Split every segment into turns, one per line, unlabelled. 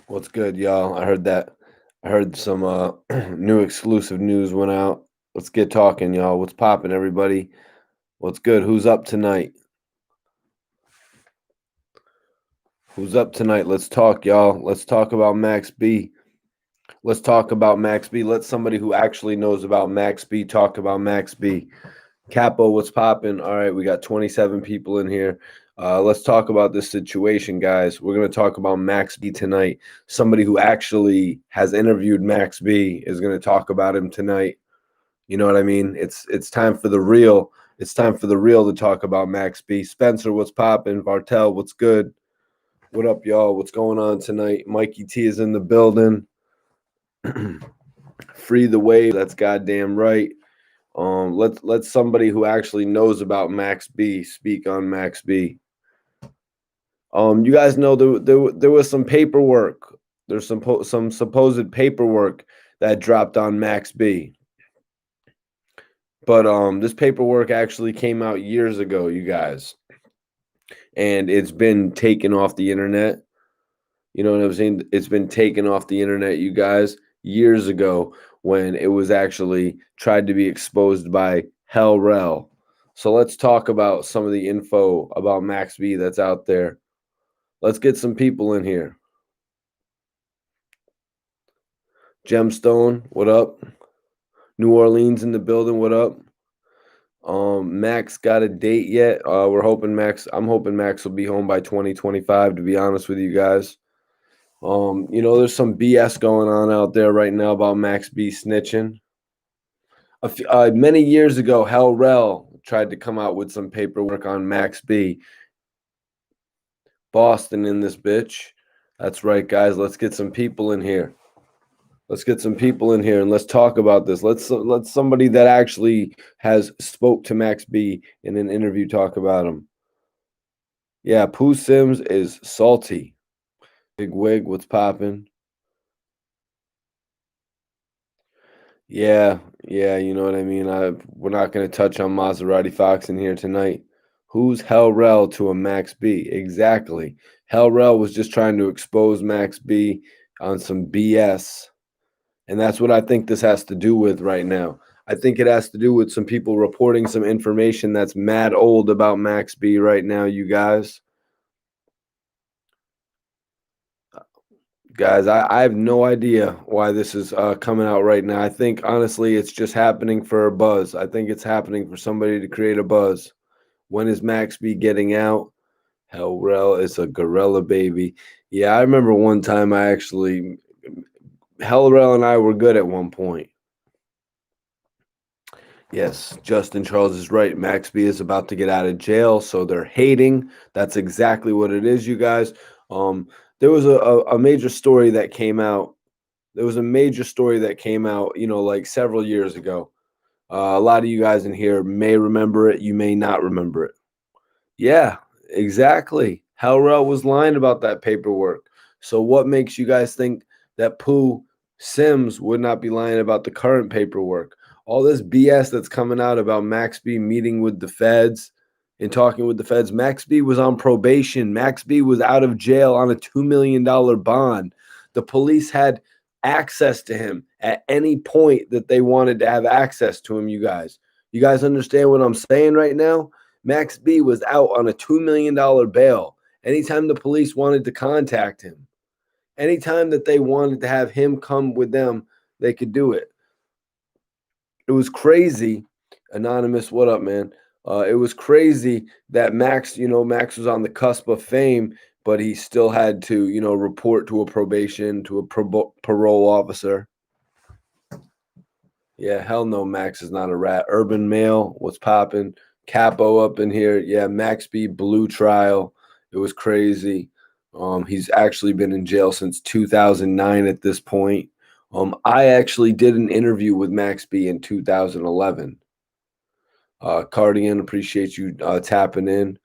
What's good, y'all? I heard that. I heard some new exclusive news went out. Let's get talking, y'all. What's popping, everybody? What's good? Who's up tonight? Who's up tonight? Let's talk, y'all. Let's talk about Max B. Let's talk about Max B. Let somebody who actually knows about Max B talk about Max B. Capo, what's popping? All right, we got 27 people in here. Let's talk about this situation, guys. We're going to talk about Max B tonight. Somebody who actually has interviewed Max B is going to talk about him tonight. You know what I mean? It's time for the real. It's time for the real to talk about Max B. Spencer, what's popping? Vartel, what's good? What up, y'all? What's going on tonight? Mikey T is in the building. Free the wave. That's goddamn right. Let somebody who actually knows about Max B speak on Max B. You guys know there was some paperwork. There's some supposed paperwork that dropped on Max B. But this paperwork actually came out years ago, you guys, and it's been taken off the internet. You know what I'm saying? It's been taken off the internet, you guys, years ago when it was actually tried to be exposed by Hell Rel. So let's talk about some of the info about Max B that's out there. Let's get some people in here. Gemstone, what up? New Orleans in the building, what up? Max got a date yet? I'm hoping Max will be home by 2025, to be honest with you guys. There's some BS going on out there right now about Max B snitching. Many years ago, Hell Rel tried to come out with some paperwork on Max B. Boston in this bitch. That's right, guys. Let's get some people in here. Let's get some people in here and let's talk about this. Let's let somebody that actually has spoke to Max B in an interview talk about him. Yeah, Pooh Sims is salty. Big Wig, what's popping? Yeah, you know what I mean. We're not going to touch on Maserati Fox in here tonight. Who's Hell Rel to a Max B? Exactly. Hell Rel was just trying to expose Max B on some BS. And that's what I think this has to do with right now. I think it has to do with some people reporting some information that's mad old about Max B right now, you guys. Guys, I have no idea why this is coming out right now. I think, honestly, it's just happening for a buzz. I think it's happening for somebody to create a buzz. When is Max B getting out? Hell, Rel is a gorilla baby. Yeah, I remember one time Hell Rel and I were good at one point. Yes, Justin Charles is right. Max B is about to get out of jail, so they're hating. That's exactly what it is, you guys. There was a major story that came out. There was a major story that came out, like several years ago. A lot of you guys in here may remember it. You may not remember it. Yeah, exactly. Hellrell was lying about that paperwork. So what makes you guys think that Pooh Sims would not be lying about the current paperwork? All this BS that's coming out about Max B meeting with the feds and talking with the feds. Max B was on probation. Max B was out of jail on a $2 million bond. The police had access to him at any point that they wanted to have access to him, you guys. You guys understand what I'm saying right now? Max B was out on a $2 million bail. Anytime the police wanted to contact him, anytime that they wanted to have him come with them, they could do it. It was crazy. Anonymous, what up, man? It was crazy that Max was on the cusp of fame, but he still had to, report to a probation, to a parole officer. Yeah, hell no, Max is not a rat. Urban Male, what's popping? Capo up in here. Yeah, Max B blue trial. It was crazy. He's actually been in jail since 2009 at this point. I actually did an interview with Max B in 2011. Cardigan, appreciate you tapping in.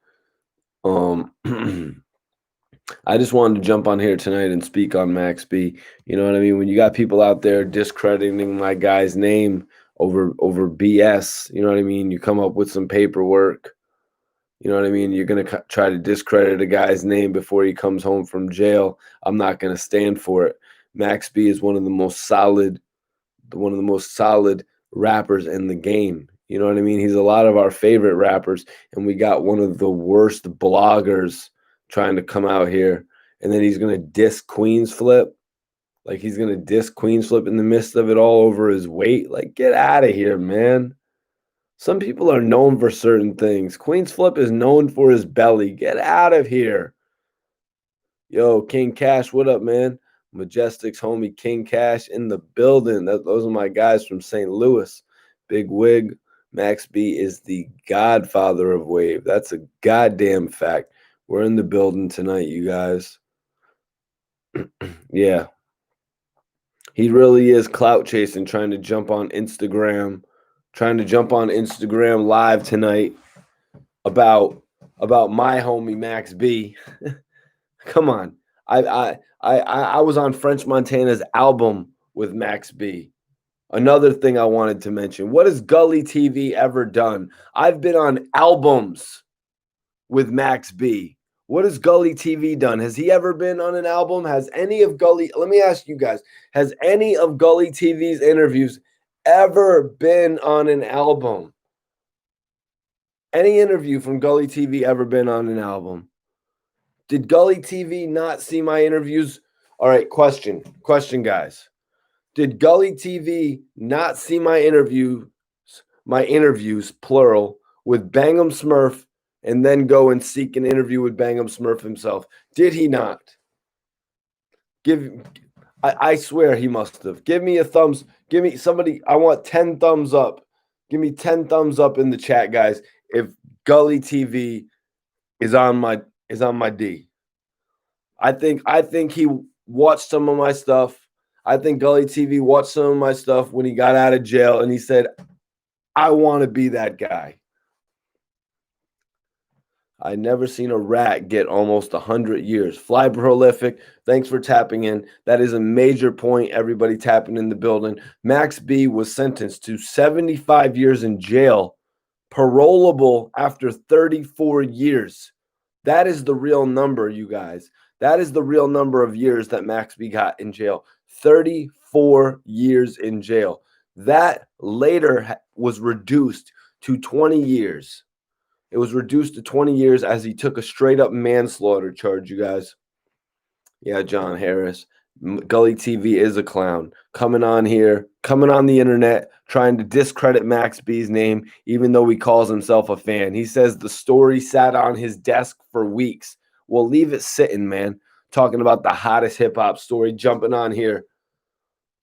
I just wanted to jump on here tonight and speak on Max B. You know what I mean? When you got people out there discrediting my guy's name over BS, you know what I mean? You come up with some paperwork. You know what I mean? You're going to try to discredit a guy's name before he comes home from jail. I'm not going to stand for it. Max B is one of the most solid rappers in the game. You know what I mean? He's a lot of our favorite rappers, and we got one of the worst bloggers trying to come out here, and then he's gonna diss Queens Flip. Like he's gonna diss Queens Flip in the midst of it all over his weight. Like, get out of here, man. Some people are known for certain things. Queens Flip is known for his belly. Get out of here. Yo, King Cash, what up, man? Majestic's homie King Cash in the building. Those are my guys from St. Louis. Big Wig. Max B is the godfather of wave. That's a goddamn fact. We're in the building tonight, you guys. Yeah. He really is clout chasing, trying to jump on Instagram live tonight about my homie Max B. Come on. I was on French Montana's album with Max B. Another thing I wanted to mention. What has Gully TV ever done? I've been on albums with Max B. What has Gully TV done? Has he ever been on an album? Has any of Gully, let me ask you guys, has any of Gully TV's interviews ever been on an album? Any interview from Gully TV ever been on an album? Did Gully TV not see my interviews? All right, question, guys. Did Gully TV not see my interviews, plural, with Bangum Smurf and then go and seek an interview with Bangum Smurf himself? Did he not? I swear he must have. Give me a thumbs. Give me somebody. I want 10 thumbs up. Give me 10 thumbs up in the chat, guys. If Gully TV is on my D. I think he watched some of my stuff. I think Gully TV watched some of my stuff when he got out of jail, and he said, I want to be that guy. I never seen a rat get almost 100 years. Fly Prolific, thanks for tapping in. That is a major point, everybody tapping in the building. Max B was sentenced to 75 years in jail, parolable after 34 years. That is the real number, you guys. That is the real number of years that Max B got in jail. 34 years in jail. That later was reduced to 20 years. It was reduced to 20 years as he took a straight up manslaughter charge, you guys. Yeah, John Harris. Gully TV is a clown. Coming on here, coming on the internet, trying to discredit Max B's name, even though he calls himself a fan. He says the story sat on his desk for weeks. Well, leave it sitting, man. Talking about the hottest hip hop story, jumping on here.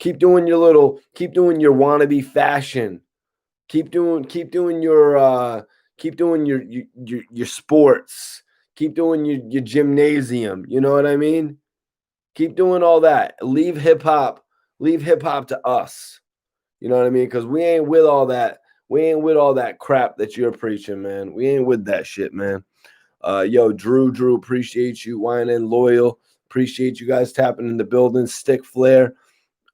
Keep doing your wannabe fashion. Keep doing your sports. Keep doing your gymnasium. You know what I mean? Keep doing all that. Leave hip hop to us. You know what I mean? Because we ain't with all that. We ain't with all that crap that you're preaching, man. We ain't with that shit, man. Yo, Drew, appreciate you. Wine and Loyal, appreciate you guys tapping in the building. Stick Flare,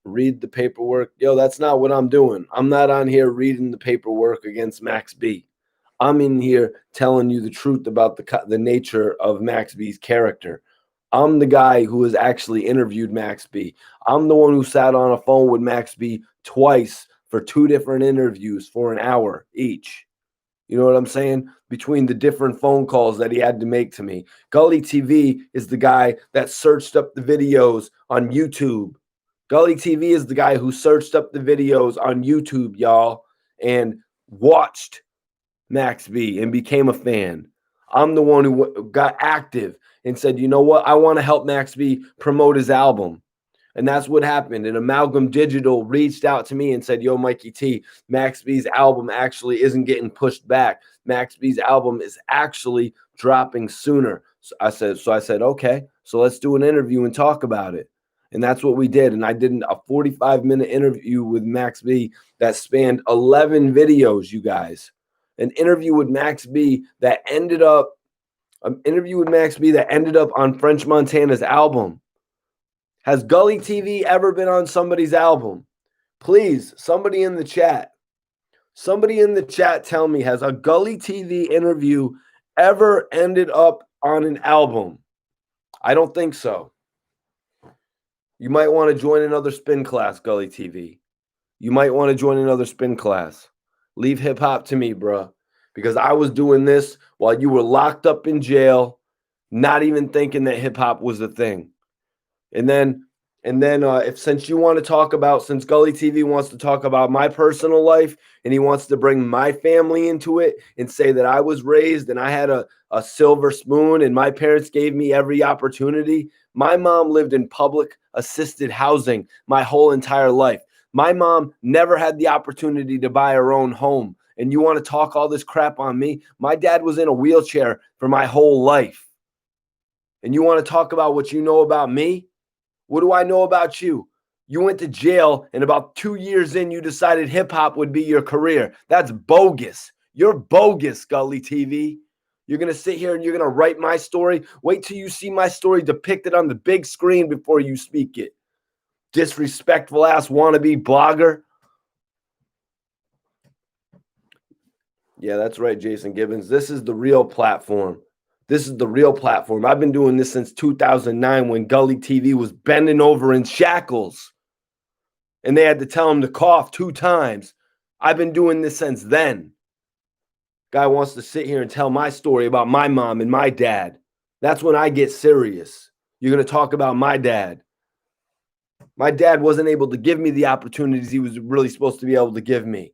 read the paperwork. Yo, that's not what I'm doing. I'm not on here reading the paperwork against Max B. I'm in here telling you the truth about the nature of Max B's character. I'm the guy who has actually interviewed Max B. I'm the one who sat on a phone with Max B twice for 2 different interviews for an hour each. You know what I'm saying? Between the different phone calls that he had to make to me. Gully TV is the guy that searched up the videos on YouTube. Gully TV is the guy who searched up the videos on YouTube, y'all, and watched Max B and became a fan. I'm the one who got active and said, you know what? I want to help Max B promote his album. And that's what happened. And Amalgam Digital reached out to me and said, yo, Mikey T, Max B's album actually isn't getting pushed back. Max B's album is actually dropping sooner. So I said, okay, so let's do an interview and talk about it. And that's what we did. And I did a 45-minute interview with Max B that spanned 11 videos, you guys. An interview with Max B that ended up on French Montana's album. Has Gully TV ever been on somebody's album? Please, somebody in the chat tell me, has a Gully TV interview ever ended up on an album? I don't think so. You might want to join another spin class, Gully TV. You might want to join another spin class. Leave hip hop to me, bruh, because I was doing this while you were locked up in jail, not even thinking that hip hop was a thing. And then if since you want to talk about, since Gully TV wants to talk about my personal life and he wants to bring my family into it and say that I was raised and I had a silver spoon and my parents gave me every opportunity. My mom lived in public assisted housing my whole entire life. My mom never had the opportunity to buy her own home. And you want to talk all this crap on me? My dad was in a wheelchair for my whole life. And you want to talk about what you know about me? What do I know about you? You went to jail, and about 2 years in, you decided hip hop would be your career. That's bogus. You're bogus, Gully TV. You're going to sit here and you're going to write my story. Wait till you see my story depicted on the big screen before you speak it. Disrespectful ass wannabe blogger. Yeah, that's right, Jason Gibbons. This is the real platform. This is the real platform. I've been doing this since 2009 when Gully TV was bending over in shackles and they had to tell him to cough 2 times. I've been doing this since then. Guy wants to sit here and tell my story about my mom and my dad. That's when I get serious. You're going to talk about my dad. My dad wasn't able to give me the opportunities he was really supposed to be able to give me.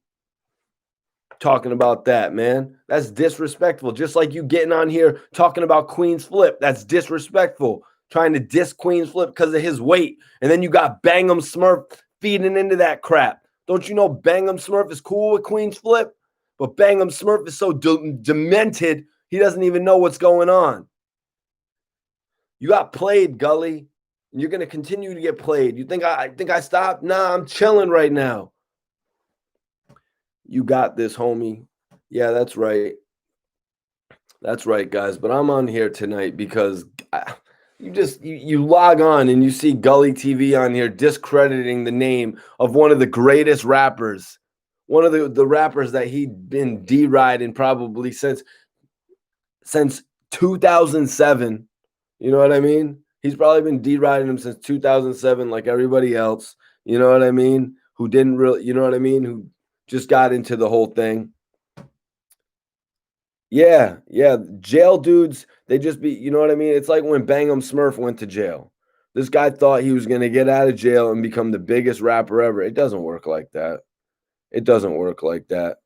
Talking about that, man. That's disrespectful. Just like you getting on here talking about Queen's Flip. That's disrespectful. Trying to diss Queen's Flip because of his weight. And then you got Bang'em Smurf feeding into that crap. Don't you know Bang'em Smurf is cool with Queen's Flip? But Bang'em Smurf is so demented, he doesn't even know what's going on. You got played, Gully. And you're going to continue to get played. You think I stopped? Nah, I'm chilling right now. You got this, homie. Yeah, that's right. That's right, guys. But I'm on here tonight because you log on and you see Gully TV on here discrediting the name of one of the greatest rappers, one of the rappers that he'd been deriding probably since 2007. You know what I mean? He's probably been deriding him since 2007, like everybody else. You know what I mean? Who didn't really, you know what I mean? Who just got into the whole thing. Yeah, yeah. Jail dudes, they just be, you know what I mean? It's like when Bang'em Smurf went to jail. This guy thought he was going to get out of jail and become the biggest rapper ever. It doesn't work like that. It doesn't work like that.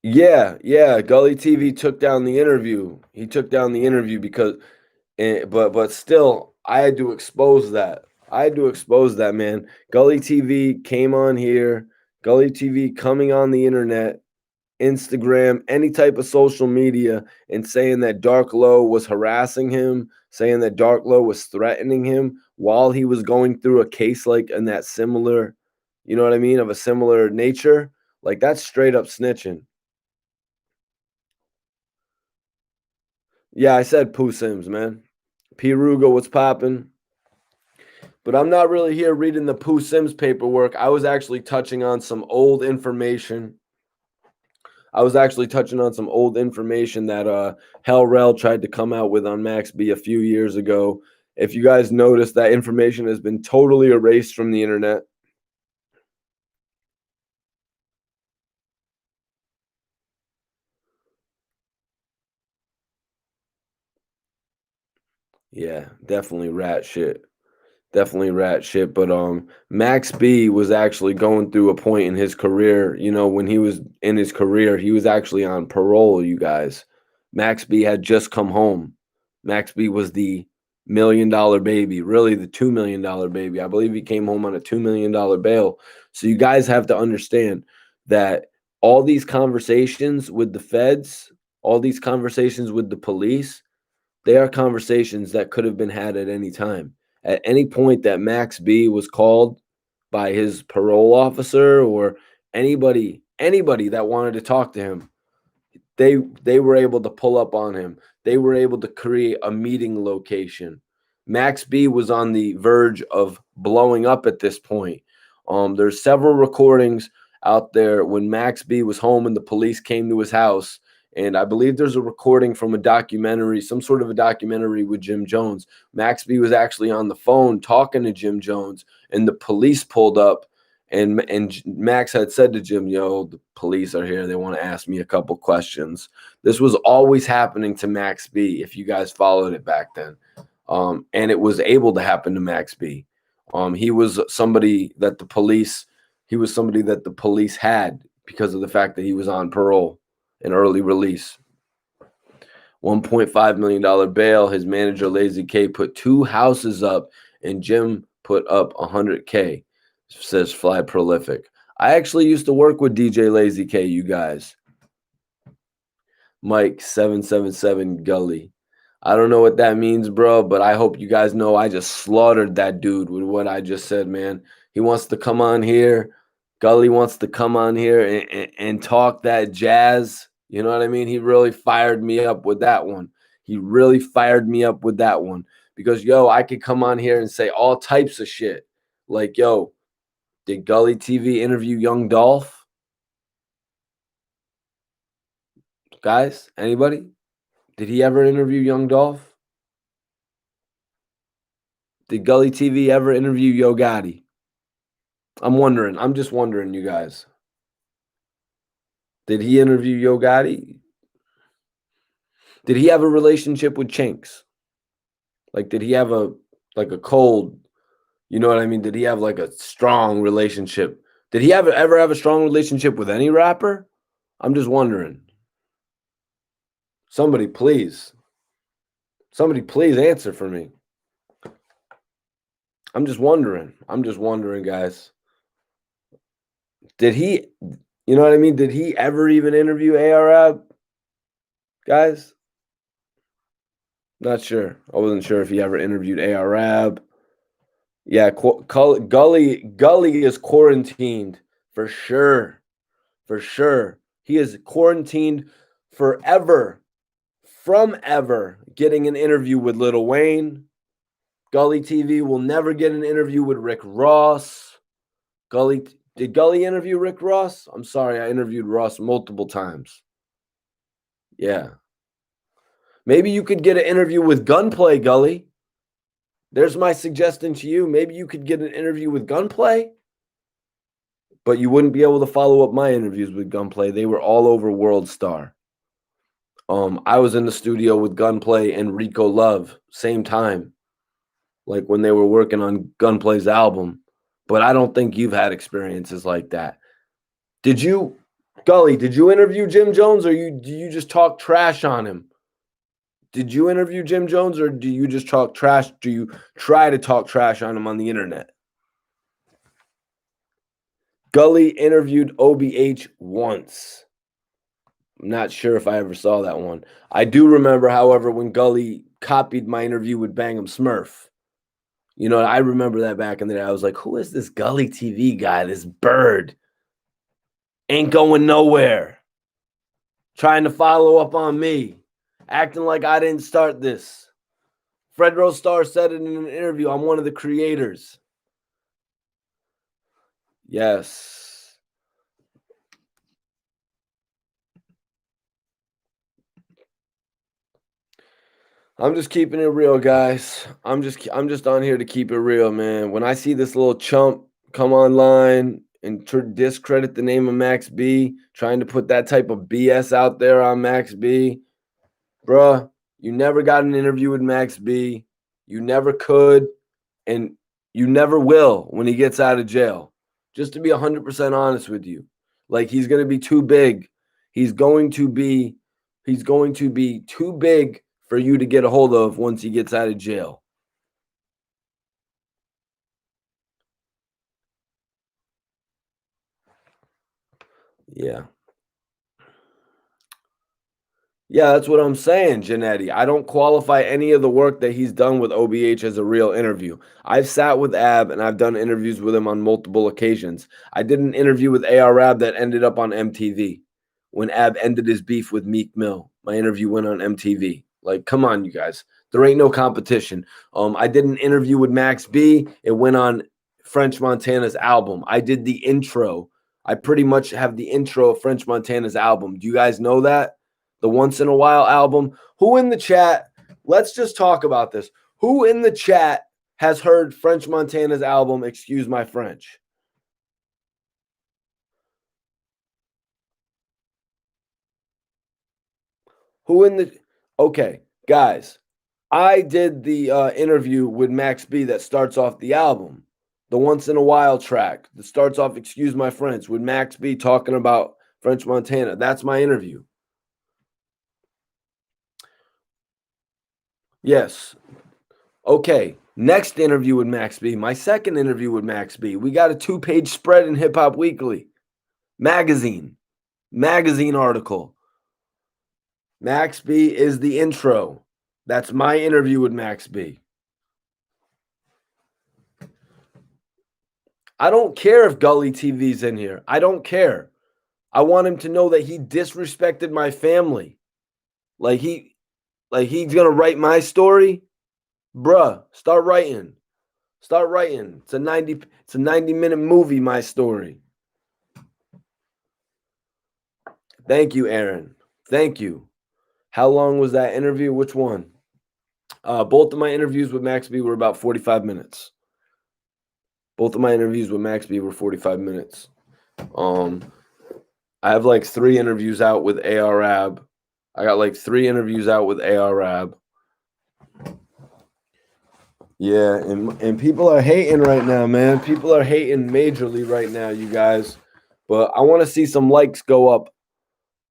Yeah, yeah. Gully TV took down the interview. He took down the interview because, but still, I had to expose that. I had to expose that, man. Gully TV came on here. Gully TV coming on the internet, Instagram, any type of social media, and saying that Dark Low was harassing him, saying that Dark Low was threatening him while he was going through a case like in that similar, you know what I mean, of a similar nature. Like that's straight up snitching. Yeah, I said Pooh Sims, man. P. Rugo, what's popping? But I'm not really here reading the Pooh Sims paperwork. I was actually touching on some old information. I was actually touching on some old information that Hell Rel tried to come out with on Max B a few years ago. If you guys notice, that information has been totally erased from the internet. Yeah, definitely rat shit. Definitely rat shit. But Max B was actually going through a point in his career. You know, when he was in his career, he was actually on parole, you guys. Max B had just come home. Max B was the $1 million baby, really the $2 million baby. I believe he came home on a $2 million bail. So you guys have to understand that all these conversations with the feds, all these conversations with the police, they are conversations that could have been had at any time. At any point that Max B was called by his parole officer or anybody that wanted to talk to him, they were able to pull up on him. They were able to create a meeting location. Max B was on the verge of blowing up at this point. There's several recordings out there when Max B was home and the police came to his house. And I believe there's a recording from a documentary, some sort of a documentary with Jim Jones. Max B was actually on the phone talking to Jim Jones, and the police pulled up. And Max had said to Jim, "Yo, the police are here. They want to ask me a couple questions." This was always happening to Max B, if you guys followed it back then. And it was able to happen to Max B. He was somebody that the police had because of the fact that he was on parole, an early release. $1.5 million bail. His manager, Lazy K, put 2 houses up, and Jim put up $100K, says Fly Prolific. I actually used to work with DJ Lazy K, you guys. Mike 777 Gully. I don't know what that means, bro, but I hope you guys know I just slaughtered that dude with what I just said, man. He wants to come on here. Gully wants to come on here and talk that jazz. You know what I mean? He really fired me up with that one. Because, yo, I could come on here and say all types of shit. Like, yo, did Gully TV interview Young Dolph? Guys, anybody? Did he ever interview Young Dolph? Did Gully TV ever interview Yo Gotti? I'm just wondering, you guys. Did he interview Yo Gotti? Did he have a relationship with Chinks? Like, did he have a cold, you know what I mean? Did he have like a strong relationship? Did he ever have a strong relationship with any rapper? I'm just wondering. Somebody please answer for me. I'm just wondering, guys. Did he, you know what I mean? Did he ever even interview Arab? Guys? Not sure. I wasn't sure if he ever interviewed Arab. Yeah, Gully is quarantined for sure. For sure. He is quarantined forever. From ever getting an interview with Lil Wayne. Gully TV will never get an interview with Rick Ross. Did Gully interview Rick Ross? I'm sorry, I interviewed Ross multiple times. Yeah. Maybe you could get an interview with Gunplay, Gully. There's my suggestion to you. Maybe you could get an interview with Gunplay, but you wouldn't be able to follow up my interviews with Gunplay. They were all over World Star. I was in the studio with Gunplay and Rico Love, same time, like when they were working on Gunplay's album. But I don't think you've had experiences like that. Gully, did you interview Jim Jones, or do you just talk trash on him? Did you interview Jim Jones, or do you just talk trash? Do you try to talk trash on him on the internet? Gully interviewed OBH once. I'm not sure if I ever saw that one. I do remember, however, when Gully copied my interview with Bang'em Smurf. You know, I remember that back in the day. I was like, who is this Gully TV guy, this bird? Ain't going nowhere. Trying to follow up on me. Acting like I didn't start this. Fred Rostar said it in an interview. I'm one of the creators. Yes. I'm just keeping it real, guys. I'm just on here to keep it real, man. When I see this little chump come online and discredit the name of Max B, trying to put that type of BS out there on Max B, bruh, you never got an interview with Max B. You never could, and you never will when he gets out of jail. Just to be 100% honest with you. Like, he's going to be too big. He's going to be too big for you to get a hold of once he gets out of jail. Yeah. Yeah, that's what I'm saying, Janetti. I don't qualify any of the work that he's done with OBH as a real interview. I've sat with Ab and I've done interviews with him on multiple occasions. I did an interview with Arab that ended up on MTV when Ab ended his beef with Meek Mill. My interview went on MTV. Like, come on, you guys. There ain't no competition. I did an interview with Max B. It went on French Montana's album. I did the intro. I pretty much have the intro of French Montana's album. Do you guys know that? The Once in a While album. Who in the chat? Let's just talk about this. Who in the chat has heard French Montana's album, Excuse My French? Who in the... Okay, guys. I did the interview with Max B that starts off the album. The Once in a While track that starts off Excuse My French with Max B talking about French Montana. That's my interview. Yes. Okay. Next interview with Max B. My second interview with Max B. We got a 2-page spread in Hip Hop Weekly magazine article. Max B is the intro. That's my interview with Max B. I don't care if Gully TV's in here. I don't care. I want him to know that he disrespected my family. Like he's gonna write my story. Bruh, start writing. Start writing. It's a 90-minute movie, my story. Thank you, Aaron. Thank you. How long was that interview? Which one? Both of my interviews with Max B were about 45 minutes. Both of my interviews with Max B were 45 minutes. I have like 3 interviews out with ARAB. I got like 3 interviews out with ARAB. Yeah, and people are hating right now, man. People are hating majorly right now, you guys. But I want to see some likes go up.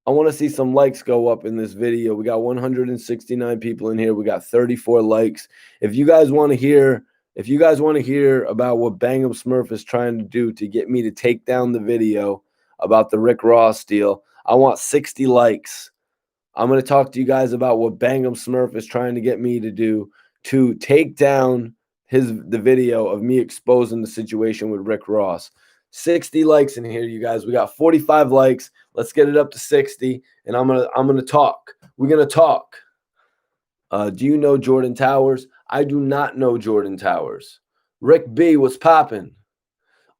I want to see some likes go up in this video. We got 169 people in here. We got 34 likes. If you guys want to hear about what Bangum Smurf is trying to do to get me to take down the video about the Rick Ross deal, I want 60 likes. I'm going to talk to you guys about what Bangum Smurf is trying to get me to do to take down the video of me exposing the situation with Rick Ross. 60 likes in here, you guys. We got 45 likes. Let's get it up to 60, and I'm gonna talk. We're gonna talk. Do you know Jordan Towers? I do not know Jordan Towers. Rick B, what's popping?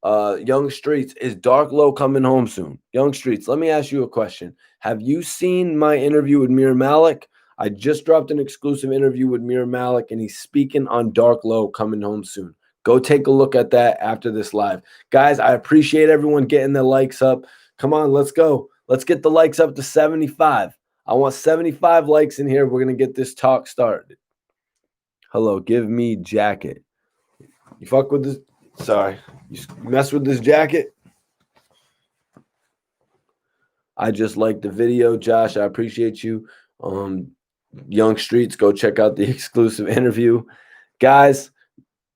Young Streets, is Dark Low coming home soon? Young Streets, let me ask you a question. Have you seen my interview with Mir Malik? I just dropped an exclusive interview with Mir Malik, and he's speaking on Dark Low coming home soon. Go take a look at that after this live. Guys, I appreciate everyone getting their likes up. Come on, let's go. Let's get the likes up to 75. I want 75 likes in here. We're going to get this talk started. Hello, give me jacket. You fuck with this? Sorry. You mess with this jacket? I just liked the video, Josh. I appreciate you. Young Streets, go check out the exclusive interview. Guys,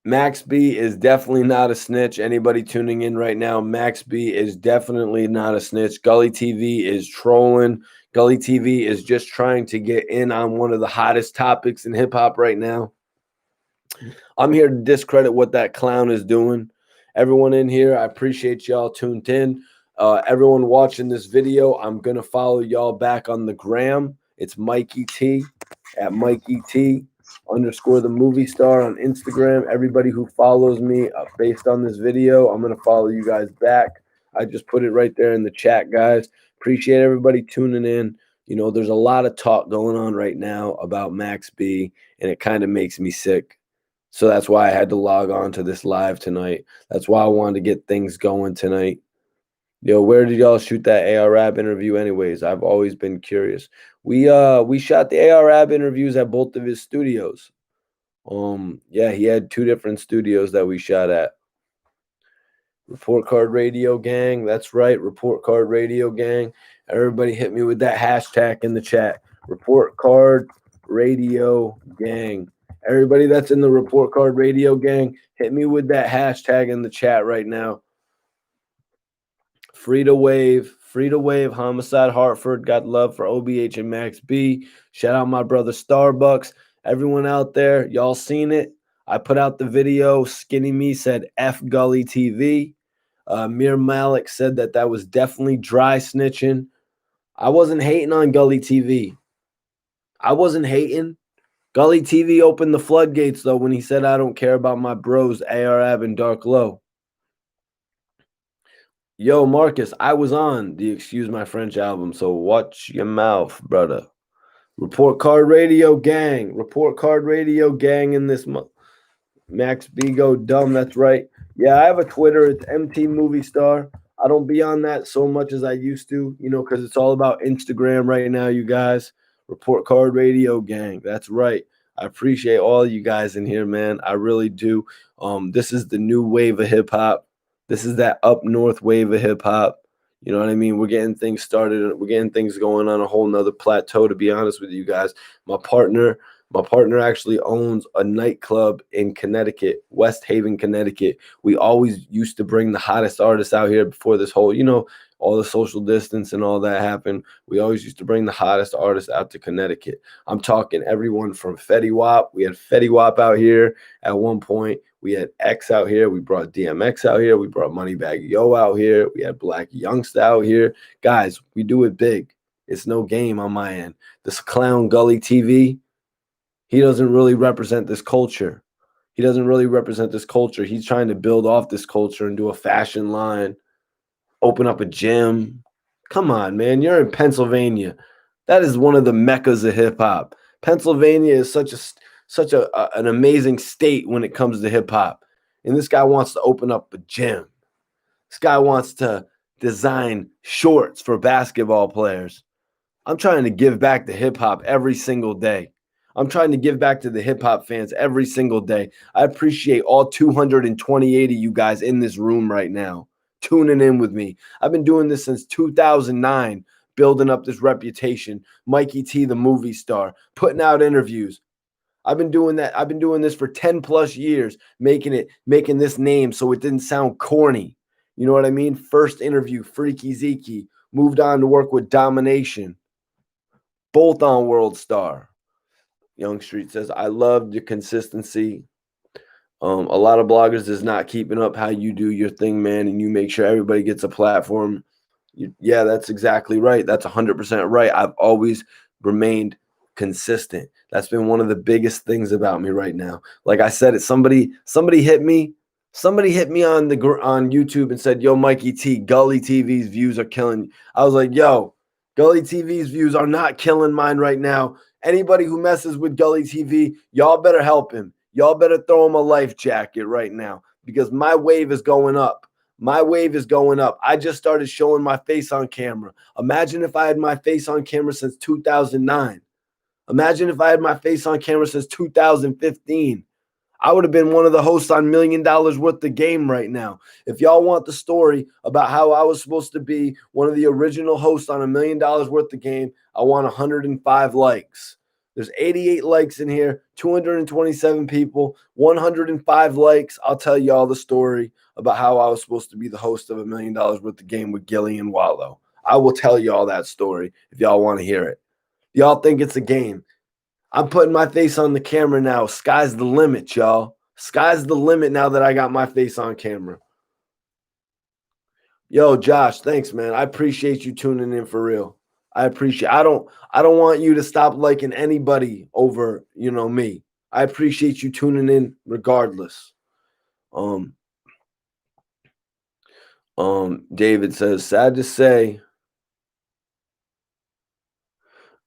Max B is definitely not a snitch. Anybody tuning in right now, Max B is definitely not a snitch. Gully TV is trolling. Gully TV is just trying to get in on one of the hottest topics in hip-hop right now. I'm here to discredit what that clown is doing. Everyone in here, I appreciate y'all tuned in. Everyone watching this video, I'm going to follow y'all back on the gram. It's Mikey T at Mikey T _ the movie star on Instagram. Everybody who follows me based on this video, I'm going to follow you guys back. I just put it right there in the chat, guys. Appreciate everybody tuning in. You know, there's a lot of talk going on right now about Max B, and it kind of makes me sick. So that's why I had to log on to this live tonight. That's why I wanted to get things going tonight. Yo, where did y'all shoot that ARAB interview anyways? I've always been curious. We shot the ARAB interviews at both of his studios. Yeah, he had 2 different studios that we shot at. Report Card Radio Gang. That's right, Report Card Radio Gang. Everybody hit me with that hashtag in the chat. Report Card Radio Gang. Everybody that's in the Report Card Radio Gang, hit me with that hashtag in the chat right now. Free to wave, Homicide Hartford. Got love for OBH and Max B. Shout out my brother Starbucks. Everyone out there, y'all seen it. I put out the video. Skinny Me said F Gully TV. Mir Malik said that was definitely dry snitching. I wasn't hating on Gully TV. I wasn't hating. Gully TV opened the floodgates, though, when he said, I don't care about my bros, ARAB and Dark Low. Yo, Marcus, I was on the Excuse My French album, so watch your mouth, brother. Report Card Radio Gang. Report Card Radio Gang in this month. Max Bigo, dumb. That's right. Yeah, I have a Twitter. It's MT Movie Star. I don't be on that so much as I used to, because it's all about Instagram right now, you guys. Report Card Radio Gang. That's right. I appreciate all you guys in here, man. I really do. This is the new wave of hip hop. This is that up north wave of hip hop. You know what I mean? We're getting things started. We're getting things going on a whole nother plateau, to be honest with you guys. My partner my partner actually owns a nightclub in Connecticut, West Haven, Connecticut. We always used to bring the hottest artists out here before this whole, all the social distance and all that happened. We always used to bring the hottest artists out to Connecticut. I'm talking everyone from Fetty Wap. We had Fetty Wap out here at one point. We had X out here. We brought DMX out here. We brought Moneybagg Yo out here. We had Black Youngsta out here. Guys, we do it big. It's no game on my end. This clown Gully TV, he doesn't really represent this culture. He doesn't really represent this culture. He's trying to build off this culture and do a fashion line, open up a gym. Come on, man. You're in Pennsylvania. That is one of the meccas of hip hop. Pennsylvania is an amazing state when it comes to hip hop. And this guy wants to open up a gym. This guy wants to design shorts for basketball players. I'm trying to give back to hip hop every single day. I'm trying to give back to the hip hop fans every single day. I appreciate all 228 of you guys in this room right now tuning in with me. I've been doing this since 2009, building up this reputation. Mikey T, the movie star, putting out interviews. I've been doing that. I've been doing this for 10 plus years, making this name so it didn't sound corny. You know what I mean? First interview, Freaky Zeke, moved on to work with Domination, both on World Star. Young Street says, I love your consistency. A lot of bloggers is not keeping up how you do your thing, man, and you make sure everybody gets a platform. Yeah, that's exactly right. That's 100% right. I've always remained consistent. That's been one of the biggest things about me right now. Like I said, somebody hit me. Somebody hit me on YouTube and said, "Yo, Mikey T, Gully TV's views are killing you." I was like, "Yo, Gully TV's views are not killing mine right now. Anybody who messes with Gully TV, y'all better help him. Y'all better throw him a life jacket right now because my wave is going up. My wave is going up. I just started showing my face on camera. Imagine if I had my face on camera since 2009. Imagine if I had my face on camera since 2015. I would have been one of the hosts on $1 Million Worth of Game right now. If y'all want the story about how I was supposed to be one of the original hosts on $1 Million Worth of Game, I want 105 likes. There's 88 likes in here, 227 people, 105 likes. I'll tell y'all the story about how I was supposed to be the host of $1 Million Worth of Game with Gilly and Wallow. I will tell y'all that story if y'all want to hear it. Y'all think it's a game. I'm putting my face on the camera now. Sky's the limit, y'all. Sky's the limit now that I got my face on camera. Yo, Josh, thanks, man. I appreciate you tuning in for real. I appreciate. I don't want you to stop liking anybody over, me. I appreciate you tuning in regardless. David says, sad to say,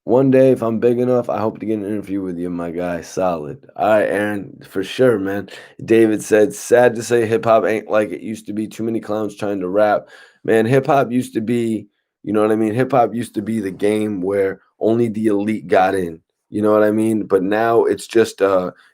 one day, if I'm big enough, I hope to get an interview with you, my guy. Solid. All right, Aaron, for sure, man. David said, sad to say hip hop ain't like it used to be. Too many clowns trying to rap. Man, hip hop used to be, you know what I mean? Hip hop used to be the game where only the elite got in. You know what I mean? But now it's just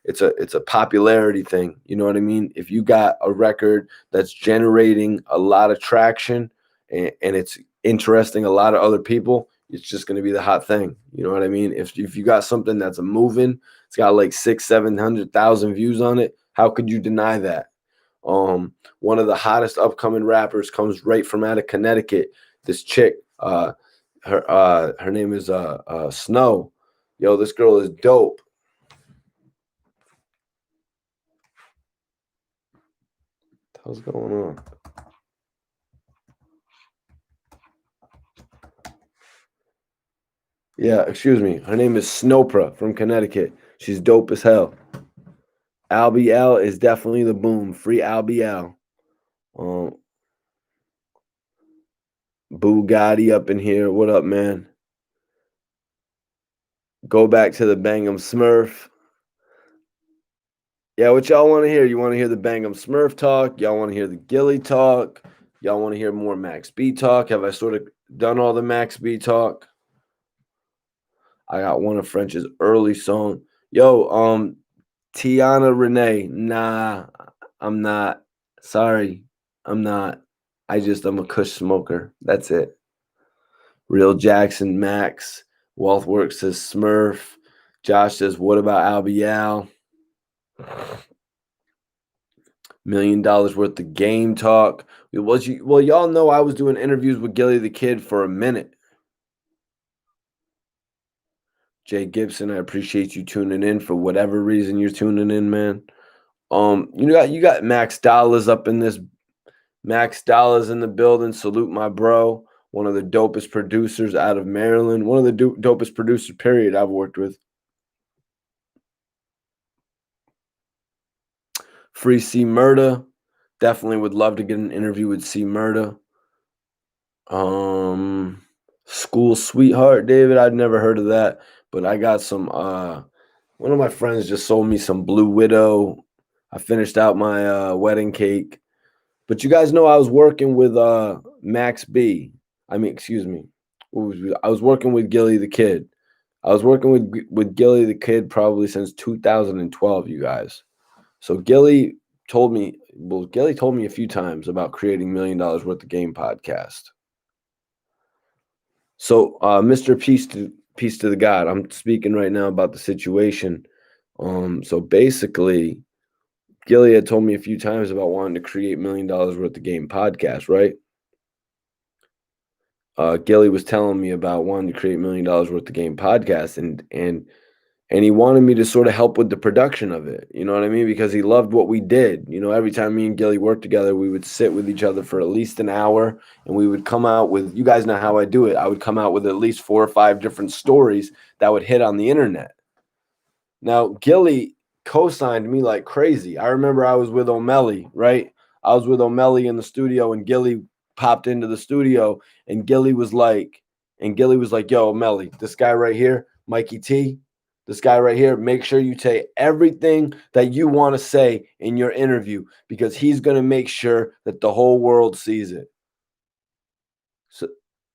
it's a popularity thing. You know what I mean? If you got a record that's generating a lot of traction and it's interesting a lot of other people, it's just going to be the hot thing. You know what I mean? If you got something that's moving, it's got like 600,000-700,000 views on it. How could you deny that? One of the hottest upcoming rappers comes right from out of Connecticut. This chick, her name is Snow. Yo, this girl is dope. What's going on? Yeah, excuse me. Her name is Snopra from Connecticut. She's dope as hell. Albie L is definitely the boom. Free Albie L. Bugatti up in here. What up, man? Go back to the Bangum Smurf. Yeah, what y'all want to hear? You want to hear the Bangum Smurf talk? Y'all want to hear the Gilly talk? Y'all want to hear more Max B talk? Have I sort of done all the Max B talk? I got one of French's early song. Yo, Tiana Renee. Nah, I'm not. Sorry, I'm not. I'm a Kush smoker. That's it. Real Jackson Max. Wealthworks says Smurf. Josh says, what about Albial? $1 million worth of game talk. Well, y'all know I was doing interviews with Gilly the Kid for a minute. Jay Gibson, I appreciate you tuning in for whatever reason you're tuning in, man. You got Max Dollars up in this. Max Dollars in the building. Salute my bro. One of the dopest producers out of Maryland. One of the dopest producers, period, I've worked with. Free C Murda. Definitely would love to get an interview with C Murda. School Sweetheart, David. I'd never heard of that, but I got some. One of my friends just sold me some Blue Widow. I finished out my wedding cake. But you guys know I was working with Max B. Excuse me. I was working with Gilly the Kid. I was working with Gilly the Kid probably since 2012, you guys. So Gilly told me a few times about creating $1 million worth of game podcast. So Mr. Peace to the God, I'm speaking right now about the situation. So basically, Gilly had told me a few times about wanting to create $1 million worth of game podcast, right? Gilly was telling me about wanting to create $1 million worth of game podcast, and he wanted me to sort of help with the production of it. You know what I mean? Because he loved what we did. You know, every time me and Gilly worked together, we would sit with each other for at least an hour, and we would come out with, you guys know how I do it. I would come out with at least 4 or 5 different stories that would hit on the internet. Now, Gilly co-signed me like crazy. I remember I was with O'Malley, right? I was with O'Malley in the studio, and Gilly popped into the studio, and Gilly was like, yo, O'Malley, this guy right here, Mikey T, this guy right here, make sure you say everything that you want to say in your interview, because he's going to make sure that the whole world sees it. So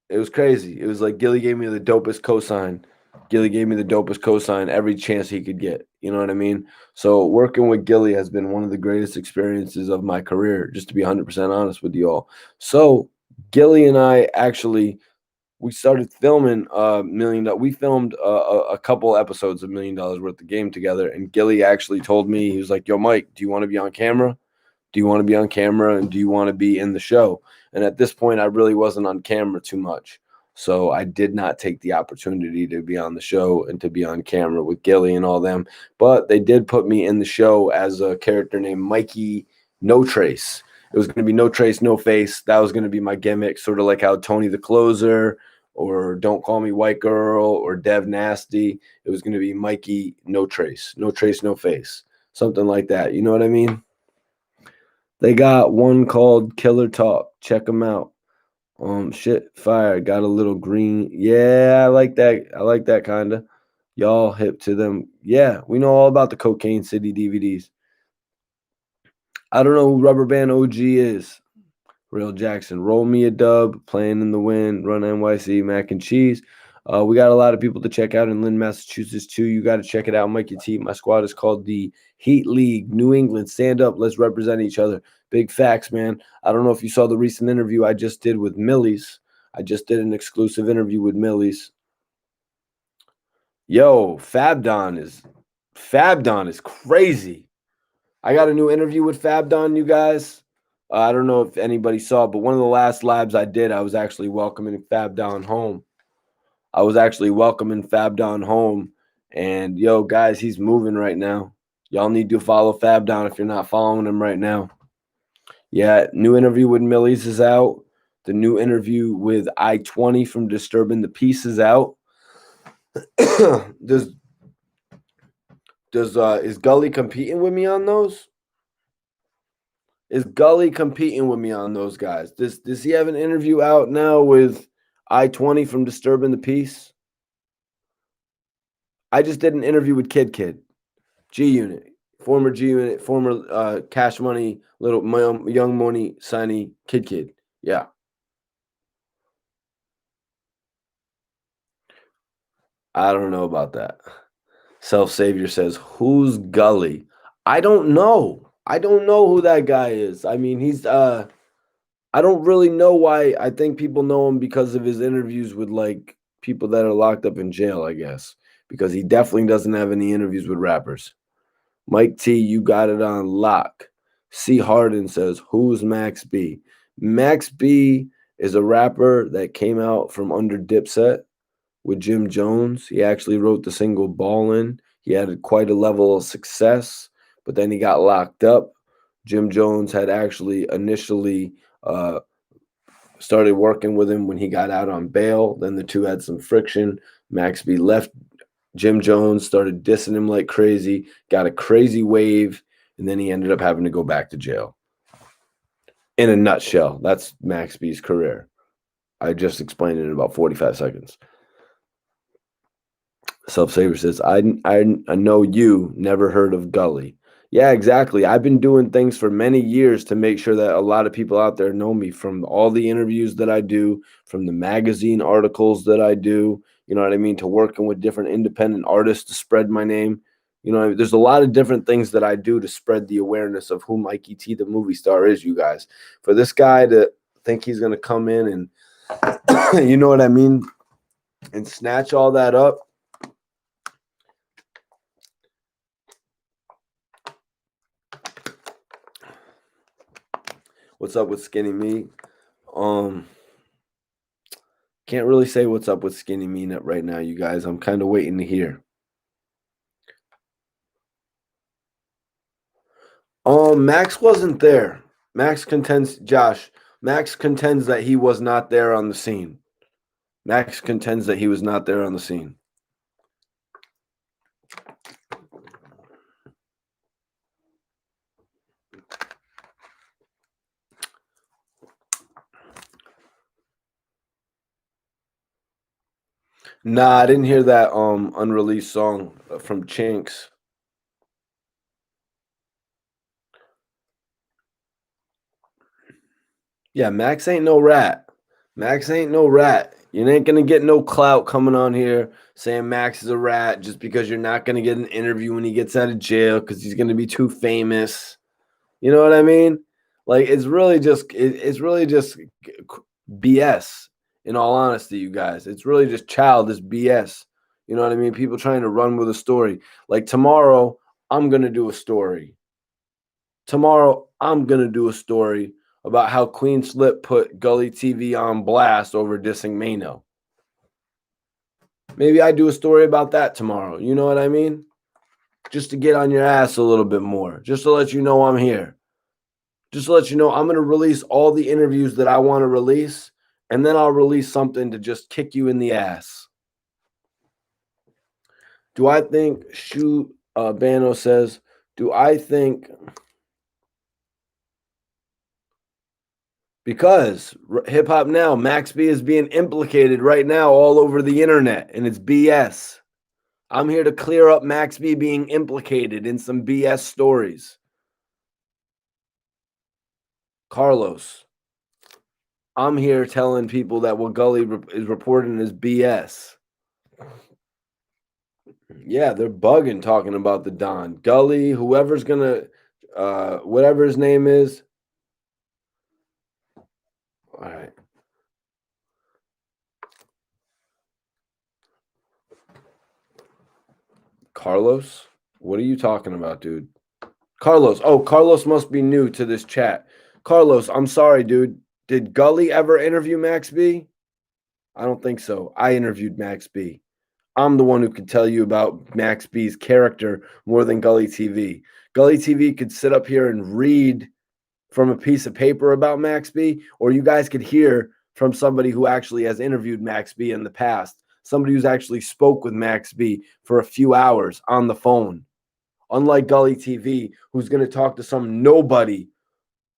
it was crazy. It was like Gilly gave me the dopest cosign. Gilly gave me the dopest cosign every chance he could get. You know what I mean? So working with Gilly has been one of the greatest experiences of my career, just to be 100% honest with you all. So Gilly and I actually, we started filming we filmed a couple episodes of $1 million worth of game together. And Gilly actually told me, he was like, yo, Mike, do you want to be on camera? Do you want to be on camera, and do you want to be in the show? And at this point, I really wasn't on camera too much. So I did not take the opportunity to be on the show and to be on camera with Gilly and all them. But they did put me in the show as a character named Mikey No Trace. It was going to be No Trace, No Face. That was going to be my gimmick, sort of like how Tony the Closer or Don't Call Me White Girl or Dev Nasty. It was going to be Mikey No Trace, No Trace, No Face. Something like that. You know what I mean? They got one called Killer Talk. Check them out. Shit, fire. Got a little green. Yeah, I like that. I like that kind of. Y'all hip to them. Yeah, we know all about the Cocaine City DVDs. I don't know who Rubber Band OG is. Real Jackson. Roll me a dub. Playing in the wind. Run NYC. Mac and cheese. We got a lot of people to check out in Lynn, Massachusetts, too. You got to check it out. Mikey T. My squad is called the Heat League. New England. Stand up. Let's represent each other. Big facts, man. I don't know if you saw the recent interview I just did with Millie's. I just did an exclusive interview with Millie's. Yo, Fabdon is crazy. I got a new interview with Fabdon, you guys. I don't know if anybody saw, but one of the last labs I did, I was actually welcoming Fabdon home. And yo, guys, he's moving right now. Y'all need to follow Fabdon if you're not following him right now. Yeah, new interview with Millie's is out. The new interview with I-20 from Disturbing the Peace is out. Is Gully competing with me on those? Is Gully competing with me on those guys? Does he have an interview out now with I-20 from Disturbing the Peace? I just did an interview with Kid, G Unit, former G Unit, former Cash Money, little Young Money, Sunny, Kid. Yeah. I don't know about that. Self Savior says, "Who's Gully?" I don't know. I don't know who that guy is. I mean, he's I don't really know why. I think people know him because of his interviews with like people that are locked up in jail, I guess, because he definitely doesn't have any interviews with rappers. Mike T, you got it on lock. C Harden says, "Who's Max B?" Max B is a rapper that came out from under Dipset with Jim Jones. He actually wrote the single Ballin'. He had quite a level of success, but then he got locked up. Jim Jones had actually initially uh, started working with him when he got out on bail. Then the two had some friction. Max B left Jim Jones, started dissing him like crazy, got a crazy wave, and then he ended up having to go back to jail. In a nutshell, that's Max B's career. I just explained it in about 45 seconds. Self Saver says, I know you never heard of Gully. Yeah, exactly. I've been doing things for many years to make sure that a lot of people out there know me, from all the interviews that I do, from the magazine articles that I do, you know what I mean, to working with different independent artists to spread my name. You know, there's a lot of different things that I do to spread the awareness of who Mikey T, the movie star, is, you guys. For this guy to think he's going to come in and, you know what I mean, and snatch all that up. What's up with Skinny Me? Can't really say what's up with Skinny Me right now, you guys. I'm kind of waiting to hear. Max wasn't there. Max contends, Josh. Max contends that he was not there on the scene. Max contends that he was not there on the scene. Nah, I didn't hear that unreleased song from Chinks. Yeah, Max ain't no rat. Max ain't no rat. You ain't gonna get no clout coming on here saying Max is a rat just because you're not gonna get an interview when he gets out of jail because he's gonna be too famous. You know what I mean? Like it's really just BS. In all honesty, you guys, it's really just childish BS. You know what I mean? People trying to run with a story. Like tomorrow, I'm gonna do a story. Tomorrow, I'm gonna do a story about how Queen Slip put Gully TV on blast over dissing Mano. Maybe I do a story about that tomorrow. You know what I mean? Just to get on your ass a little bit more. Just to let you know I'm here. Just to let you know I'm going to release all the interviews that I want to release, and then I'll release something to just kick you in the ass. Do I think, Bano says, do I think, because hip hop now, Max B is being implicated right now all over the internet, and it's BS. I'm here to clear up Max B being implicated in some BS stories. Carlos, I'm here telling people that what Gully is reporting is BS. Yeah, they're bugging talking about the Don. Gully, whoever's gonna, whatever his name is. All right. Carlos, what are you talking about, dude? Carlos. Oh, Carlos must be new to this chat. Carlos, I'm sorry, dude. Did Gully ever interview Max B? I don't think so. I interviewed Max B. I'm the one who could tell you about Max B's character more than Gully TV. Gully TV could sit up here and read from a piece of paper about Max B, or you guys could hear from somebody who actually has interviewed Max B in the past, somebody who's actually spoke with Max B for a few hours on the phone. Unlike Gully TV, who's going to talk to some nobody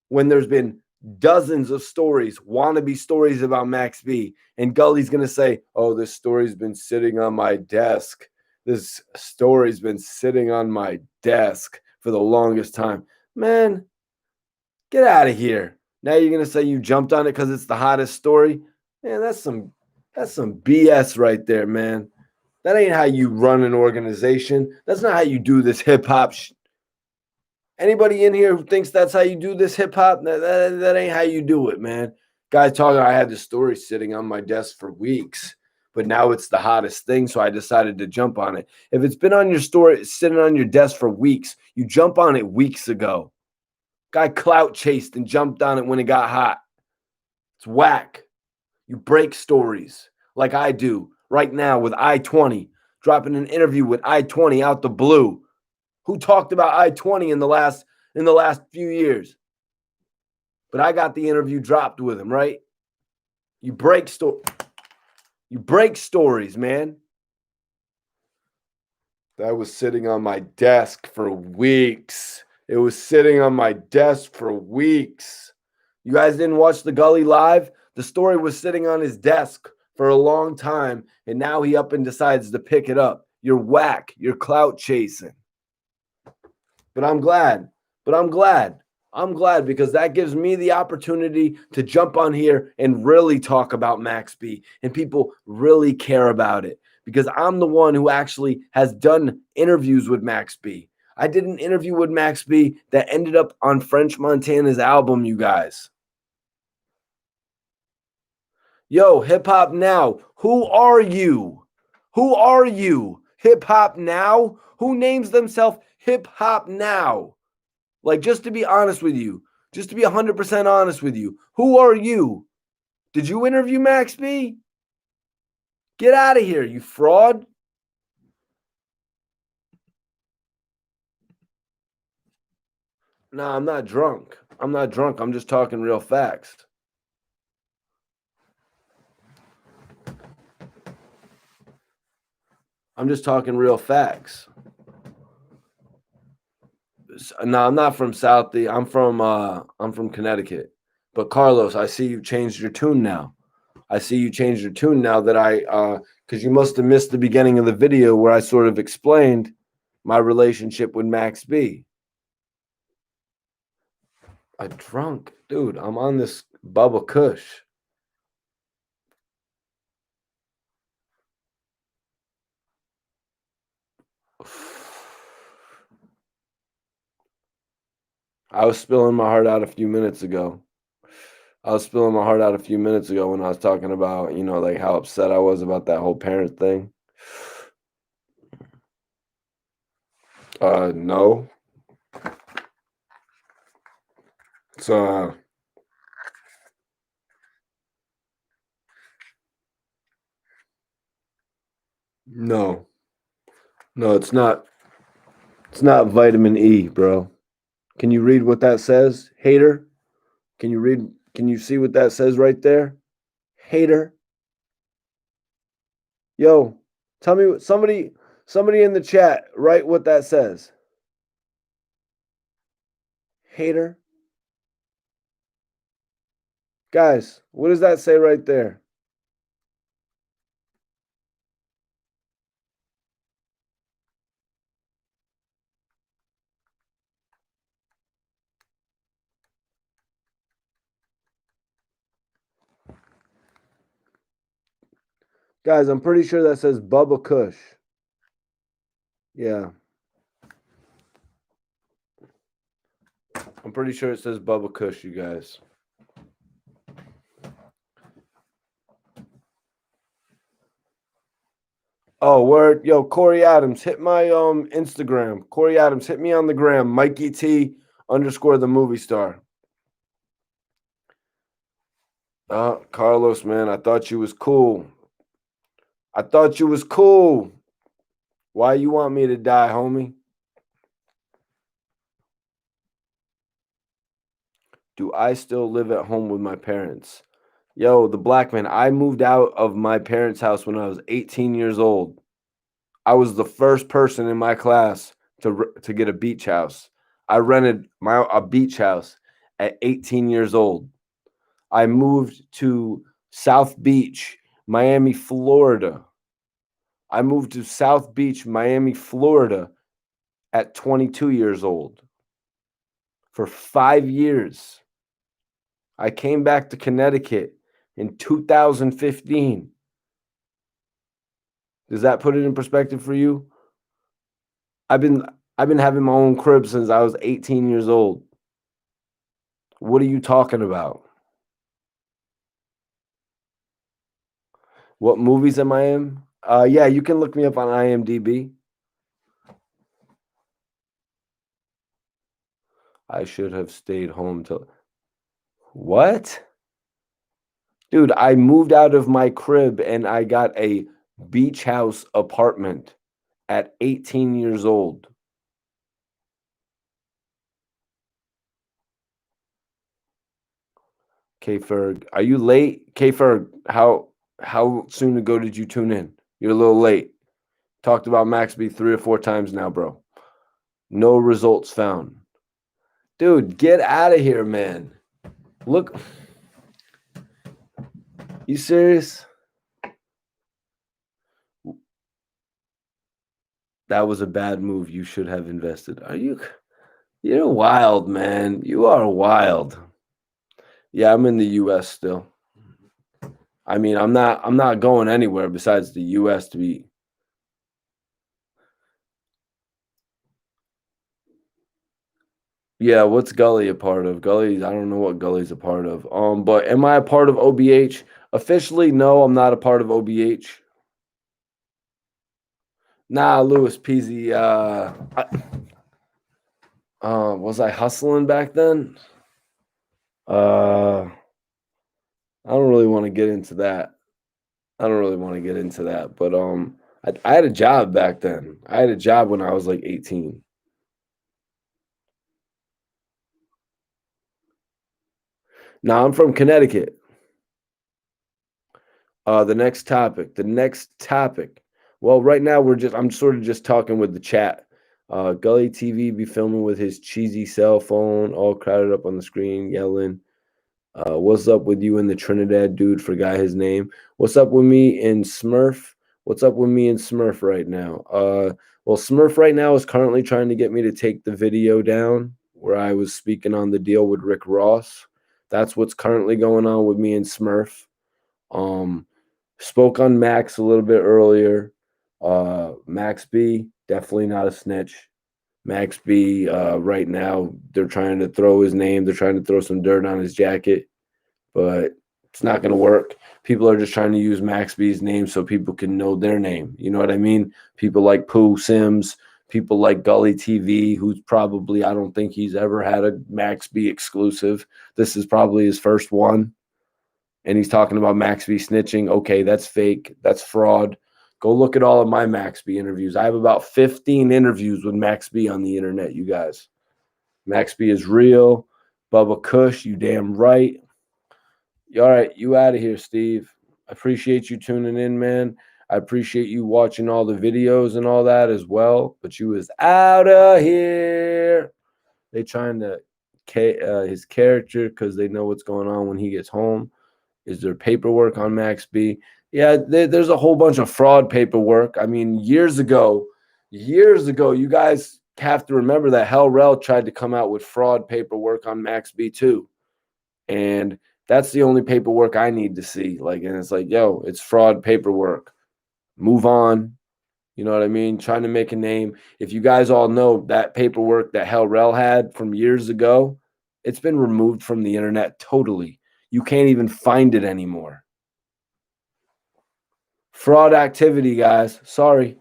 when there's been dozens of stories, wannabe stories about Max B. And Gully's going to say, oh, this story's been sitting on my desk. This story's been sitting on my desk for the longest time. Man, get out of here. Now you're going to say you jumped on it because it's the hottest story? Man, that's some BS right there, man. That ain't how you run an organization. That's not how you do this hip hop. Anybody in here who thinks that's how you do this hip hop, that ain't how you do it, man. Guy talking, I had this story sitting on my desk for weeks, but now it's the hottest thing, so I decided to jump on it. If it's been on your story, sitting on your desk for weeks, you jump on it weeks ago. Guy clout chased and jumped on it when it got hot. It's whack. You break stories like I do right now with I-20, dropping an interview with I-20 out the blue. Who talked about I-20 in the last few years? But I got the interview dropped with him, right? You break stories, man. That was sitting on my desk for weeks. It was sitting on my desk for weeks. You guys didn't watch the Gully live? The story was sitting on his desk for a long time, and now he up and decides to pick it up. You're whack. You're clout chasing. But I'm glad. I'm glad because that gives me the opportunity to jump on here and really talk about Max B, and people really care about it because I'm the one who actually has done interviews with Max B. I did an interview with Max B that ended up on French Montana's album, you guys. Yo, Hip Hop Now, who are you? Who are you? Hip Hop Now? Who names themselves Hip Hop Now? Like, just to be honest with you, just to be 100% honest with you, who are you? Did you interview Max B? Get out of here, you fraud. No, I'm not drunk. I'm just talking real facts. I'm just talking real facts. No, I'm not from Southie. I'm from Connecticut. But Carlos, I see you changed your tune now. Because you must have missed the beginning of the video where I sort of explained my relationship with Max B. I'm drunk, dude. I'm on this Bubba Kush. I was spilling my heart out a few minutes ago. When I was talking about, like how upset I was about that whole parent thing. No. So, no. No, it's not. It's not vitamin E, bro. Can you read what that says, hater? Can you see what that says right there? Hater. Yo, tell me what somebody in the chat, write what that says. Hater. Guys, what does that say right there? Guys, I'm pretty sure that says Bubba Kush. Yeah. I'm pretty sure it says Bubba Kush, you guys. Oh, word. Yo, Corey Adams, hit my Instagram. Corey Adams, hit me on the gram. Mikey T _ the movie star. Carlos, man, I thought you was cool. Why you want me to die, homie? Do I still live at home with my parents? Yo, the black man, I moved out of my parents' house when I was 18 years old. I was the first person in my class to get a beach house. I rented a beach house, at 18 years old. I moved to South Beach, Miami, Florida. I moved to South Beach, Miami, Florida at 22 years old for 5 years. I came back to Connecticut in 2015. Does that put it in perspective for you? I've been I've been having my own crib since I was 18 years old. What are you talking about? What movies am I in? Yeah, you can look me up on IMDb. I should have stayed home till what? Dude, I moved out of my crib and I got a beach house apartment at 18 years old. K Ferg, are you late? K Ferg, how soon ago did you tune in? You're a little late. Talked about Maxby 3 or 4 times now, bro. No results found. Dude, get out of here, man. Look, you serious? That was a bad move. You should have invested. You're wild, man. You are wild. Yeah, I'm in the US still. I mean, I'm not going anywhere besides the US to be. Yeah, what's Gully a part of? Gully, I don't know what Gully's a part of. But am I a part of OBH? Officially, no, I'm not a part of OBH. Nah, Louis Peasy. Was I hustling back then? I don't really want to get into that. But I had a job back then. I had a job when I was like 18. Now I'm from Connecticut. The next topic. The next topic. Well, right now I'm sort of just talking with the chat. Gully TV be filming with his cheesy cell phone, all crowded up on the screen, yelling. What's up with you and the Trinidad dude? Forgot his name. What's up with me and Smurf? What's up with me and Smurf right now? Well, Smurf right now is currently trying to get me to take the video down where I was speaking on the deal with Rick Ross. That's what's currently going on with me and Smurf. Spoke on Max a little bit earlier. Max B, definitely not a snitch. Max B, right now, they're trying to throw his name. They're trying to throw some dirt on his jacket, but it's not going to work. People are just trying to use Max B's name so people can know their name. You know what I mean? People like Pooh Sims, people like Gully TV, who's probably, I don't think he's ever had a Max B exclusive. This is probably his first one. And he's talking about Max B snitching. Okay, that's fake. That's fraud. Go look at all of my Max B interviews. I have about 15 interviews with Max B on the internet, you guys. Max B is real. Bubba Kush, you damn right. All right, you out of here, Steve. I appreciate you tuning in, man. I appreciate you watching all the videos and all that as well. But you is out of here. They trying to his character because they know what's going on when he gets home. Is there paperwork on Max B? Yeah, there's a whole bunch of fraud paperwork. I mean, years ago, you guys have to remember that Hell Rel tried to come out with fraud paperwork on Max B too. And that's the only paperwork I need to see. Like, and it's like, yo, it's fraud paperwork. Move on. You know what I mean? Trying to make a name. If you guys all know that paperwork that Hell Rel had from years ago, it's been removed from the internet totally. You can't even find it anymore. Fraud activity, guys. Sorry.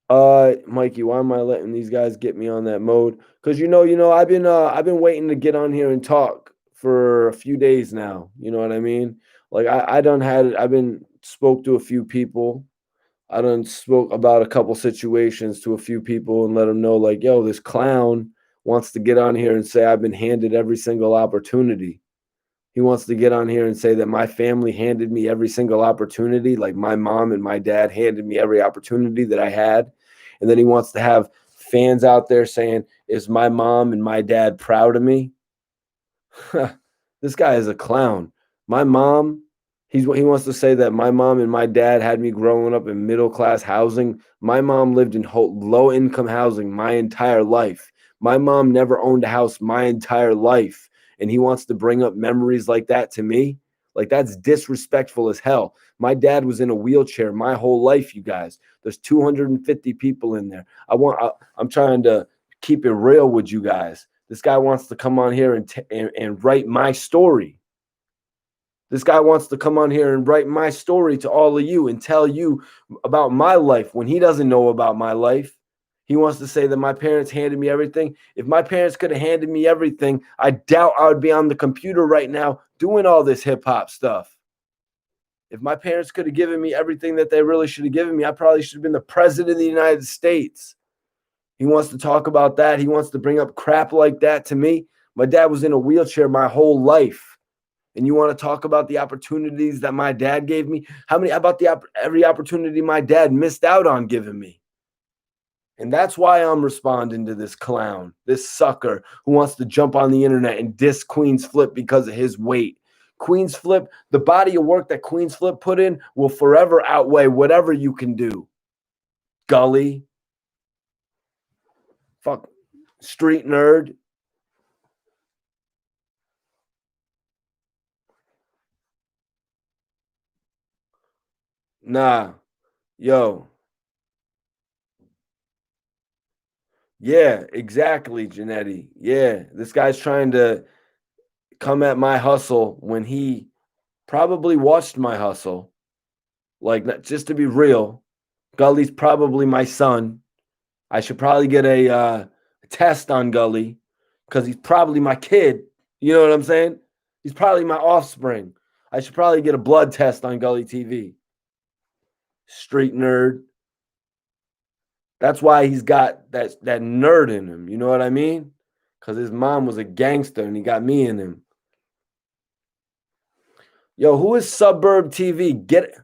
Mikey, why am I letting these guys get me on that mode? Because I've been waiting to get on here and talk for a few days now. You know what I mean? Like I've been spoke to a few people. I done spoke about a couple situations to a few people and let them know, like, yo, this clown wants to get on here and say I've been handed every single opportunity. He wants to get on here and say that my family handed me every single opportunity, like my mom and my dad handed me every opportunity that I had. And then he wants to have fans out there saying, "Is my mom and my dad proud of me?" This guy is a clown. My mom, he wants to say that my mom and my dad had me growing up in middle class housing. My mom lived in low income housing my entire life. My mom never owned a house my entire life. And he wants to bring up memories like that to me. Like, that's disrespectful as hell. My dad was in a wheelchair my whole life, you guys. There's 250 people in there. I'm trying to keep it real with you guys. This guy wants to come on here and write my story. This guy wants to come on here and write my story to all of you and tell you about my life when he doesn't know about my life. He wants to say that my parents handed me everything. If my parents could have handed me everything, I doubt I would be on the computer right now doing all this hip hop stuff. If my parents could have given me everything that they really should have given me, I probably should have been the president of the United States. He wants to talk about that. He wants to bring up crap like that to me. My dad was in a wheelchair my whole life. And you want to talk about the opportunities that my dad gave me? How about every opportunity my dad missed out on giving me? And that's why I'm responding to this clown, this sucker who wants to jump on the internet and diss Queen's Flip because of his weight. Queen's Flip, the body of work that Queen's Flip put in will forever outweigh whatever you can do. Gully, fuck, street nerd. Nah, yo. Yeah, exactly, Janetti. Yeah, this guy's trying to come at my hustle when he probably watched my hustle. Like, just to be real, Gully's probably my son. I should probably get a test on Gully because he's probably my kid. You know what I'm saying? He's probably my offspring. I should probably get a blood test on Gully TV. Street nerd. That's why he's got that nerd in him. You know what I mean? Because his mom was a gangster and he got me in him. Yo, who is Suburb TV?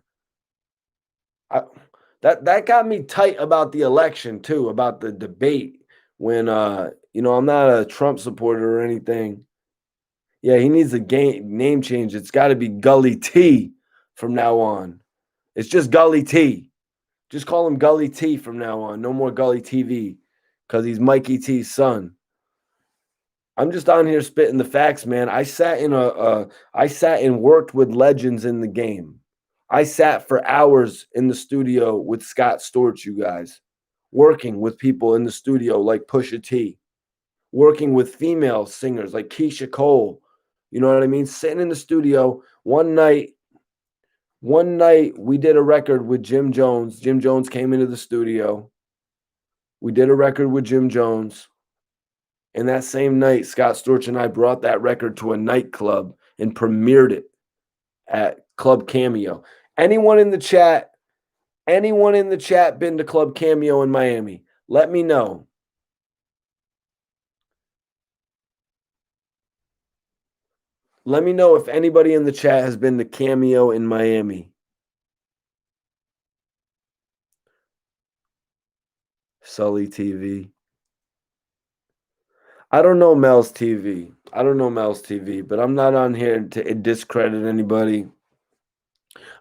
I, that got me tight about the election too, about the debate when I'm not a Trump supporter or anything. Yeah, he needs a name change. It's got to be Gully T from now on. It's just Gully T. Just call him Gully T from now on. No more Gully TV because he's Mikey T's son. I'm just on here spitting the facts, man. I sat and worked with legends in the game. I sat for hours in the studio with Scott Storch, you guys, working with people in the studio like Pusha T, working with female singers like Keisha Cole. You know what I mean? Sitting in the studio one night we did a record with Jim Jones. Jim Jones came into the studio. We did a record with Jim Jones. And that same night, Scott Storch and I brought that record to a nightclub and premiered it at Club Cameo. Anyone in the chat been to Club Cameo in Miami? Let me know. Let me know if anybody in the chat has been to Cameo in Miami. Sully TV. I don't know Mel's TV. But I'm not on here to discredit anybody.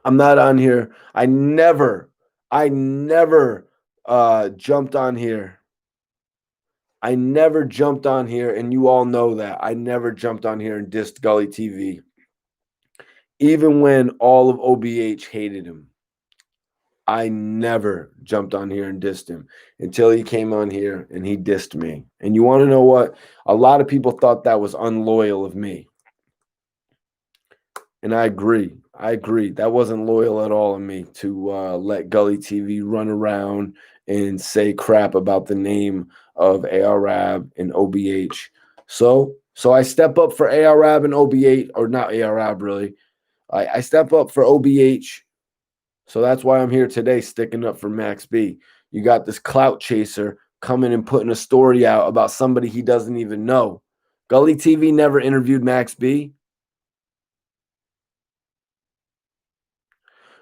I'm not on here. I never jumped on here. I never jumped on here, and you all know that. I never jumped on here and dissed Gully TV. Even when all of OBH hated him. I never jumped on here and dissed him until he came on here and he dissed me. And you want to know what? A lot of people thought that was unloyal of me. And I agree. That wasn't loyal at all of me to let Gully TV run around and say crap about the name of ARAB and OBH. So I step up for ARAB and OBH, or not ARAB really. I step up for OBH. So that's why I'm here today sticking up for Max B. You got this clout chaser coming and putting a story out about somebody he doesn't even know. Gully TV never interviewed Max B.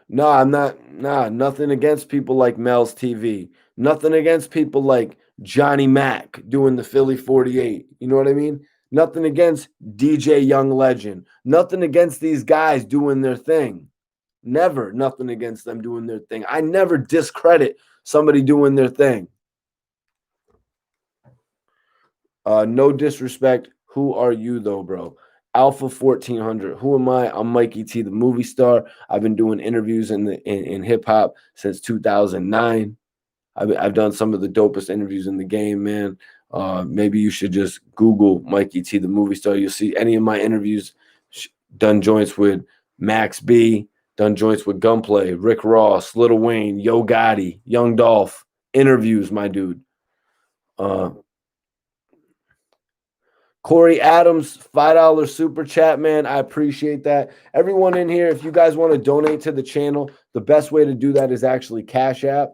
No, I'm not. Nah, nothing against people like Mel's TV. Nothing against people like Johnny Mack doing the Philly 48. You know what I mean? Nothing against DJ Young Legend. Nothing against these guys doing their thing. Never nothing against them doing their thing. I never discredit somebody doing their thing. No disrespect. Who are you though, bro? Alpha 1400. Who am I? I'm Mikey T, the movie star. I've been doing interviews in hip hop since 2009. I've done some of the dopest interviews in the game, man. Maybe you should just Google Mikey T, the movie star. You'll see any of my interviews. Done joints with Max B, done joints with Gunplay, Rick Ross, Lil Wayne, Yo Gotti, Young Dolph. Interviews, my dude. Corey Adams, $5 super chat, man. I appreciate that. Everyone in here, if you guys want to donate to the channel, the best way to do that is actually Cash App.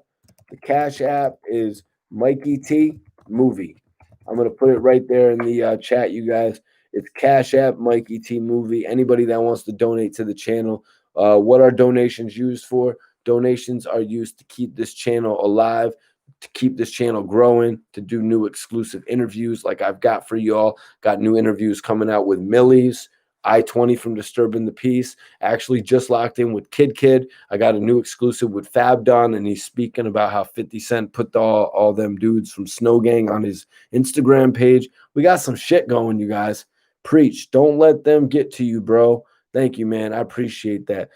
The Cash App is Mikey T Movie. I'm going to put it right there in the chat, you guys. It's Cash App, Mikey T Movie. Anybody that wants to donate to the channel, what are donations used for? Donations are used to keep this channel alive, to keep this channel growing, to do new exclusive interviews like I've got for y'all. Got new interviews coming out with Millie's, I-20 from Disturbing the Peace. Actually just locked in with Kid. I got a new exclusive with Fab Don, and he's speaking about how 50 Cent put all them dudes from Snow Gang on his Instagram page. We got some shit going, you guys. Preach. Don't let them get to you, bro. Thank you, man. I appreciate that.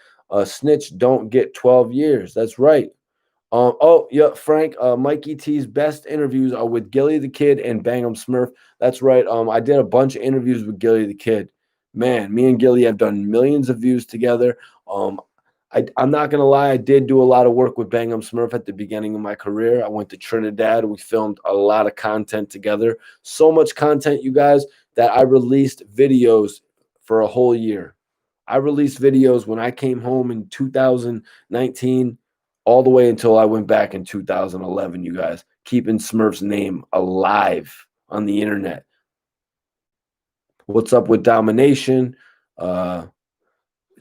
Snitch don't get 12 years. That's right. Oh, yeah, Frank, Mikey T's best interviews are with Gilly the Kid and Bang'em Smurf. That's right. I did a bunch of interviews with Gilly the Kid. Man, me and Gilly have done millions of views together. I'm not going to lie. I did do a lot of work with Bang'em Smurf at the beginning of my career. I went to Trinidad. We filmed a lot of content together. So much content, you guys, that I released videos for a whole year. I released videos when I came home in 2019 all the way until I went back in 2011, you guys, keeping Smurf's name alive on the internet. What's up with domination?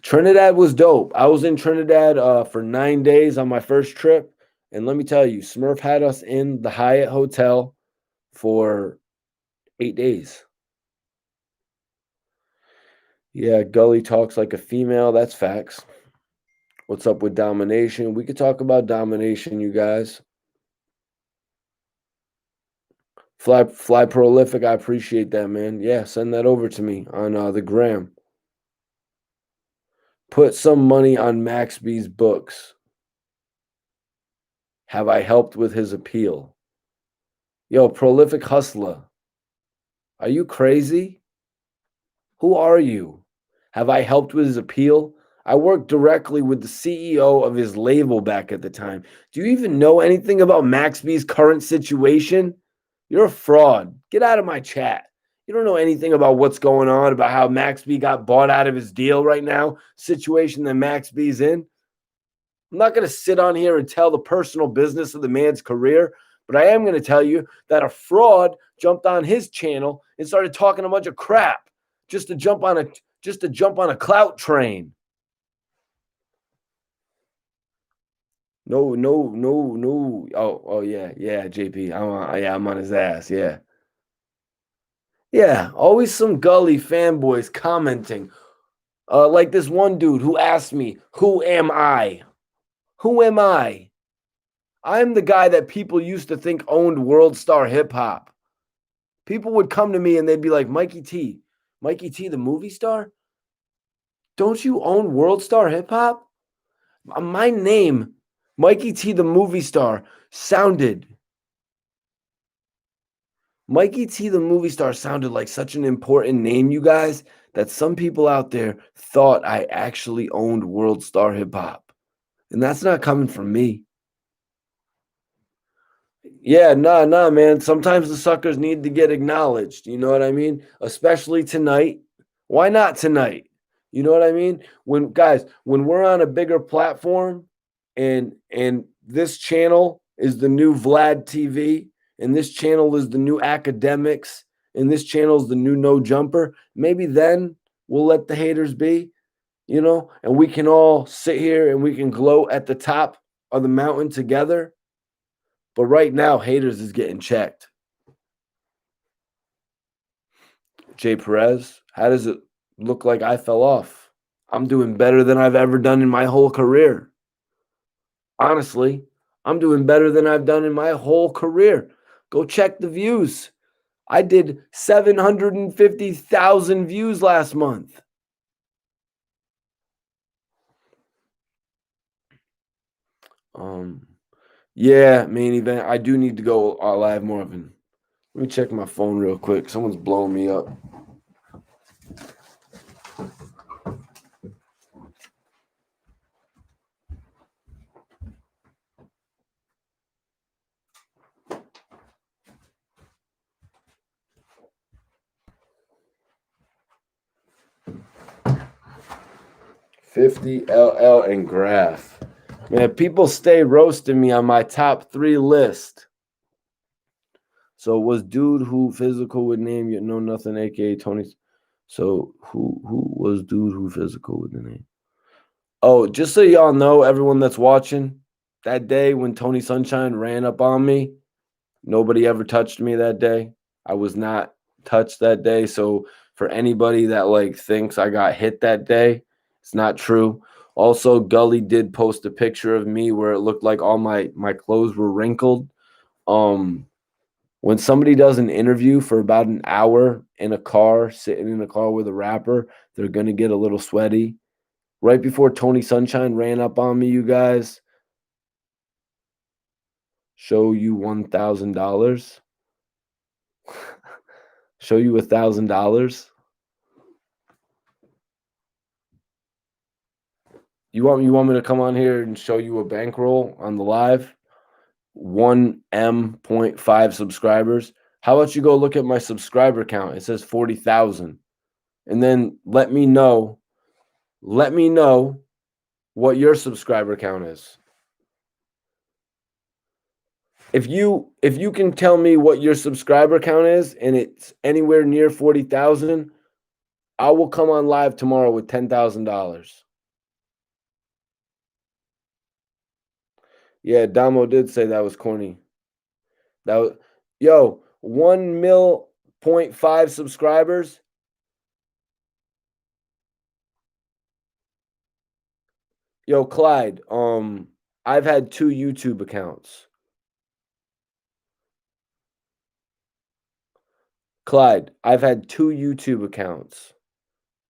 Trinidad was dope. I was in Trinidad for 9 days on my first trip. And let me tell you, Smurf had us in the Hyatt Hotel for 8 days. Yeah, Gully talks like a female. That's facts. What's up with domination? We could talk about domination, you guys. Fly prolific. I appreciate that, man. Yeah, send that over to me on the gram. Put some money on Max B's books. Have I helped with his appeal? Yo, prolific hustler. Are you crazy? Who are you? Have I helped with his appeal? I worked directly with the CEO of his label back at the time. Do you even know anything about Max B's current situation? You're a fraud. Get out of my chat. You don't know anything about what's going on, about how Max B got bought out of his deal right now, situation that Max B's in. I'm not going to sit on here and tell the personal business of the man's career, but I am going to tell you that a fraud jumped on his channel and started talking a bunch of crap just to jump on a clout train. No. Oh yeah, JP. I'm on his ass. Yeah. Always some Gully fanboys commenting. Like this one dude who asked me, "Who am I? Who am I?" I'm the guy that people used to think owned World Star Hip Hop. People would come to me and they'd be like, Mikey T, the movie star? Don't you own World Star Hip Hop? My name, Mikey T, the movie star, sounded like such an important name, you guys, that some people out there thought I actually owned World Star Hip Hop. And that's not coming from me. Yeah, nah, man. Sometimes the suckers need to get acknowledged. You know what I mean? Especially tonight. Why not tonight? You know what I mean? When we're on a bigger platform and this channel is the new Vlad TV and this channel is the new Academics and this channel is the new No Jumper, maybe then we'll let the haters be, and we can all sit here and we can gloat at the top of the mountain together. But right now, haters is getting checked. Jay Perez, how does it look like I fell off? I'm doing better than I've ever done in my whole career. Honestly, I'm doing better than I've done in my whole career. Go check the views. I did 750,000 views last month. Yeah, main event. I do need to go live, Marvin. Let me check my phone real quick. Someone's blowing me up. $50 and graph. Man, people stay roasting me on my top 3 list. So was dude who physical would name you know nothing, aka Tony. So who was dude who physical with the name? Oh, just so y'all know, everyone that's watching, that day when Tony Sunshine ran up on me, nobody ever touched me that day. I was not touched that day. So for anybody that like thinks I got hit that day, it's not true. Also, Gully did post a picture of me where it looked like all my clothes were wrinkled. When somebody does an interview for about an hour in a car, sitting in a car with a rapper, they're going to get a little sweaty. Right before Tony Sunshine ran up on me, you guys, show you $1,000. Show you $1,000. You want me to come on here and show you a bankroll on the live? 1M.5 subscribers. How about you go look at my subscriber count? It says 40,000. And then let me know what your subscriber count is. If you can tell me what your subscriber count is and it's anywhere near 40,000, I will come on live tomorrow with $10,000. Yeah, Damo did say that was corny. That was, yo, 1.5 subscribers. Yo, Clyde, I've had 2 YouTube accounts. Clyde, I've had 2 YouTube accounts.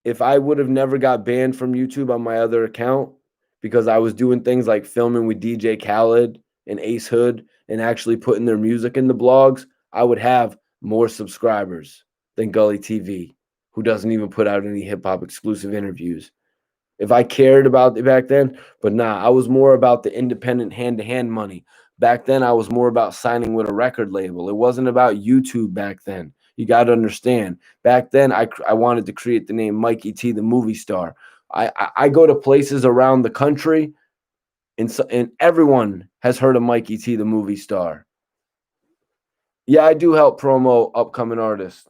If I would have never got banned from YouTube on my other account because I was doing things like filming with DJ Khaled and Ace Hood and actually putting their music in the blogs, I would have more subscribers than Gully TV, who doesn't even put out any hip hop exclusive interviews. If I cared about it back then, but nah, I was more about the independent hand-to-hand money. Back then, I was more about signing with a record label. It wasn't about YouTube back then. You got to understand. Back then, I wanted to create the name Mikey T, the movie star. I go to places around the country, and everyone has heard of Mikey T, the movie star. Yeah, I do help promo upcoming artists.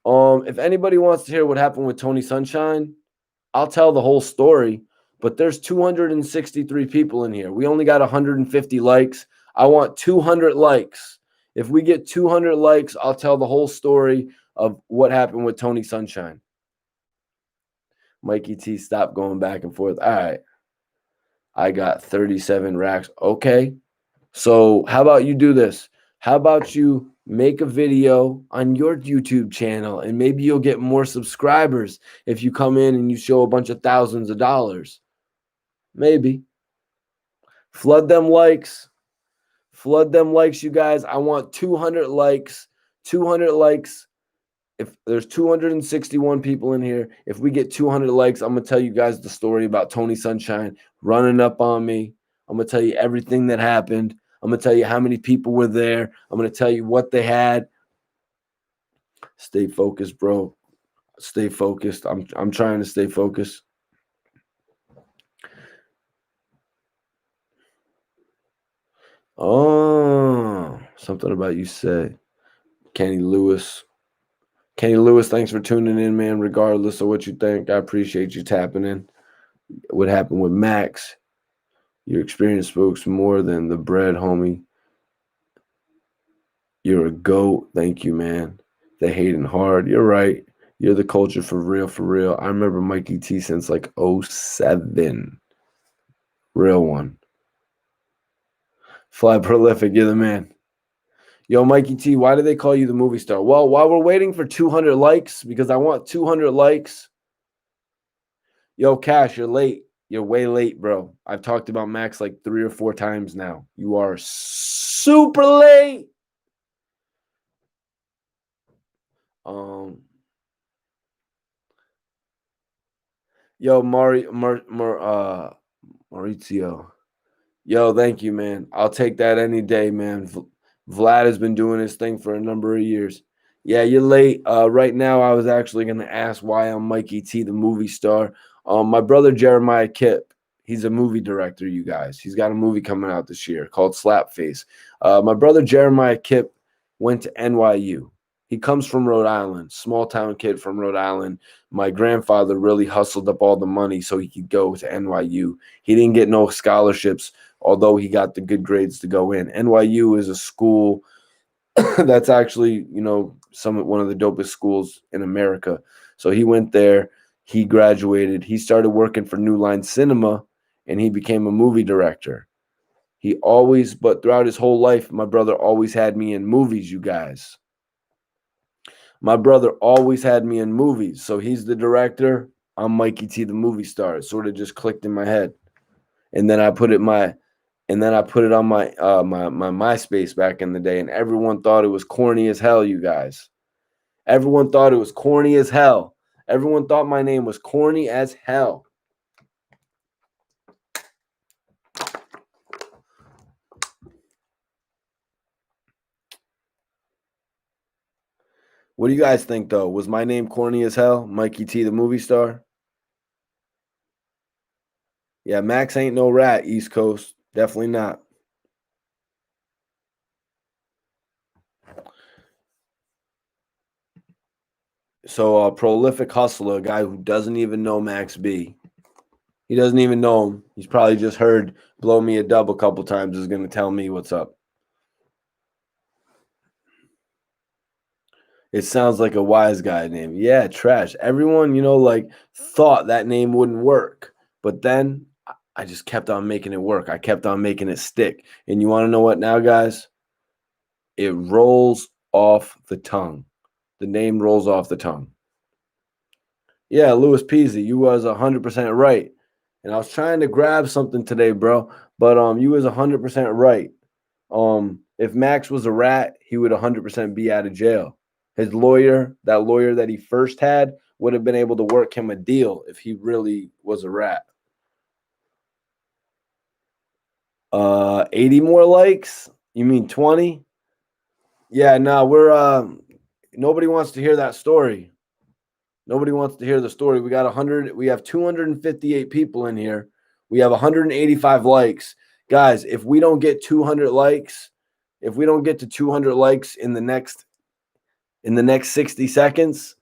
If anybody wants to hear what happened with Tony Sunshine, I'll tell the whole story, but there's 263 people in here. We only got 150 likes. I want 200 likes. If we get 200 likes, I'll tell the whole story of what happened with Tony Sunshine. Mikey T, stop going back and forth. All right. I got 37 racks. Okay. So how about you do this? How about you make a video on your YouTube channel and maybe you'll get more subscribers if you come in and you show a bunch of thousands of dollars. Maybe. Flood them likes. Flood them likes, you guys. I want 200 likes. 200 likes. If there's 261 people in here, if we get 200 likes, I'm going to tell you guys the story about Tony Sunshine running up on me. I'm going to tell you everything that happened. I'm going to tell you how many people were there. I'm going to tell you what they had. Stay focused, bro. Stay focused. I'm trying to stay focused. Oh, something about you said. Kenny Lewis. Kenny Lewis, thanks for tuning in, man. Regardless of what you think, I appreciate you tapping in. What happened with Max? Your experience speaks more than the bread, homie. You're a goat. Thank you, man. They hating hard. You're right. You're the culture for real, for real. I remember Mikey T since like '07. Real one. Fly prolific. You're the man. Yo, Mikey T, why do they call you the movie star? Well, while we're waiting for 200 likes, because I want 200 likes. Yo, Cash, you're late. You're way late, bro. I've talked about Max like 3 or 4 times now. You are super late. Yo, Maurizio. Yo, thank you, man. I'll take that any day, man. Vlad has been doing his thing for a number of years. Yeah, you're late. Right now, I was actually going to ask why I'm Mikey T, the movie star. My brother Jeremiah Kipp, he's a movie director, you guys. He's got a movie coming out this year called Slapface. My brother Jeremiah Kipp went to NYU. He comes from Rhode Island, small town kid from Rhode Island. My grandfather really hustled up all the money so he could go to NYU. He didn't get no scholarships, although he got the good grades to go in. NYU is a school that's actually, one of the dopest schools in America. So he went there, he graduated, he started working for New Line Cinema, and he became a movie director. But throughout his whole life, my brother always had me in movies, you guys. My brother always had me in movies. So he's the director. I'm Mikey T, the movie star. It sort of just clicked in my head. And then I put it on my my MySpace back in the day, and everyone thought it was corny as hell, you guys. Everyone thought it was corny as hell. Everyone thought my name was corny as hell. What do you guys think, though? Was my name corny as hell? Mikey T, the movie star? Yeah, Max ain't no rat, East Coast. Definitely not. So, a prolific hustler, a guy who doesn't even know Max B. He doesn't even know him. He's probably just heard blow me a dub a couple times, is going to tell me what's up. It sounds like a wise guy name. Yeah, trash. Everyone, thought that name wouldn't work. But then I just kept on making it work. I kept on making it stick. And you want to know what now, guys? It rolls off the tongue. The name rolls off the tongue. Yeah, Louis Peasy, you was 100% right. And I was trying to grab something today, bro. But you was 100% right. If Max was a rat, he would 100% be out of jail. His lawyer, that lawyer that he first had, would have been able to work him a deal if he really was a rat. 80 more likes? You mean 20? Yeah, no, nobody wants to hear that story. Nobody wants to hear the story. We have 258 people in here. We have 185 likes. Guys, if we don't get 200 likes, if we don't get to 200 likes in the next 60 seconds,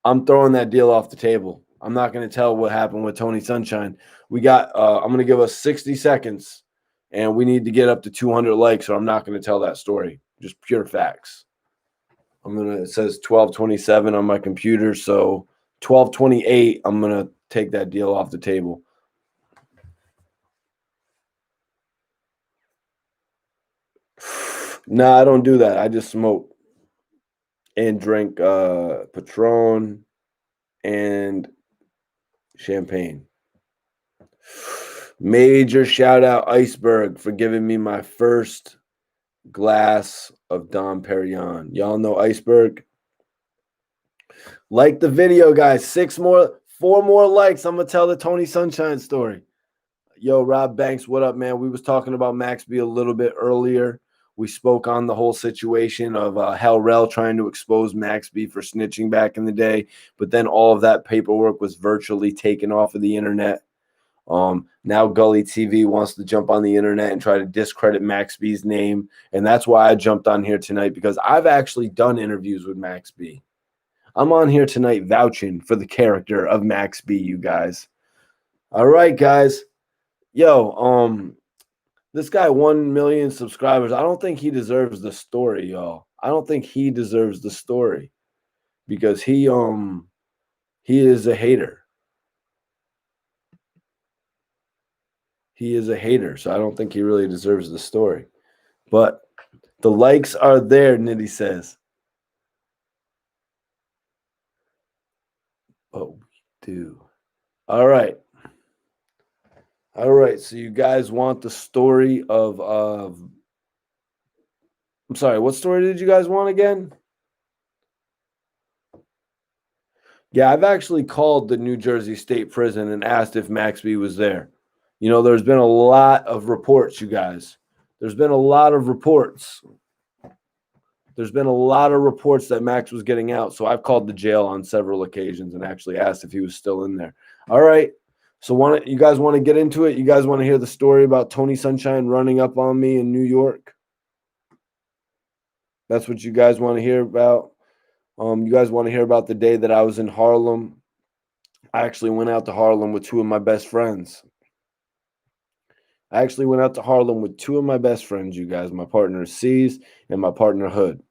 I'm throwing that deal off the table. I'm not going to tell what happened with Tony Sunshine. I'm going to give us 60 seconds, and we need to get up to 200 likes, or I'm not going to tell that story. Just pure facts. It says 12:27 on my computer, so 12:28, I'm going to take that deal off the table. No, I don't do that. I just smoke and drink Patron and champagne. Major shout out Iceberg for giving me my first glass of Dom Perignon. Y'all know Iceberg? Like the video, guys. 4 more likes. I'm gonna tell the Tony Sunshine story. Yo, Rob Banks, what up, man? We was talking about Max B a little bit earlier. We spoke on the whole situation of Hell Rel trying to expose Max B for snitching back in the day, but then all of that paperwork was virtually taken off of the internet. Now Gully TV wants to jump on the internet and try to discredit Max B's name, and that's why I jumped on here tonight, because I've actually done interviews with Max B. I'm on here tonight vouching for the character of Max B, you guys. All right, guys. Yo, this guy 1 million subscribers. I don't think he deserves the story, y'all. I don't think he deserves the story because he is a hater. He is a hater, so I don't think he really deserves the story. But the likes are there, Nitty says. But we do. All right. All right. So you guys want the story of I'm sorry, what story did you guys want again? Yeah, I've actually called the New Jersey State Prison and asked if Maxby was there. You know, there's been a lot of reports, you guys. There's been a lot of reports. There's been a lot of reports that Max was getting out. So I've called the jail on several occasions and actually asked if he was still in there. All right. So you guys want to get into it? You guys want to hear the story about Tony Sunshine running up on me in New York? That's what you guys want to hear about. You guys want to hear about the day that I was in Harlem? I actually went out to Harlem with two of my best friends. You guys. My partner C's and my partner Hood.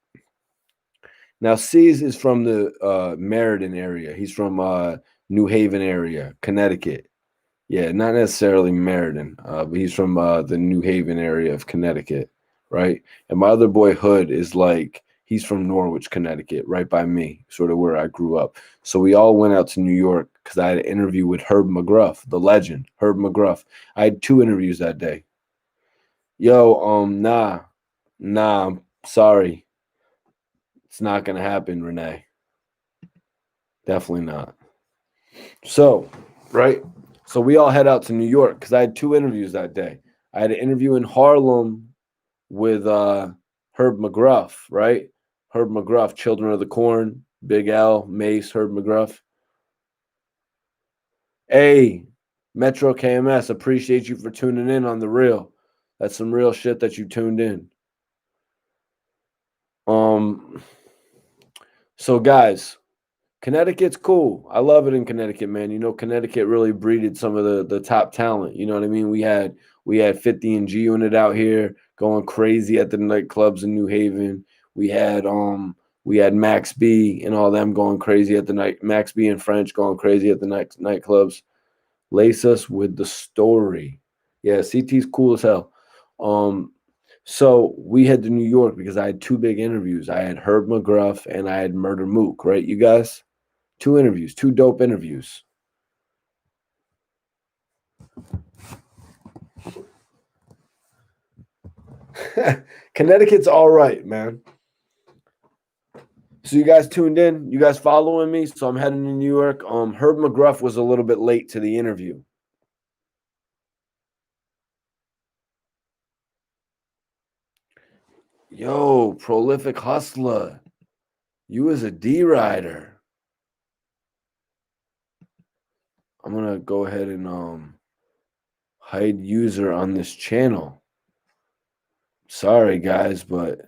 Now, C's is from the Meriden area. He's from New Haven area, Connecticut. Yeah, not necessarily Meriden, but he's from the New Haven area of Connecticut, right? And my other boy Hood is he's from Norwich, Connecticut, right by me, sort of where I grew up. So we all went out to New York because I had an interview with Herb McGruff, the legend, Herb McGruff. I had 2 interviews that day. Yo, nah, I'm sorry. It's not gonna happen, Renee. Definitely not. So, right? So we all head out to New York because I had 2 interviews that day. I had an interview in Harlem with Herb McGruff, right? Herb McGruff, Children of the Corn, Big L, Mace, Herb McGruff. Hey, Metro KMS, appreciate you for tuning in on the real. That's some real shit that you tuned in. So guys, Connecticut's cool. I love it in Connecticut, man. You know, Connecticut really breeded some of the top talent. You know what I mean? We had 50 and G Unit out here going crazy at the nightclubs in New Haven. We had Max B and all them going crazy at the night. Max B and French going crazy at the nightclubs. Lace us with the story. Yeah, CT's cool as hell. So we head to New York because I had 2 big interviews. I had Herb McGruff and I had Murder Mook, right, you guys? 2 interviews, 2 dope interviews. Connecticut's all right, man. So you guys tuned in? You guys following me? So I'm heading to New York. Herb McGruff was a little bit late to the interview. Yo, prolific hustler. You as a D rider. I'm gonna go ahead and hide user on this channel. Sorry guys, but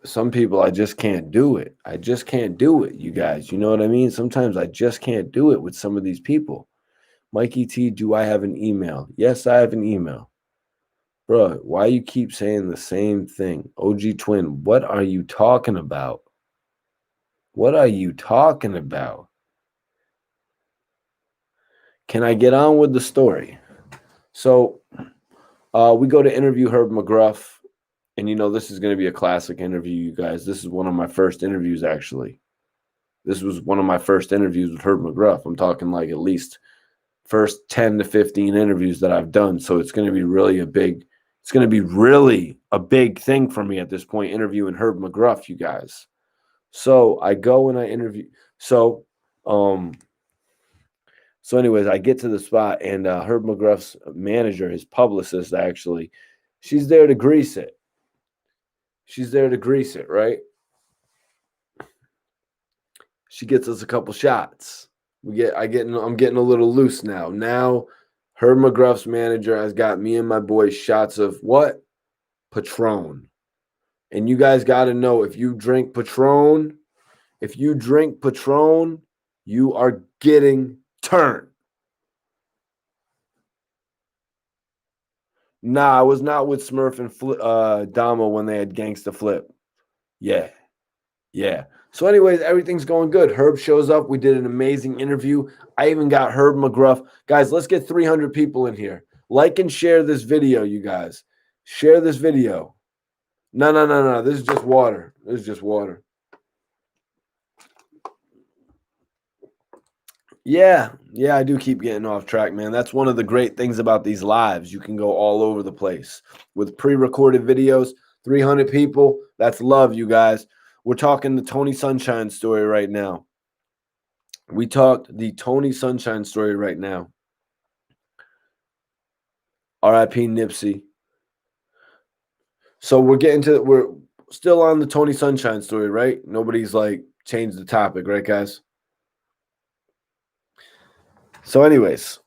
some people I just can't do it. I just can't do it, you guys. You know what I mean? Sometimes I just can't do it with some of these people. Mikey T, do I have an email? Yes, I have an email. Bro, why you keep saying the same thing? OG Twin, what are you talking about? What are you talking about? Can I get on with the story? So we go to interview Herb McGruff. And, you know, this is going to be a classic interview, you guys. This is one of my first interviews, actually. This was one of my first interviews with Herb McGruff. I'm talking like at least first 10 to 15 interviews that I've done. So it's going to be really a big thing for me at this point, interviewing Herb McGruff, you guys. So I go and I interview. So anyways, I get to the spot and Herb McGruff's manager, his publicist, actually, she's there to grease it. Right? She gets us a couple shots. I'm getting a little loose now. Now, Herb McGruff's manager has got me and my boys shots of what? Patron. And you guys got to know, if you drink Patron, you are getting turned. Nah, I was not with Smurf and Damo when they had Gangsta Flip. Yeah, yeah. So, anyways, everything's going good. Herb shows up. We did an amazing interview. I even got Herb McGruff. Guys, let's get 300 people in here. Like and share this video, you guys. Share this video. No, no, no, no. This is just water. This is just water. Yeah, yeah, I do keep getting off track, man. That's one of the great things about these lives. You can go all over the place with pre-recorded videos. 300 people. That's love, you guys. We're talking the Tony Sunshine story right now. We talked the Tony Sunshine story right now. R.I.P. Nipsey. So we're still on the Tony Sunshine story, right? Nobody's like changed the topic, right, guys? So, anyways,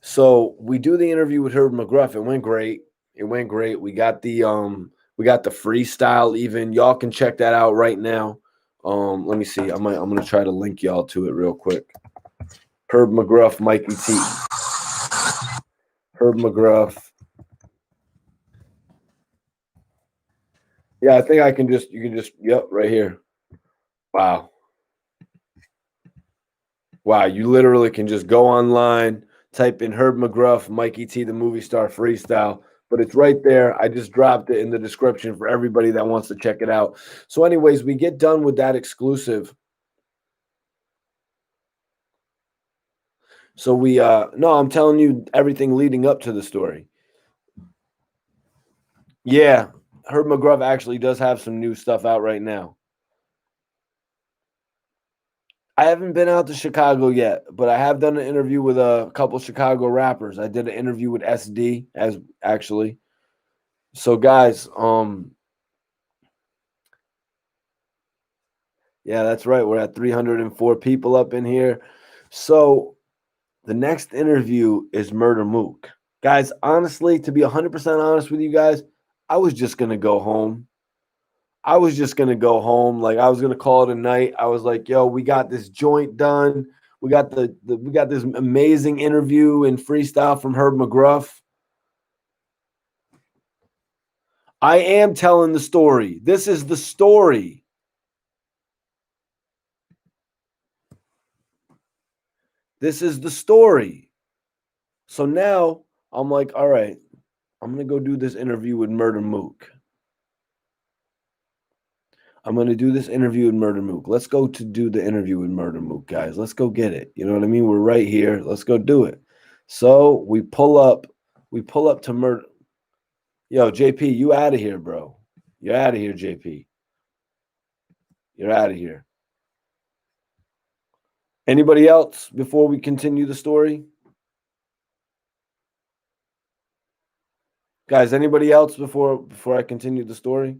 so we do the interview with Herb McGruff. It went great. It went great. We got the freestyle even. Y'all can check that out right now. Let me see. I'm gonna try to link y'all to it real quick. Herb McGruff, Mikey T. Herb McGruff. Yeah, I think you can just, yep, right here. Wow. Wow, you literally can just go online, type in Herb McGruff, Mikey T, the movie star freestyle, but it's right there. I just dropped it in the description for everybody that wants to check it out. So, anyways, we get done with that exclusive. So no, I'm telling you everything leading up to the story. Yeah, Herb McGruff actually does have some new stuff out right now. I haven't been out to Chicago yet, but I have done an interview with a couple Chicago rappers. I did an interview with SD as actually. So guys, yeah, that's right. We're at 304 people up in here. So the next interview is Murder Mook. Guys, honestly, to be 100% honest with you guys, I was just going to go home. I was just going to go home. Like I was going to call it a night. I was like, yo, we got this joint done. We got we got this amazing interview and freestyle from Herb McGruff. I am telling the story. This is the story. This is the story. So now I'm like, all right, I'm going to go do this interview with Murder Mook. I'm going to do this interview with Murder Mook. Let's go to do the interview with Murder Mook, guys. Let's go get it. You know what I mean? We're right here. Let's go do it. So we pull up to Murder. Yo, JP, you out of here, bro. You're out of here, JP. You're out of here. Anybody else before we continue the story? Guys, anybody else before I continue the story?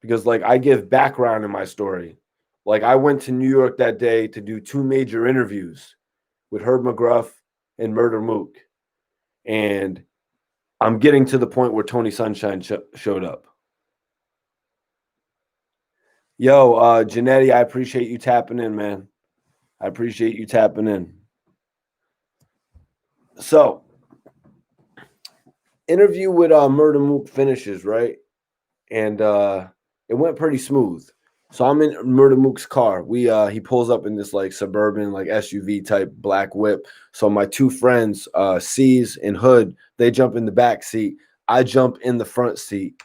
Because like I give background in my story. Like I went to New York that day to do 2 major interviews with Herb McGruff and Murder Mook. And I'm getting to the point where Tony Sunshine showed up. Yo, Janetti, I appreciate you tapping in, man. I appreciate you tapping in. So, interview with Murder Mook finishes, right? And it went pretty smooth. So I'm in Murder Mook's car. He pulls up in this like suburban like SUV type black whip. So my 2 friends, C's and Hood, they jump in the back seat. I jump in the front seat.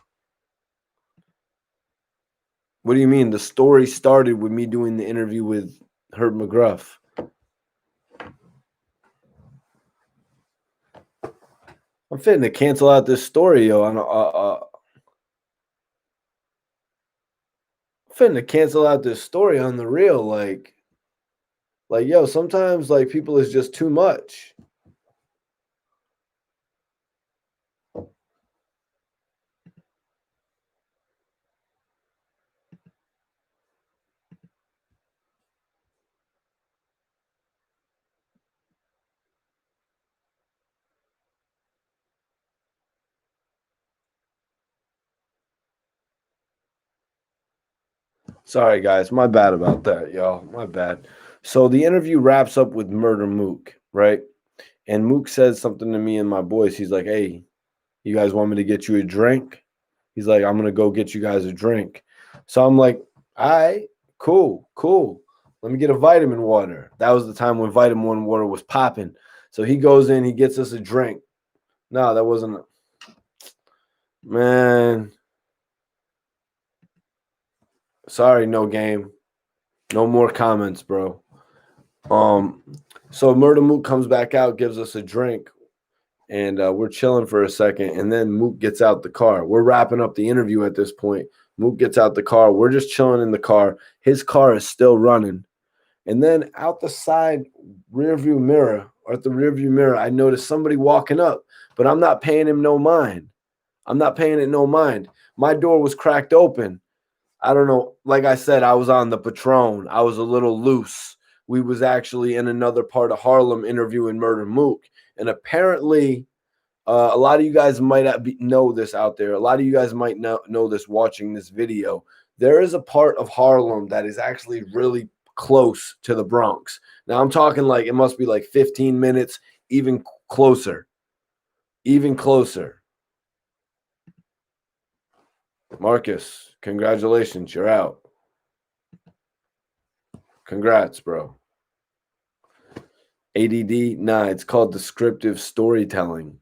What do you mean? The story started with me doing the interview with Herb McGruff. I'm fitting to cancel out this story, yo. I'm fitting to cancel out this story on the real, like, yo, sometimes like people is just too much. Sorry, guys. My bad about that, y'all. My bad. So the interview wraps up with Murder Mook, right? And Mook says something to me and my boys. He's like, hey, You guys want me to get you a drink? He's like, I'm going to go get you guys a drink. So I'm like, all right, cool. Let me get a vitamin water. That was the time when vitamin water was popping. So he goes in, he gets us a drink. No, that wasn't. Man. Sorry, no game. No more comments, bro. So Murder Mook comes back out, gives us a drink, and we're chilling for a second, and then Mook gets out the car. We're wrapping up the interview at this point. Mook gets out the car. We're just chilling in the car. His car is still running. And then out the side rearview mirror, or at the rearview mirror, I noticed somebody walking up, but I'm not paying him no mind. I'm not paying it no mind. My door was cracked open. I don't know. Like I said, I was on the Patron. I was a little loose. We was actually in another part of Harlem interviewing Murder Mook. And apparently, a lot of you guys might know this out there. A lot of you guys might know this watching this video. There is a part of Harlem that is actually really close to the Bronx. Now, I'm talking like it must be like 15 minutes, even closer. Even closer. Marcus, congratulations. You're out. Congrats, bro. ADD? Nah, it's called descriptive storytelling.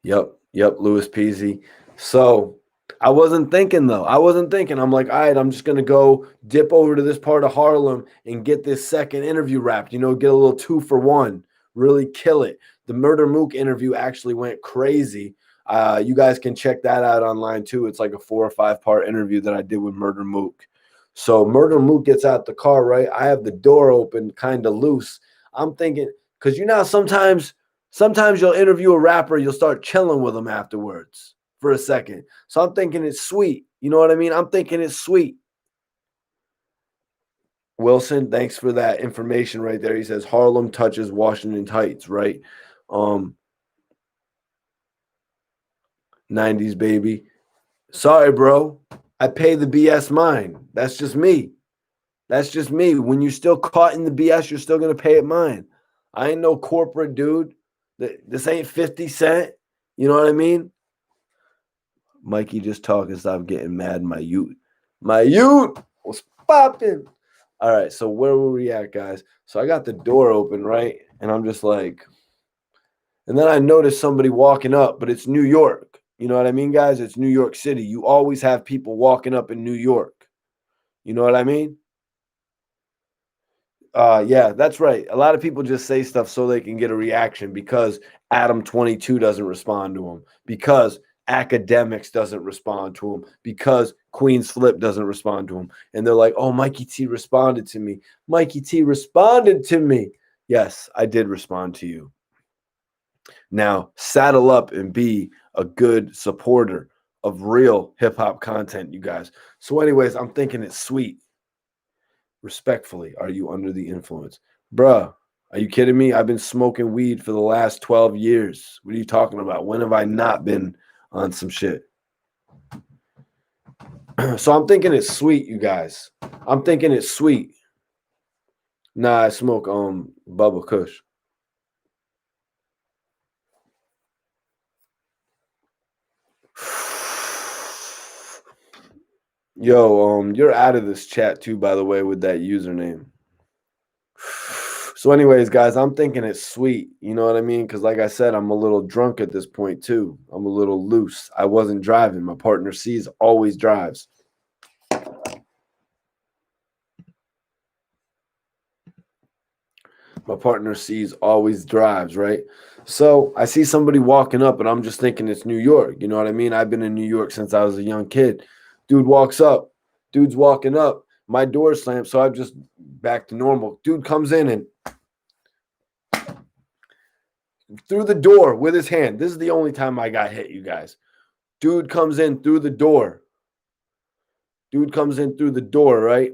Yep, Louis Peasy. So I wasn't thinking, though. I'm like, all right, I'm just going to go dip over to this part of Harlem and get this second interview wrapped, get a little 2-for-1, really kill it. The Murder Mook interview actually went crazy. You guys can check that out online, too. It's like a 4 or 5 part interview that I did with Murder Mook. So Murder Mook gets out the car, right? I have the door open, kind of loose. I'm thinking, because sometimes you'll interview a rapper, you'll start chilling with them afterwards for a second. So I'm thinking it's sweet. You know what I mean? I'm thinking it's sweet. Wilson, thanks for that information right there. He says Harlem touches Washington Heights, right? 90s baby. Sorry, bro. I pay the BS mine. That's just me. When you're still caught in the BS, you're still going to pay it mine. I ain't no corporate dude. This ain't 50 Cent. You know what I mean? Mikey just talking. Stop getting mad. My youth was popping. All right. So where were we at, guys? So I got the door open, right? And I'm just like, and then I noticed somebody walking up, but it's New York. You know what I mean, guys? It's New York City. You always have people walking up in New York. You know what I mean? Yeah, that's right. A lot of people just say stuff so they can get a reaction because Adam 22 doesn't respond to them, because Academics doesn't respond to him, because Queen's Flip doesn't respond to him. And they're like, oh, Mikey T responded to me. Mikey T responded to me. Yes, I did respond to you. Now, saddle up and be a good supporter of real hip hop content, you guys. So anyways, I'm thinking it's sweet. Respectfully, are you under the influence? Bruh, are you kidding me? I've been smoking weed for the last 12 years. What are you talking about? When have I not been on some shit? So I'm thinking it's sweet, you guys. I'm thinking it's sweet. Nah, I smoke Bubba Kush. Yo, you're out of this chat too, by the way, with that username. So anyways, guys, I'm thinking it's sweet. You know what I mean? Because like I said, I'm a little drunk at this point too. I'm a little loose. I wasn't driving. My partner C's always drives. My partner C's always drives, right? So I see somebody walking up and I'm just thinking it's New York. You know what I mean? I've been in New York since I was a young kid. Dude walks up. Dude's walking up. My door slammed, so I'm just back to normal. Dude comes in and through the door with his hand. This is the only time I got hit, you guys. Dude comes in through the door. Right?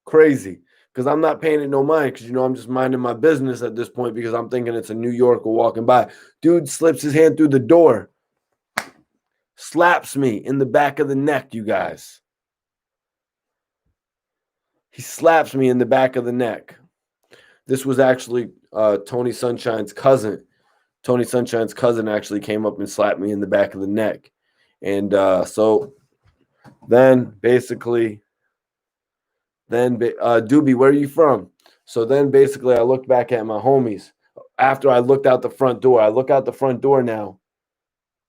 Crazy. Because I'm not paying it no mind because, I'm just minding my business at this point because I'm thinking it's a New Yorker walking by. Dude slips his hand through the door. Slaps me in the back of the neck, you guys. He slaps me in the back of the neck. This was actually Tony Sunshine's cousin. Tony Sunshine's cousin actually came up and slapped me in the back of the neck. And so then basically, Doobie, where are you from? So then basically I looked back at my homies. After I looked out the front door, I look out the front door now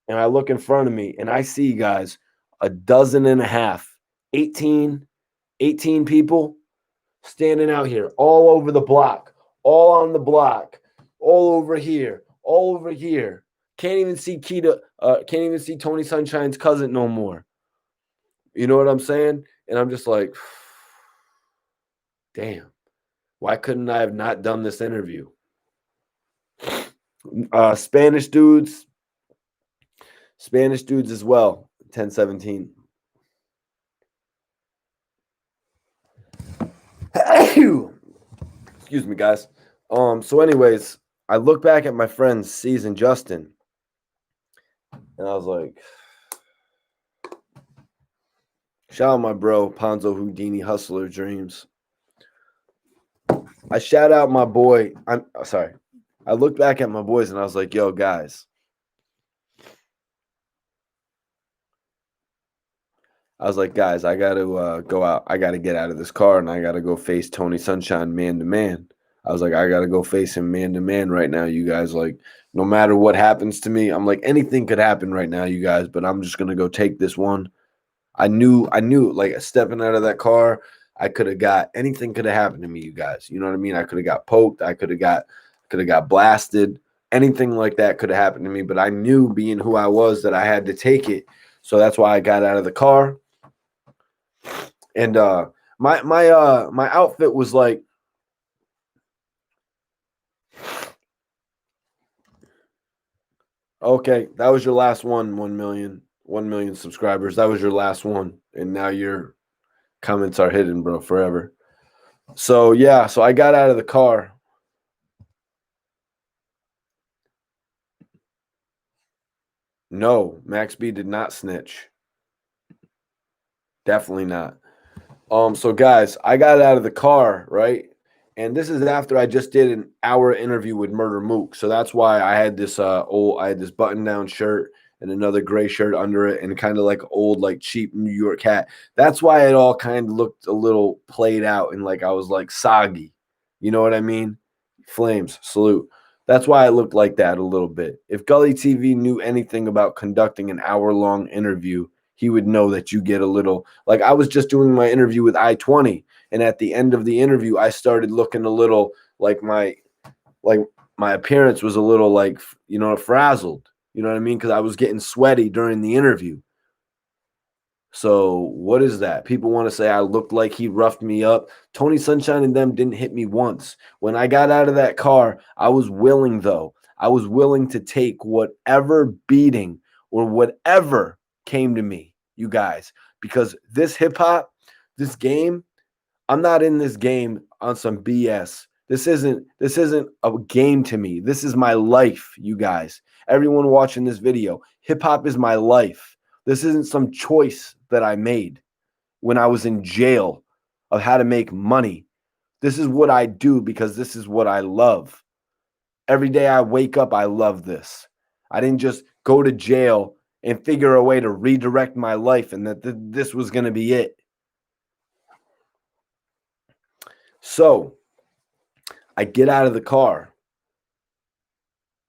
and I look in front of me and I see, guys, a dozen and a half, 18 people standing out here all over the block, all on the block, all over here, all over here. Can't even see can't even see Tony Sunshine's cousin no more. You know what I'm saying? And I'm just like, damn, why couldn't I have not done this interview? Spanish dudes as well. 1017. Excuse me, guys. So anyways, I look back at my friends C's and Justin, and I was like, shout out my bro, Ponzo Houdini, Hustler Dreams. I shout out my boy. I'm sorry. I looked back at my boys and I was like, yo, guys. I was like, guys, I got to go out. I got to get out of this car and I got to go face Tony Sunshine man to man. I was like, I got to go face him man to man right now, you guys. Like, no matter what happens to me, I'm like, anything could happen right now, you guys, but I'm just going to go take this one. I knew, like, stepping out of that car, I could have got, anything could have happened to me, you guys. You know what I mean? I could have got poked. I could have got blasted. Anything like that could have happened to me, but I knew, being who I was, that I had to take it. So that's why I got out of the car. And my outfit was like, okay, that was your last one, 1 million subscribers. That was your last one. And now your comments are hidden, bro, forever. So yeah, so I got out of the car. No, Max B did not snitch. Definitely not. So guys, I got out of the car, right? And this is after I just did an hour interview with Murder Mook. So that's why I had this this button-down shirt and another gray shirt under it and kind of like old, like cheap New York hat. That's why it all kind of looked a little played out and like I was like soggy. You know what I mean? Flames, salute. That's why I looked like that a little bit. If Gully TV knew anything about conducting an hour-long interview, he would know that you get a little, like, I was just doing my interview with I-20, and at the end of the interview, I started looking a little like my appearance was a little like, you know, frazzled. You know what I mean? Because I was getting sweaty during the interview. So what is that? People want to say I looked like he roughed me up. Tony Sunshine and them didn't hit me once. When I got out of that car, I was willing, though. I was willing to take whatever beating or whatever came to me, you guys, because this hip hop, this game, I'm not in this game on some BS. This isn't a game to me. This is my life, you guys. Everyone watching this video, hip hop is my life. This isn't some choice that I made when I was in jail of how to make money. This is what I do because this is what I love. Every day I wake up, I love this. I didn't just go to jail and figure a way to redirect my life and that this was going to be it. So I get out of the car.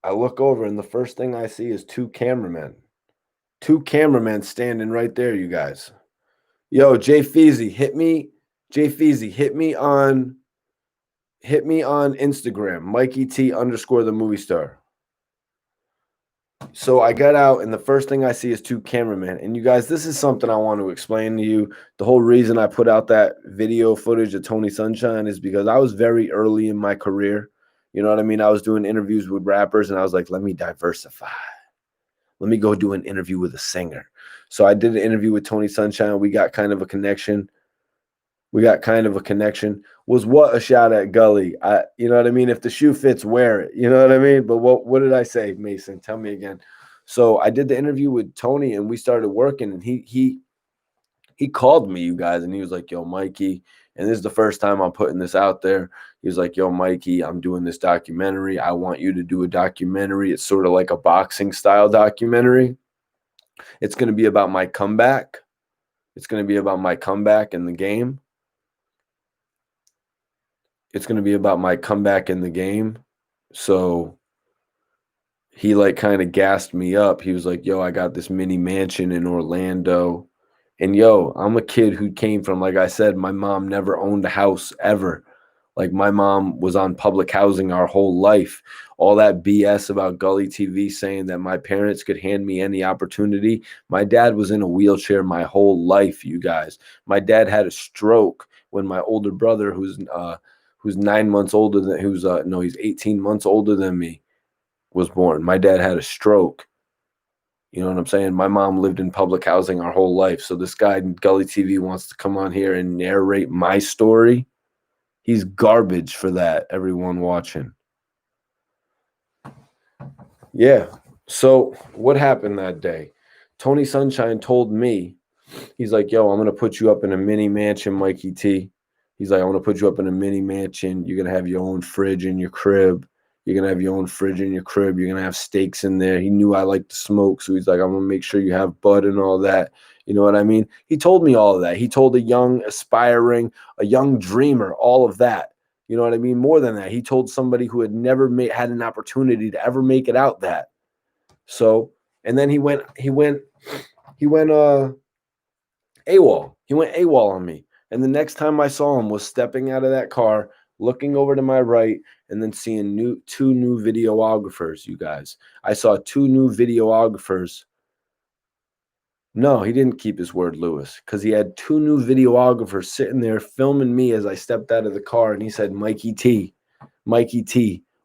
I look over and the first thing I see is two cameramen. Two cameramen standing right there, you guys. Yo, Jay Feezy, hit me. Jay Feezy, hit me on Instagram, Mikey T _ the movie star. So I got out and the first thing I see is two cameramen. And you guys, this is something I want to explain to you. The whole reason I put out that video footage of Tony Sunshine is because I was very early in my career. You know what I mean? I was doing interviews with rappers and I was like, let me diversify. Let me go do an interview with a singer. So I did an interview with Tony Sunshine. We got kind of a connection. Was what a shot at Gully. You know what I mean? If the shoe fits, wear it. You know what I mean? But what did I say, Mason? Tell me again. So I did the interview with Tony and we started working and he called me, you guys, and he was like, yo, Mikey, and this is the first time I'm putting this out there. He was like, yo, Mikey, I'm doing this documentary. I want you to do a documentary. It's sort of like a boxing style documentary. It's going to be about my comeback. It's going to be about my comeback in the game. It's going to be about my comeback in the game. So he like kind of gassed me up. He was like, yo, I got this mini mansion in Orlando. And yo, I'm a kid who came from, like I said, my mom never owned a house ever. Like my mom was on public housing our whole life. All that BS about Gully TV saying that my parents could hand me any opportunity. My dad was in a wheelchair my whole life, you guys. My dad had a stroke when my older brother, who's 9 months older than, he's 18 months older than me, was born. My dad had a stroke. You know what I'm saying? My mom lived in public housing our whole life. So this guy in Gully TV wants to come on here and narrate my story. He's garbage for that, everyone watching. Yeah. So what happened that day? Tony Sunshine told me, he's like, yo, I'm going to put you up in a mini mansion, Mikey T. He's like, I want to put you up in a mini mansion. You're going to have your own fridge in your crib. You're going to have your own fridge in your crib. You're going to have steaks in there. He knew I liked to smoke. So he's like, I'm going to make sure you have bud and all that. You know what I mean? He told me all of that. He told a young dreamer, all of that. You know what I mean? More than that, he told somebody who had never had an opportunity to ever make it out that. So, and then he went AWOL. He went AWOL on me. And the next time I saw him was stepping out of that car, looking over to my right, and then seeing two new videographers, you guys. I saw two new videographers. No, he didn't keep his word, Lewis, because he had two new videographers sitting there filming me as I stepped out of the car, and he said, Mikey T,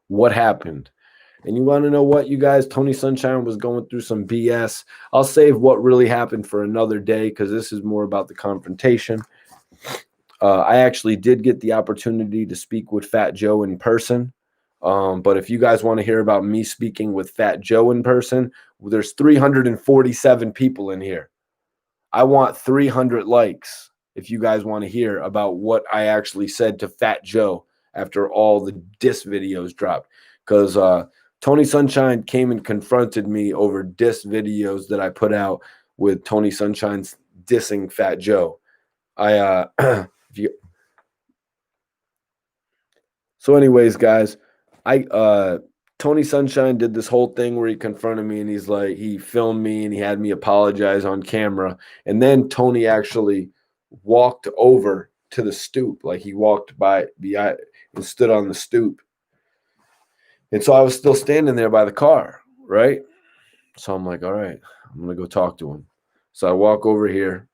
what happened? And you want to know what, you guys? Tony Sunshine was going through some BS. I'll save what really happened for another day because this is more about the confrontation. I actually did get the opportunity to speak with Fat Joe in person. But if you guys want to hear about me speaking with Fat Joe in person, there's 347 people in here. I want 300 likes if you guys want to hear about what I actually said to Fat Joe after all the diss videos dropped. Because Tony Sunshine came and confronted me over diss videos that I put out with Tony Sunshine's dissing Fat Joe. So anyways, guys, Tony Sunshine did this whole thing where he confronted me and he's like, he filmed me and he had me apologize on camera. And then Tony actually walked over to the stoop. Like he walked by and stood on the stoop. And so I was still standing there by the car, right? So I'm like, all right, I'm going to go talk to him. So I walk over here.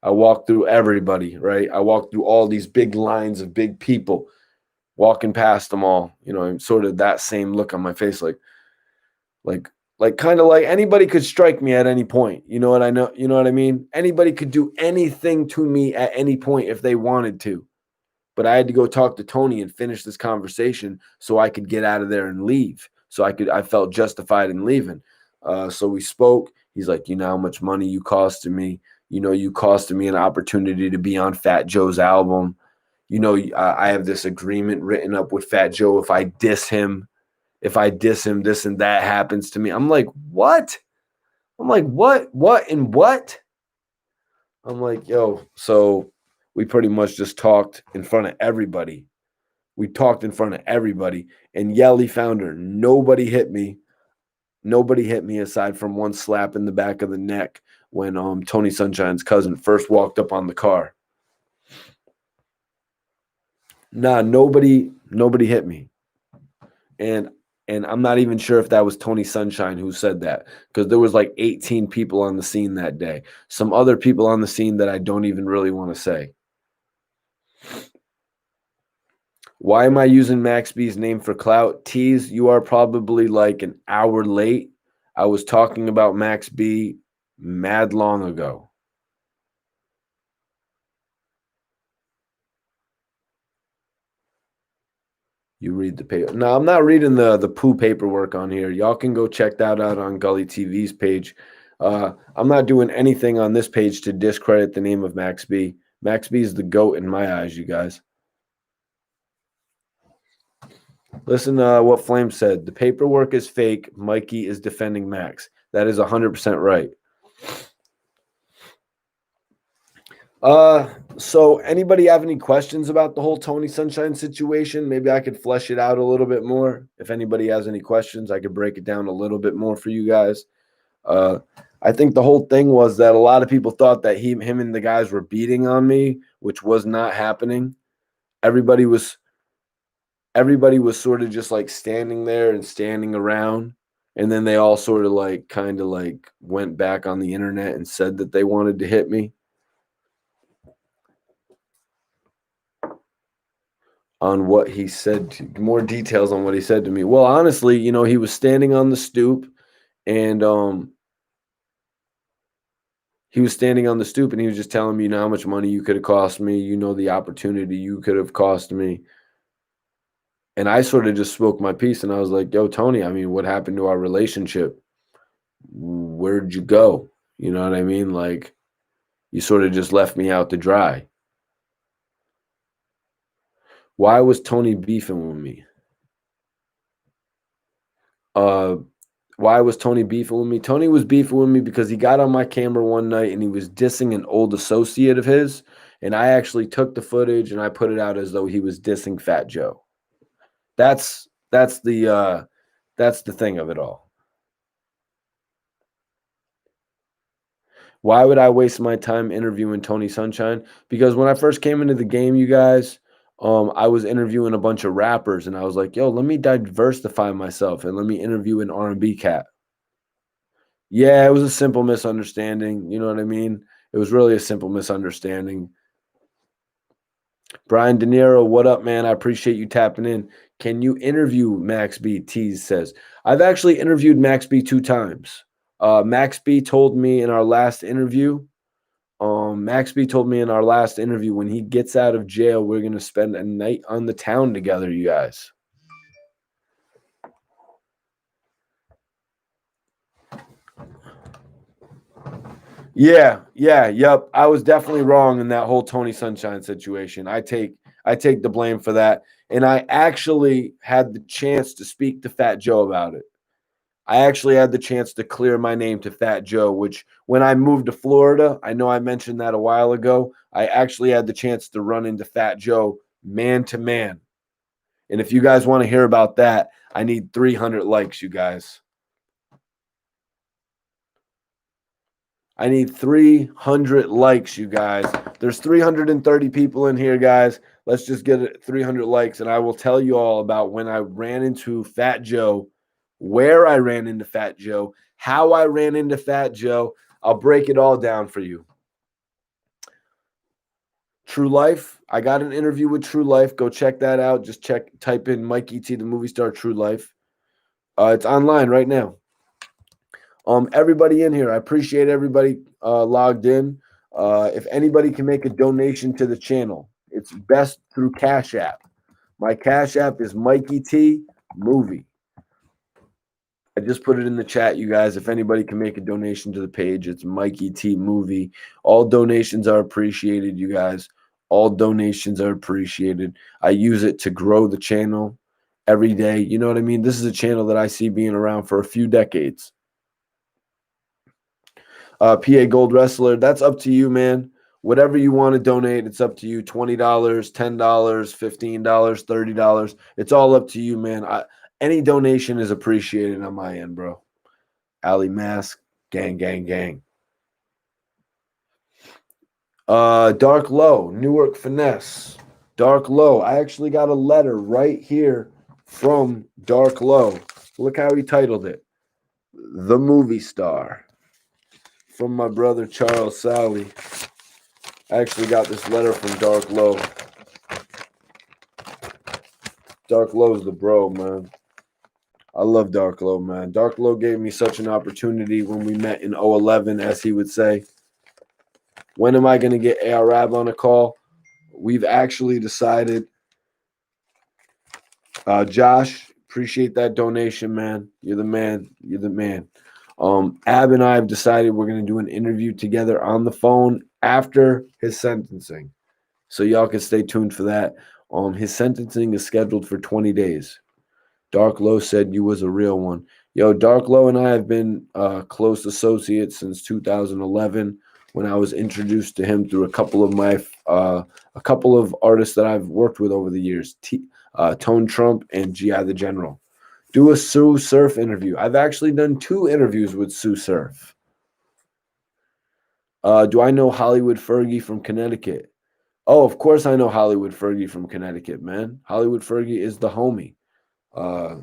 I walk through everybody, right? I walk through all these big lines of big people, walking past them all, you know, and sort of that same look on my face, like kind of like anybody could strike me at any point. You know what I mean? Anybody could do anything to me at any point if they wanted to. But I had to go talk to Tony and finish this conversation so I could get out of there and leave. So I felt justified in leaving. So we spoke. He's like, you know how much money you costed me? You know, you costed me an opportunity to be on Fat Joe's album. You know, I have this agreement written up with Fat Joe. If I diss him, this and that happens to me. I'm like, what? I'm like, what? And what? I'm like, yo, so we pretty much just talked in front of everybody. We talked in front of everybody. And Yelly Founder, nobody hit me. Nobody hit me aside from one slap in the back of the neck when Tony Sunshine's cousin first walked up on the car. Nah, nobody hit me. And I'm not even sure if that was Tony Sunshine who said that, because there was like 18 people on the scene that day. Some other people on the scene that I don't even really want to say. Why am I using Max B's name for clout? Tease, you are probably like an hour late. I was talking about Max B mad long ago. You read the paper. No, I'm not reading the poo paperwork on here. Y'all can go check that out on Gully TV's page. I'm not doing anything on this page to discredit the name of Max B. Max B is the GOAT in my eyes, you guys. Listen to what Flame said. The paperwork is fake. Mikey is defending Max. That is 100% right. So anybody have any questions about the whole Tony Sunshine situation? Maybe I could flesh it out a little bit more. If anybody has any questions, I could break it down a little bit more for you guys. I think the whole thing was that a lot of people thought that him and the guys were beating on me, which was not happening. Everybody was sort of just like standing there and standing around, and then they all sort of like kind of like went back on the internet and said that they wanted to hit me. On what he said, more details on what he said to me. Well, honestly, he was standing on the stoop, and he was standing on the stoop, and he was just telling me, how much money you could have cost me, the opportunity you could have cost me. And I sort of just spoke my piece, and I was like, yo, Tony, I mean, what happened to our relationship? Where'd you go? You know what I mean? Like, you sort of just left me out to dry. Why was Tony beefing with me? Why was Tony beefing with me? Tony was beefing with me because he got on my camera one night and he was dissing an old associate of his. And I actually took the footage and I put it out as though he was dissing Fat Joe. That's the thing of it all. Why would I waste my time interviewing Tony Sunshine? Because when I first came into the game, you guys, I was interviewing a bunch of rappers, and I was like, yo, let me diversify myself and let me interview an R&B cat. Yeah, it was a simple misunderstanding. You know what I mean? It was really a simple misunderstanding. Brian De Niro, what up, man? I appreciate you tapping in. Can you interview Max B? Tease says. I've actually interviewed Max B 2 times. Max B told me in our last interview, when he gets out of jail, we're going to spend a night on the town together, you guys. Yep. I was definitely wrong in that whole Tony Sunshine situation. I take the blame for that. And I actually had the chance to speak to Fat Joe about it. I actually had the chance to clear my name to Fat Joe, which when I moved to Florida, I know I mentioned that a while ago, I actually had the chance to run into Fat Joe man to man. And if you guys want to hear about that, I need 300 likes, you guys. I need 300 likes, you guys. There's 330 people in here, guys. Let's just get it 300 likes, and I will tell you all about when I ran into Fat Joe, where I ran into Fat Joe, how I ran into Fat Joe. I'll break it all down for you. True Life. I got an interview with True Life. Go check that out. Just type in Mikey T, the movie star, True Life. It's online right now. Everybody in here, I appreciate everybody logged in. If anybody can make a donation to the channel, it's best through Cash App. My Cash App is Mikey T Movie. I just put it in the chat, you guys. If anybody can make a donation to the page, it's Mikey T Movie. All donations are appreciated, you guys. All donations are appreciated. I use it to grow the channel every day. You know what I mean? This is a channel that I see being around for a few decades. PA Gold Wrestler, that's up to you, man. Whatever you want to donate, it's up to you. $20, $10, $15, $30. It's all up to you, man. Any donation is appreciated on my end, bro. Ali Mask, gang, gang, gang. Dark Low, Newark Finesse. Dark Low. I actually got a letter right here from Dark Low. Look how he titled it. The Movie Star. From my brother Charles Sally. I actually got this letter from Dark Low. Dark Low's the bro, man. I love Dark Low, man. Dark Low gave me such an opportunity when we met in 2011, as he would say. When am I going to get AR Rab on a call? We've actually decided. Josh, appreciate that donation, man. You're the man. You're the man. Ab and I have decided we're going to do an interview together on the phone after his sentencing. So y'all can stay tuned for that. His sentencing is scheduled for 20 days. Dark Low said you was a real one. Yo, Dark Low and I have been close associates since 2011 when I was introduced to him through a couple of artists that I've worked with over the years, Tone Trump and G.I. the General. Do a Sue Surf interview. I've actually done 2 interviews with Sue Surf. Do I know Hollywood Fergie from Connecticut? Oh, of course I know Hollywood Fergie from Connecticut, man. Hollywood Fergie is the homie. Uh,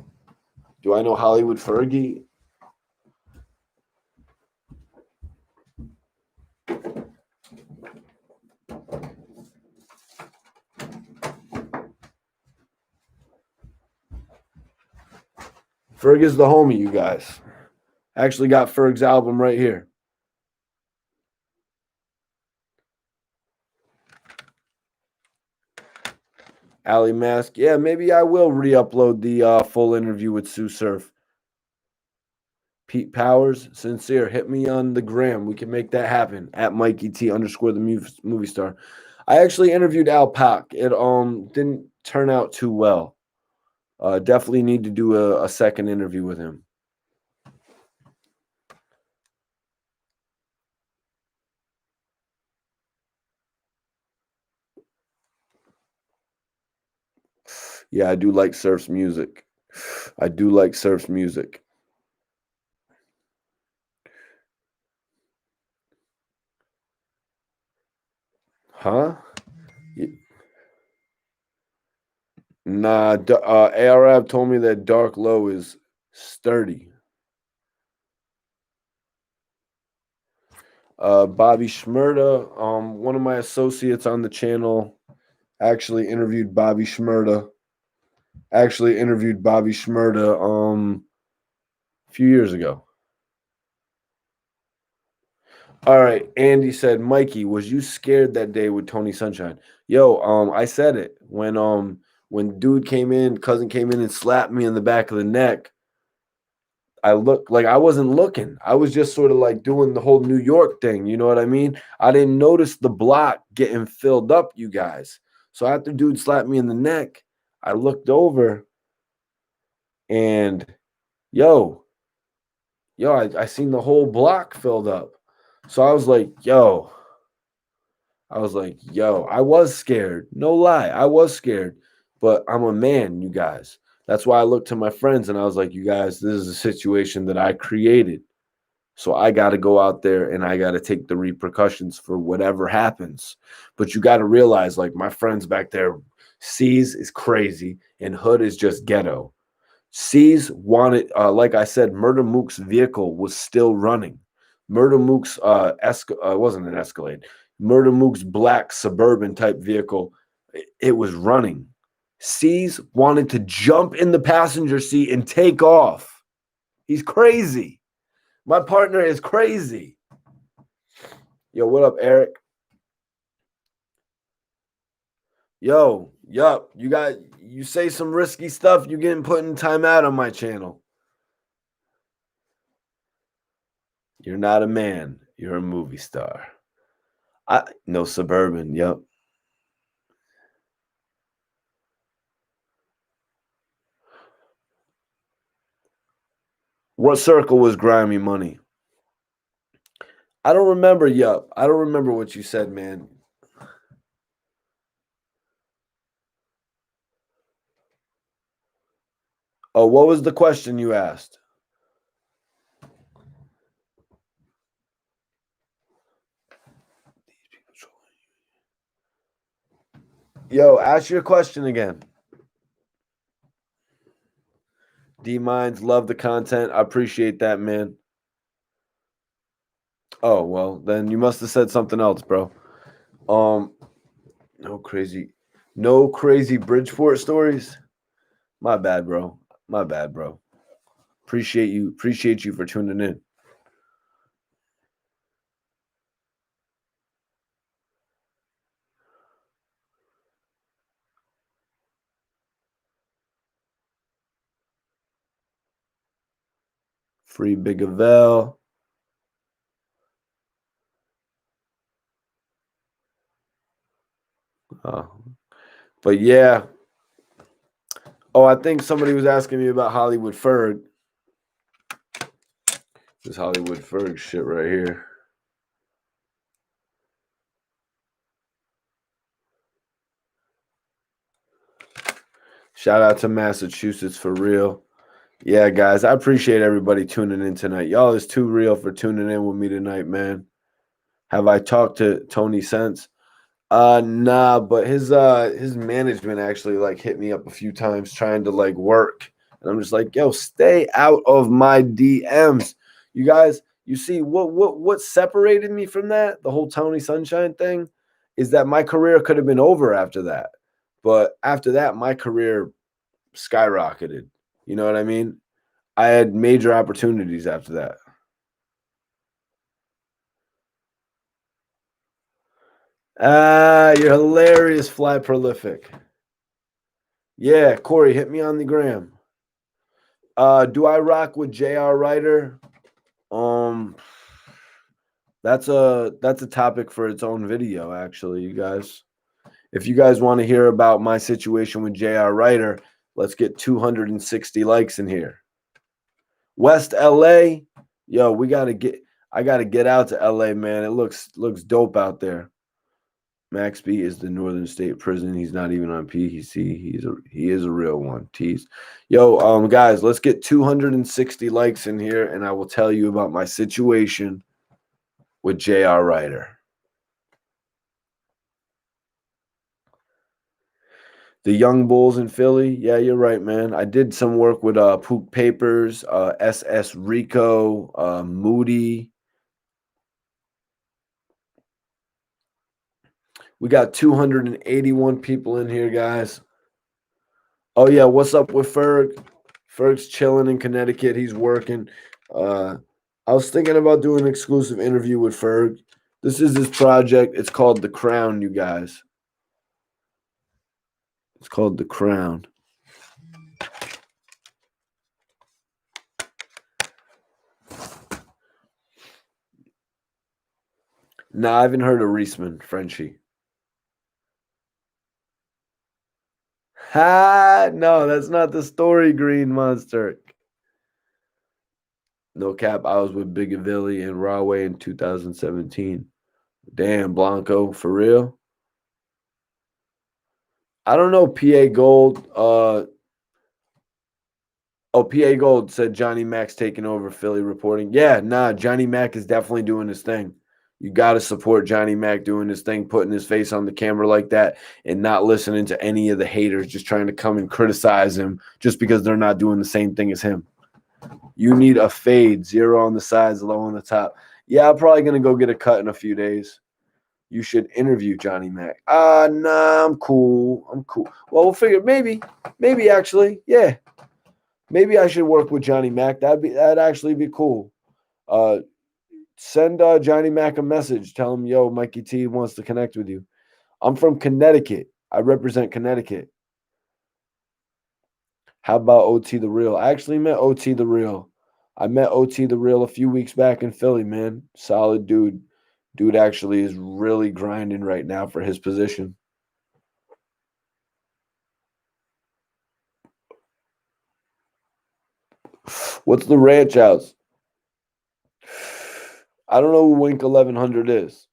do I know Hollywood Fergie? Ferg is the homie, you guys. Actually got Ferg's album right here. Ali Mask. Yeah, maybe I will re-upload the full interview with Sue Surf. Pete Powers, sincere. Hit me on the gram. We can make that happen at Mikey T _ the movie star. I actually interviewed Al Pac. It didn't turn out too well. Definitely need to do a second interview with him. Yeah, I do like Surf's music. I do like Surf's music. Huh? Nah, ARAB told me that Dark Low is sturdy. Bobby Shmurda, one of my associates on the channel, actually interviewed Bobby Shmurda. A few years ago. All right, Andy said, Mikey, was you scared that day with Tony Sunshine? Yo, I said it when cousin came in and slapped me in the back of the neck. I looked like I wasn't looking. I was just sort of like doing the whole New York thing. You know what I mean? I didn't notice the block getting filled up, you guys. So after dude slapped me in the neck, I looked over and I seen the whole block filled up. So I was like, I was scared. No lie. I was scared, but I'm a man, you guys. That's why I looked to my friends and I was like, you guys, this is a situation that I created. So I got to go out there and I got to take the repercussions for whatever happens. But you got to realize, like my friends back there, C's is crazy and Hood is just ghetto. C's wanted, like I said, Murder Mook's vehicle was still running. Murder Mook's wasn't an Escalade. Murder Mook's black suburban type vehicle, it was running. C's wanted to jump in the passenger seat and take off. He's crazy. My partner is crazy. Yo, what up, Eric? Yo, yup. You say some risky stuff, you getting put in timeout on my channel. You're not a man. You're a movie star. No suburban. Yep. What circle was grimy money? I don't remember. Yup. I don't remember what you said, man. Oh, what was the question you asked? Yo, ask your question again. D Minds, love the content. I appreciate that, man. Oh, well, then you must have said something else, bro. No crazy Bridgeport stories. My bad, bro. My bad, bro. Appreciate you for tuning in. Free Bigavel. But yeah, Oh, I think somebody was asking me about Hollywood Ferg. This Hollywood Ferg shit right here. Shout out to Massachusetts for real. Yeah, guys, I appreciate everybody tuning in tonight. Y'all is too real for tuning in with me tonight, man. Have I talked to Tony since? Nah, but his management actually like hit me up a few times trying to like work. And I'm just like, yo, stay out of my DMs. You guys, you see what separated me from that, the whole Tony Sunshine thing, is that my career could have been over after that. But after that, my career skyrocketed. You know what I mean? I had major opportunities after that. Ah, you're hilarious, Fly Prolific. Yeah, Corey, hit me on the gram. Do I rock with J.R. Ryder? Um, that's a topic for its own video, actually, you guys. If you guys want to hear about my situation with J.R. Ryder, let's get 260 likes in here. West LA, yo, I gotta get out to LA, man. It looks dope out there. Max B is the Northern State Prison. He's not even on PEC. He is a real one. Tease. Yo, guys, let's get 260 likes in here, and I will tell you about my situation with J.R. Ryder. The Young Bulls in Philly. Yeah, you're right, man. I did some work with Pook Papers, SS Rico, Moody. We got 281 people in here, guys. Oh yeah, what's up with Ferg? Ferg's chilling in Connecticut. He's working. I was thinking about doing an exclusive interview with Ferg. This is his project. It's called The Crown, you guys. It's called The Crown. Nah, I haven't heard of Reisman, Frenchie. Ha! No, that's not the story, Green Monster. No cap, I was with Bigavilli and Rawway in 2017. Damn, Blanco, for real? I don't know, PA Gold. PA Gold said Johnny Mac's taking over Philly reporting. Yeah, nah, Johnny Mac is definitely doing his thing. You got to support Johnny Mac doing his thing, putting his face on the camera like that, and not listening to any of the haters just trying to come and criticize him just because they're not doing the same thing as him. You need a fade, 0 on the sides, low on the top. Yeah, I'm probably going to go get a cut in a few days. You should interview Johnny Mac. Nah, I'm cool. Well, we'll figure maybe actually, yeah. Maybe I should work with Johnny Mac. That'd actually be cool. Send Johnny Mac a message. Tell him, yo, Mikey T wants to connect with you. I'm from Connecticut. I represent Connecticut. How about OT the Real? I actually met OT the Real. I met OT the Real a few weeks back in Philly, man. Solid dude. Dude actually is really grinding right now for his position. What's the ranch house? I don't know who Wink 1100 is.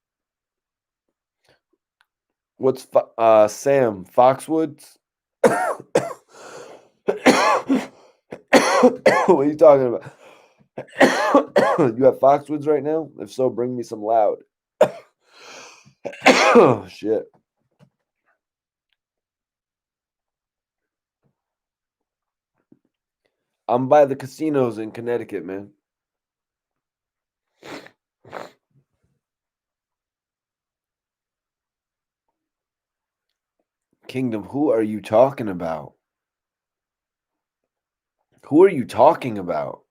What's Sam Foxwoods? What are you talking about? You have Foxwoods right now? If so, bring me some loud. Oh, shit. I'm by the casinos in Connecticut, man. Kingdom, who are you talking about? Who are you talking about?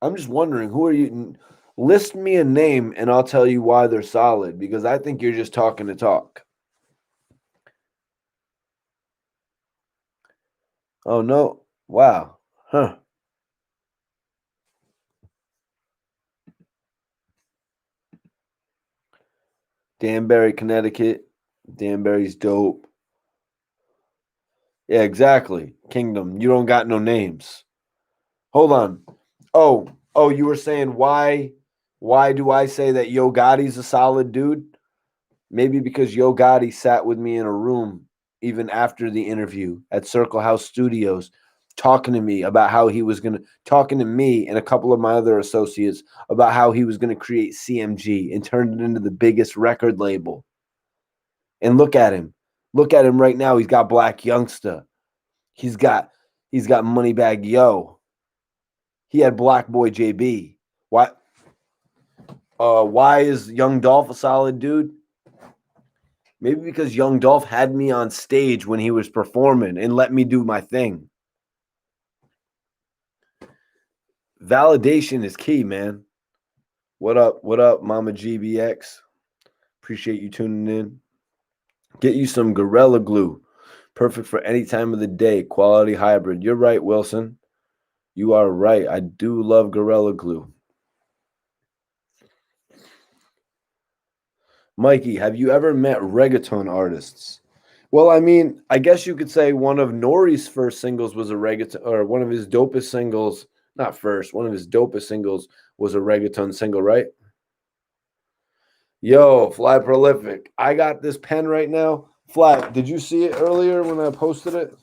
I'm just wondering, who are you? List me a name and I'll tell you why they're solid because I think you're just talking to talk. Oh, no. Wow. Huh. Danbury, Connecticut. Danbury's dope. Yeah, exactly. Kingdom. You don't got no names. Hold on. Oh, you were saying why do I say that Yo Gotti's a solid dude? Maybe because Yo Gotti sat with me in a room even after the interview at Circle House Studios, talking to me about how he was gonna talking to me and a couple of my other associates about how he was gonna create CMG and turn it into the biggest record label. And look at him. Look at him right now. He's got Black Youngster. He's got he's got Moneybag Yo. He had Black Boy JB. Why is Young Dolph a solid dude? Maybe because Young Dolph had me on stage when he was performing and let me do my thing. Validation is key, man. What up? What up, Mama GBX? Appreciate you tuning in. Get you some Gorilla Glue. Perfect for any time of the day. Quality hybrid. You're right, Wilson. You are right. I do love Gorilla Glue. Mikey, have you ever met reggaeton artists? Well, I mean, I guess you could say one of Nori's first singles was a reggaeton, or one of his dopest singles, not first, one of his dopest singles was a reggaeton single, right? Yo, Fly Prolific. I got this pen right now. Fly, did you see it earlier when I posted it?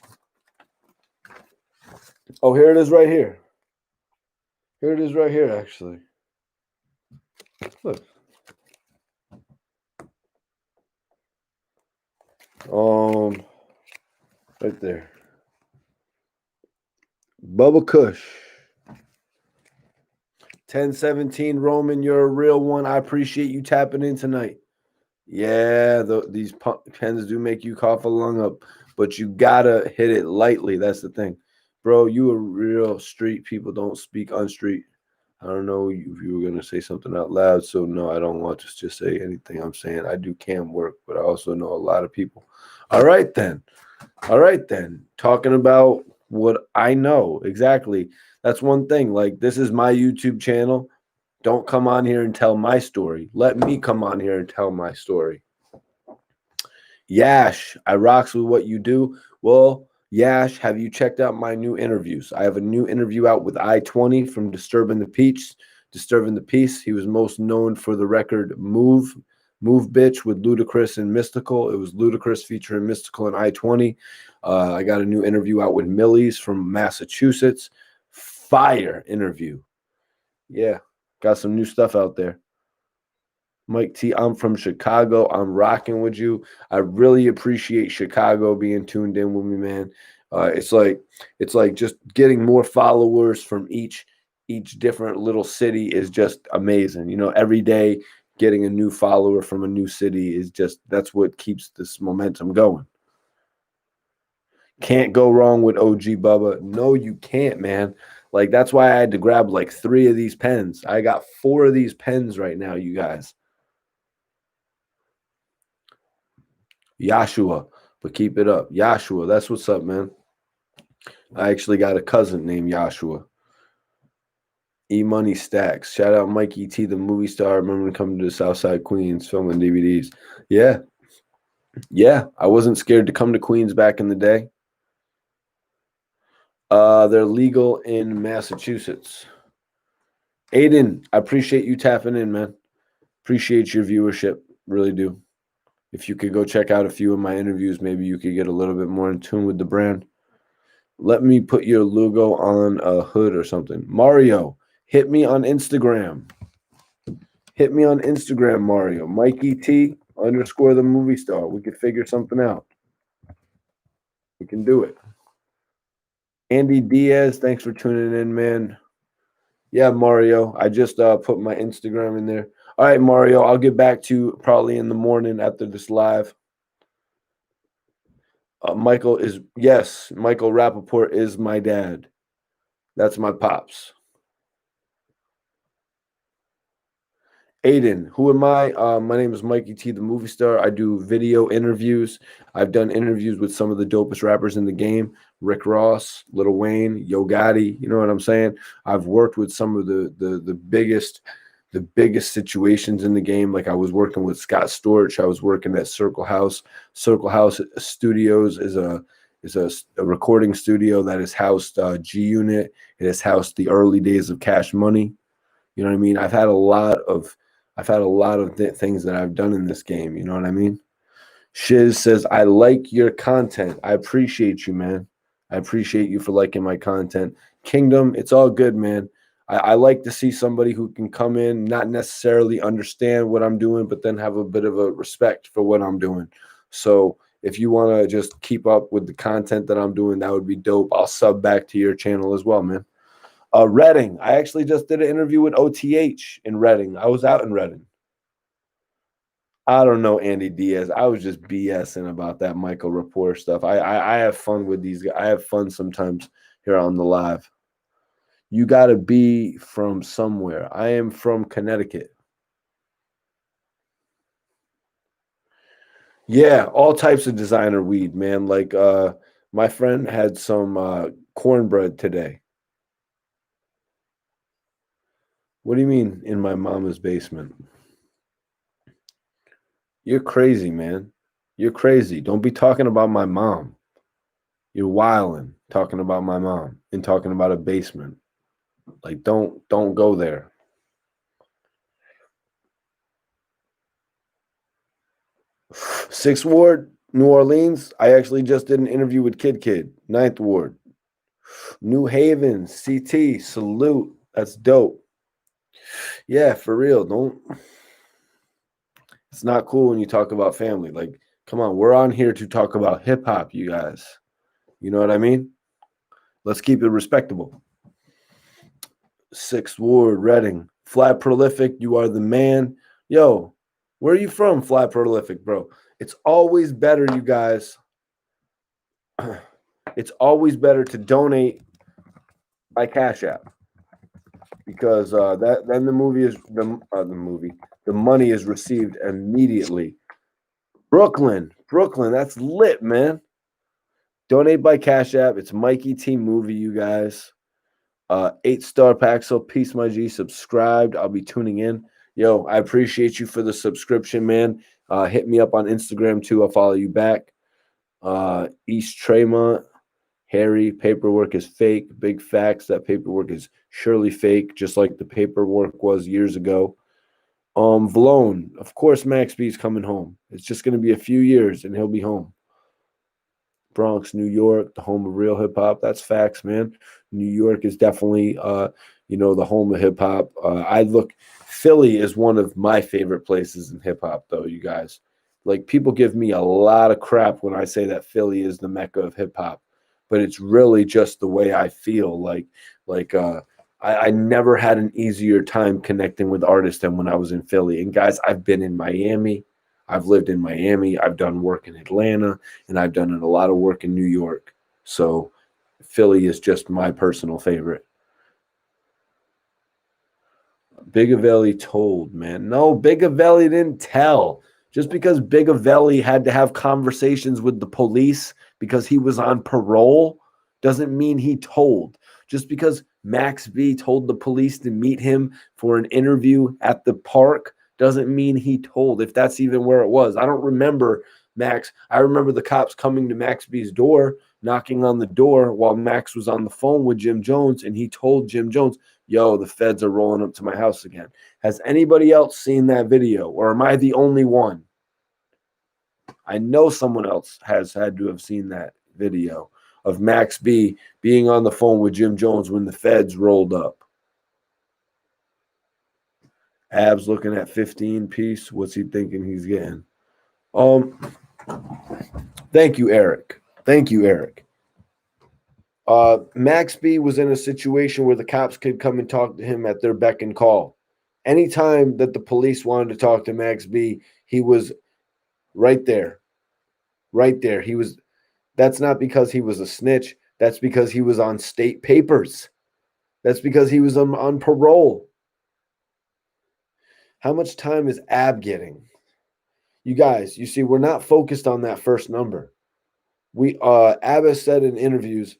Oh, here it is right here. Here it is right here, actually. Look. Right there. Bubba Kush. 1017 Roman, you're a real one. I appreciate you tapping in tonight. Yeah, these pens do make you cough a lung up, but you gotta hit it lightly. That's the thing, bro. You a real street. People don't speak on street. I don't know if you were gonna say something out loud, so no, I don't want to just say anything. I'm saying I do cam work, but I also know a lot of people. All right then. All right then. Talking about what I know exactly. That's one thing. Like this is my YouTube channel. Don't come on here and tell my story. Let me come on here and tell my story. Yash, I rocks with what you do. Well, Yash, have you checked out my new interviews? I have a new interview out with I-20 from Disturbing the Peace. Disturbing the Peace. He was most known for the record Move Bitch with Ludacris and Mystical. It was Ludacris featuring Mystical and I-20. I got a new interview out with Millie's from Massachusetts. Fire interview. Yeah, got some new stuff out there. Mike T, I'm from Chicago. I'm rocking with you. I really appreciate Chicago being tuned in with me, man. It's like just getting more followers from each different little city is just amazing. You know, every day getting a new follower from a new city is just that's what keeps this momentum going. Can't go wrong with OG Bubba. No, you can't, man. Like that's why I had to grab like 3 of these pens. I got 4 of these pens right now, you guys. Yashua, but keep it up. Yashua, that's what's up, man. I actually got a cousin named Yashua. E Money Stacks. Shout out Mikey T, the movie star. I remember coming to the Southside Queens filming DVDs. Yeah. Yeah. I wasn't scared to come to Queens back in the day. They're legal in Massachusetts. Aiden, I appreciate you tapping in, man. Appreciate your viewership. Really do. If you could go check out a few of my interviews, maybe you could get a little bit more in tune with the brand. Let me put your logo on a hood or something. Mario, hit me on Instagram. Hit me on Instagram, Mario. Mikey T _ the movie star. We could figure something out. We can do it. Andy Diaz, thanks for tuning in, man. Yeah, Mario. I just put my Instagram in there. All right, Mario. I'll get back to you probably in the morning after this live. Michael Rappaport is my dad. That's my pops. Aiden, who am I? My name is Mikey T, the movie star. I do video interviews. I've done interviews with some of the dopest rappers in the game: Rick Ross, Lil Wayne, Yo Gotti. You know what I'm saying? I've worked with some of the biggest situations in the game. Like I was working with Scott Storch. I was working at Circle House. Circle House Studios is a recording studio that has housed G Unit. It has housed the early days of Cash Money. You know what I mean? I've had a lot of things that I've done in this game. You know what I mean? Shiz says, I like your content. I appreciate you, man. I appreciate you for liking my content. Kingdom, it's all good, man. I like to see somebody who can come in, not necessarily understand what I'm doing, but then have a bit of a respect for what I'm doing. So if you want to just keep up with the content that I'm doing, that would be dope. I'll sub back to your channel as well, man. Reading. I actually just did an interview with OTH in Reading. I was out in Reading. I don't know Andy Diaz. I was just BSing about that Michael Rapport stuff. I have fun with these guys. I have fun sometimes here on the live. You got to be from somewhere. I am from Connecticut. Yeah, all types of designer weed, man. Like my friend had some cornbread today. What do you mean in my mama's basement? You're crazy, man. You're crazy. Don't be talking about my mom. You're wilding talking about my mom and talking about a basement. Like don't go there. Sixth Ward, New Orleans. I actually just did an interview with Kid. Ninth Ward. New Haven, CT, salute. That's dope. Yeah, for real. Don't. It's not cool when you talk about family. Like, come on, we're on here to talk about hip hop, you guys. You know what I mean? Let's keep it respectable. Sixth Ward, Reading. Flat Prolific, you are the man. Yo, where are you from, Flat Prolific, bro? It's always better, you guys. It's always better to donate by Cash App because then the money is received immediately. Brooklyn, that's lit, man. Donate by Cash App. It's Mikey T Movie, you guys. 8-star Paxel, peace, my G. Subscribed. I'll be tuning in. Yo, I appreciate you for the subscription, man. Hit me up on Instagram too. I'll follow you back. East Tremont, Harry, paperwork is fake. Big facts. That paperwork is surely fake, just like the paperwork was years ago. Vlone, of course, Max B's coming home. It's just going to be a few years, and he'll be home. Bronx, New York, the home of real hip hop. That's facts, man. New York is definitely, the home of hip hop. Philly is one of my favorite places in hip hop, though, you guys. Like, people give me a lot of crap when I say that Philly is the mecca of hip hop, but it's really just the way I feel. I never had an easier time connecting with artists than when I was in Philly. And guys, I've been in Miami. I've lived in Miami. I've done work in Atlanta, and I've done a lot of work in New York. So Philly is just my personal favorite. Bigavelli told, man. No, Bigavelli didn't tell. Just because Bigavelli had to have conversations with the police because he was on parole doesn't mean he told. Just because Max B told the police to meet him for an interview at the park doesn't mean he told, if that's even where it was. I don't remember Max. I remember the cops coming to Max B's door, knocking on the door while Max was on the phone with Jim Jones, and he told Jim Jones, yo, the feds are rolling up to my house again. Has anybody else seen that video, or am I the only one? I know someone else has had to have seen that video of Max B being on the phone with Jim Jones when the feds rolled up. Abs looking at 15 piece. What's he thinking he's getting? Thank you, Eric. Max B was in a situation where the cops could come and talk to him at their beck and call. Anytime that the police wanted to talk to Max B, he was right there. That's not because he was a snitch. That's because he was on state papers. That's because he was on parole. How much time is Ab getting? You guys, you see, we're not focused on that first number. Ab has said in interviews,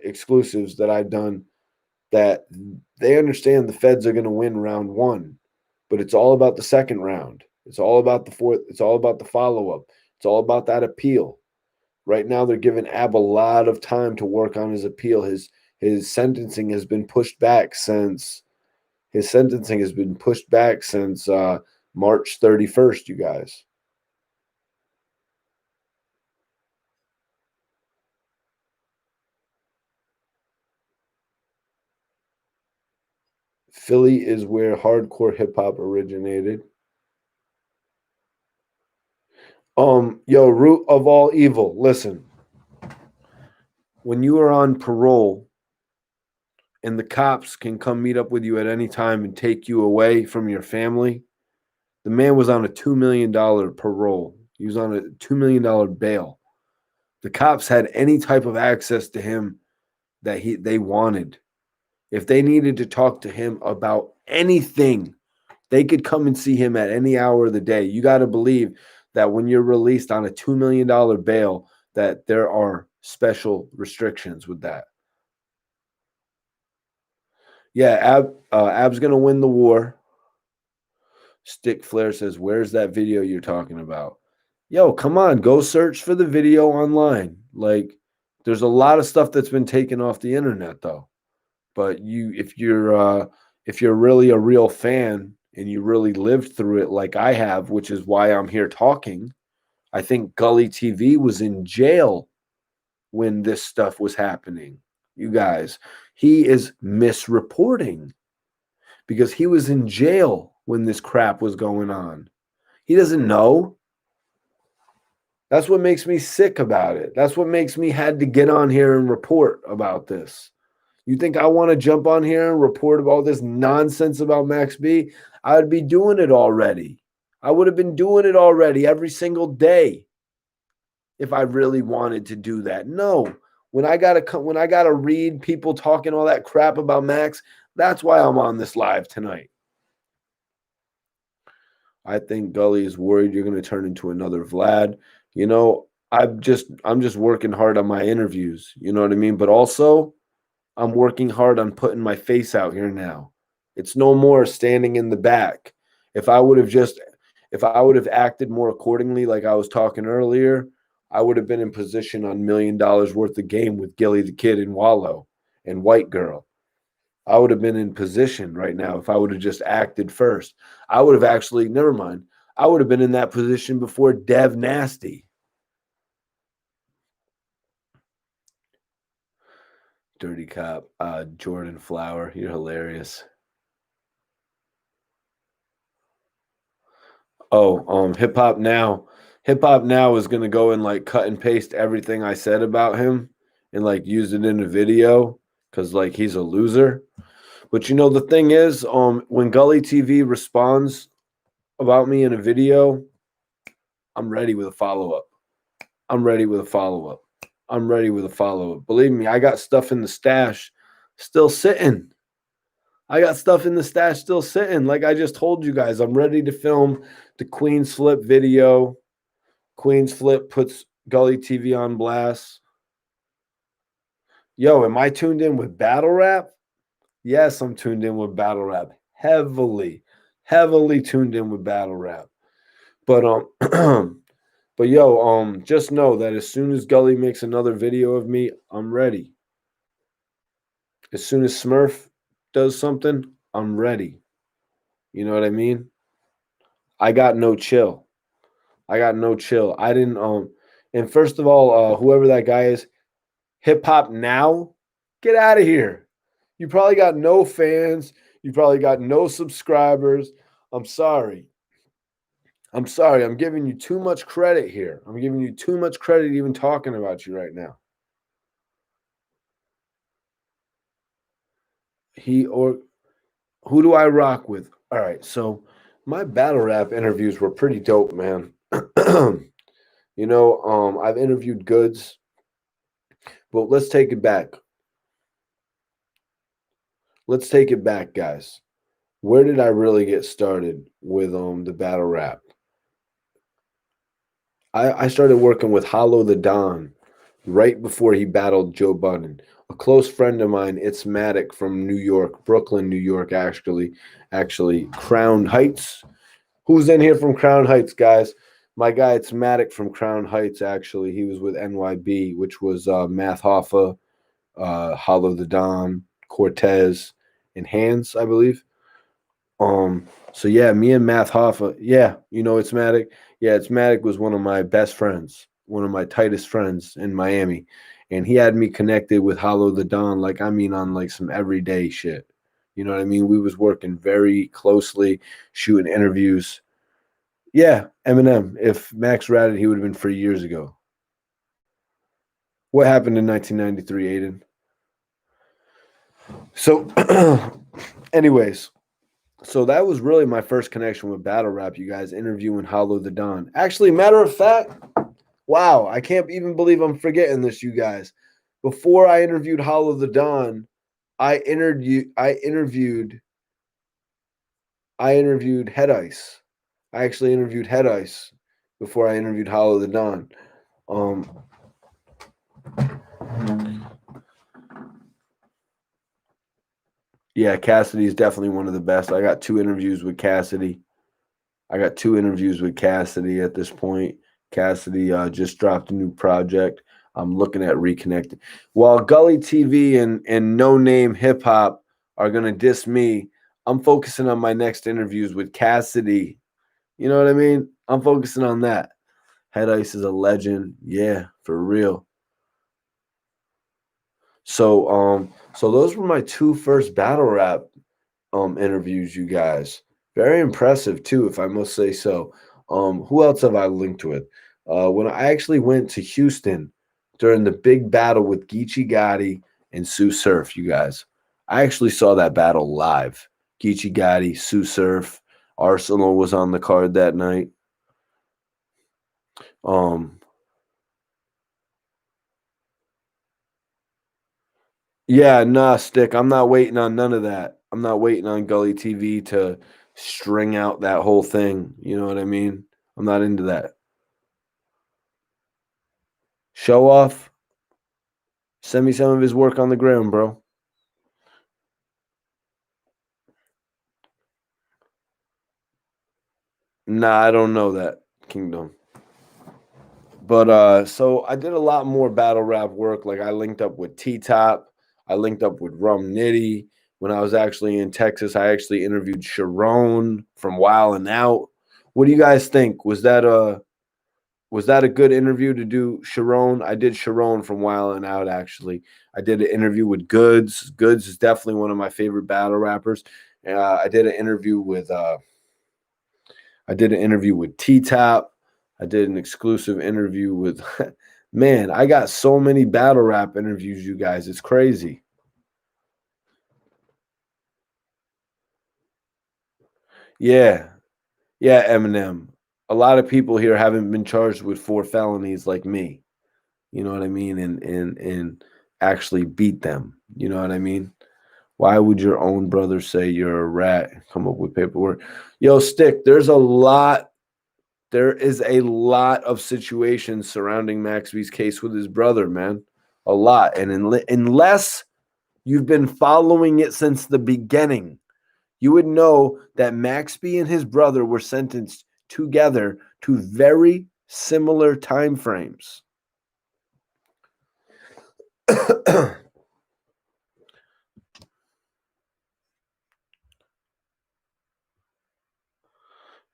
exclusives that I've done, that they understand the feds are going to win round one, but it's all about the second round. It's all about the fourth. It's all about the follow-up. It's all about that appeal. Right now, they're giving Ab a lot of time to work on his appeal. His sentencing has been pushed back since March 31st, you guys. Philly is where hardcore hip hop originated. Yo, root of all evil. Listen, when you are on parole and the cops can come meet up with you at any time and take you away from your family, the man was on a $2 million parole. He was on a $2 million bail. The cops had any type of access to him that they wanted. If they needed to talk to him about anything, they could come and see him at any hour of the day. You got to believe that when you're released on a $2 million bail, that there are special restrictions with that. Yeah, Ab's going to win the war. Stick Flare says, where's that video you're talking about? Yo, come on, go search for the video online. Like, there's a lot of stuff that's been taken off the internet, though. But if you're really a real fan and you really lived through it like I have, which is why I'm here talking, I think Gully TV was in jail when this stuff was happening. You guys, he is misreporting because he was in jail when this crap was going on. He doesn't know. That's what makes me sick about it. That's what makes me had to get on here and report about this. You think I want to jump on here and report about this nonsense about Max B? I would be doing it already. I would have been doing it already every single day if I really wanted to do that. No, when I gotta read people talking all that crap about Max, that's why I'm on this live tonight. I think Gully is worried you're going to turn into another Vlad. You know, I'm just working hard on my interviews. You know what I mean? But also, I'm working hard on putting my face out here now. It's no more standing in the back. If I would have acted more accordingly, like I was talking earlier, I would have been in position on $1 million worth of game with Gilly the Kid and Wallow and White Girl. I would have been in position right now if I would have just acted first. I would have actually, never mind. I would have been in that position before Dev Nasty. Dirty Cop, Jordan Flower, you're hilarious. Oh, Hip Hop Now. Hip Hop Now is gonna go and like cut and paste everything I said about him and like use it in a video because like he's a loser. But you know the thing is, when Gully TV responds about me in a video, I'm ready with a follow-up. I'm ready with a follow-up. I'm ready with a follow-up. Believe me, I got stuff in the stash still sitting. I got stuff in the stash still sitting. Like I just told you guys, I'm ready to film the Queen's Flip video. Queen's Flip puts Gully TV on blast. Yo, am I tuned in with battle rap? Yes, I'm tuned in with battle rap. Heavily tuned in with battle rap. But but yo, just know that as soon as Gully makes another video of me, I'm ready. As soon as Smurf does something, I'm ready. You know what I mean? I got no chill. I didn't and first of all, whoever that guy is, Hip Hop Now, get out of here. You probably got no fans. You probably got no subscribers. I'm sorry. I'm giving you too much credit here. I'm giving you too much credit even talking about you right now. Who do I rock with? All right, so my battle rap interviews were pretty dope, man. I've interviewed Goods, but let's take it back. Let's take it back, guys. Where did I really get started with the battle rap? I started working with Hollow the Don right before he battled Joe Budden. A close friend of mine, it's Matic from New York, Brooklyn, New York, actually, Crown Heights. Who's in here from Crown Heights, guys? My guy, it's Matic from Crown Heights, actually. He was with NYB, which was Math Hoffa, Hollow the Don, Cortez, and Hands, I believe. So yeah, me and Math Hoffa, yeah, it's Matic. Yeah, it's Matic was one of my best friends, one of my tightest friends in Miami. And he had me connected with Hollow the Don, like I mean on like some everyday shit. You know what I mean? We was working very closely, shooting interviews. Yeah, Eminem. If Max ratted, he would have been free years ago. What happened in 1993, Aiden? So, anyways, so that was really my first connection with battle rap, you guys, interviewing Hollow the Don. Actually, matter of fact, wow, I can't even believe I'm forgetting this, you guys. Before I interviewed Hollow the Don, I interviewed Head Ice. I actually interviewed Head Ice before I interviewed Hollow the Don. Um, yeah, Cassidy is definitely one of the best. I got two interviews with Cassidy. At this point. Cassidy just dropped a new project. I'm looking at reconnecting. While Gully TV and No Name Hip Hop are gonna diss me, I'm focusing on my next interviews with Cassidy. You know what I mean? I'm focusing on that. Head Ice is a legend. Yeah, for real. So those were my two first battle rap interviews, you guys. Very impressive too, if I must say so. Who else have I linked with? When I actually went to Houston during the big battle with Geechee Gotti and Sue Surf, you guys. I actually saw that battle live. Geechee Gotti, Sue Surf, Arsenal was on the card that night. Um, yeah, nah, Stick. I'm not waiting on none of that. I'm not waiting on Gully TV to string out that whole thing. You know what I mean? I'm not into that. Show off. Send me some of his work on the ground, bro. Nah, I don't know that Kingdom. But so I did a lot more battle rap work. Like I linked up with T Top. I linked up with Rum Nitty. When I was actually in Texas, I actually interviewed Sharon from Wild and Out. What do you guys think? Was that a good interview to do, Sharon? I did Sharon from Wild and Out, actually. I did an interview with Goods. Goods is definitely one of my favorite battle rappers. I did an interview with T Top. I did an exclusive interview with man, I got so many battle rap interviews, you guys. It's crazy. Yeah. Yeah, Eminem. A lot of people here haven't been charged with 4 felonies like me. You know what I mean? And actually beat them. You know what I mean? Why would your own brother say you're a rat? Come up with paperwork. Yo, Stick, there is a lot of situations surrounding Maxby's case with his brother, man. A lot. And unless you've been following it since the beginning, you would know that Maxby and his brother were sentenced together to very similar time frames.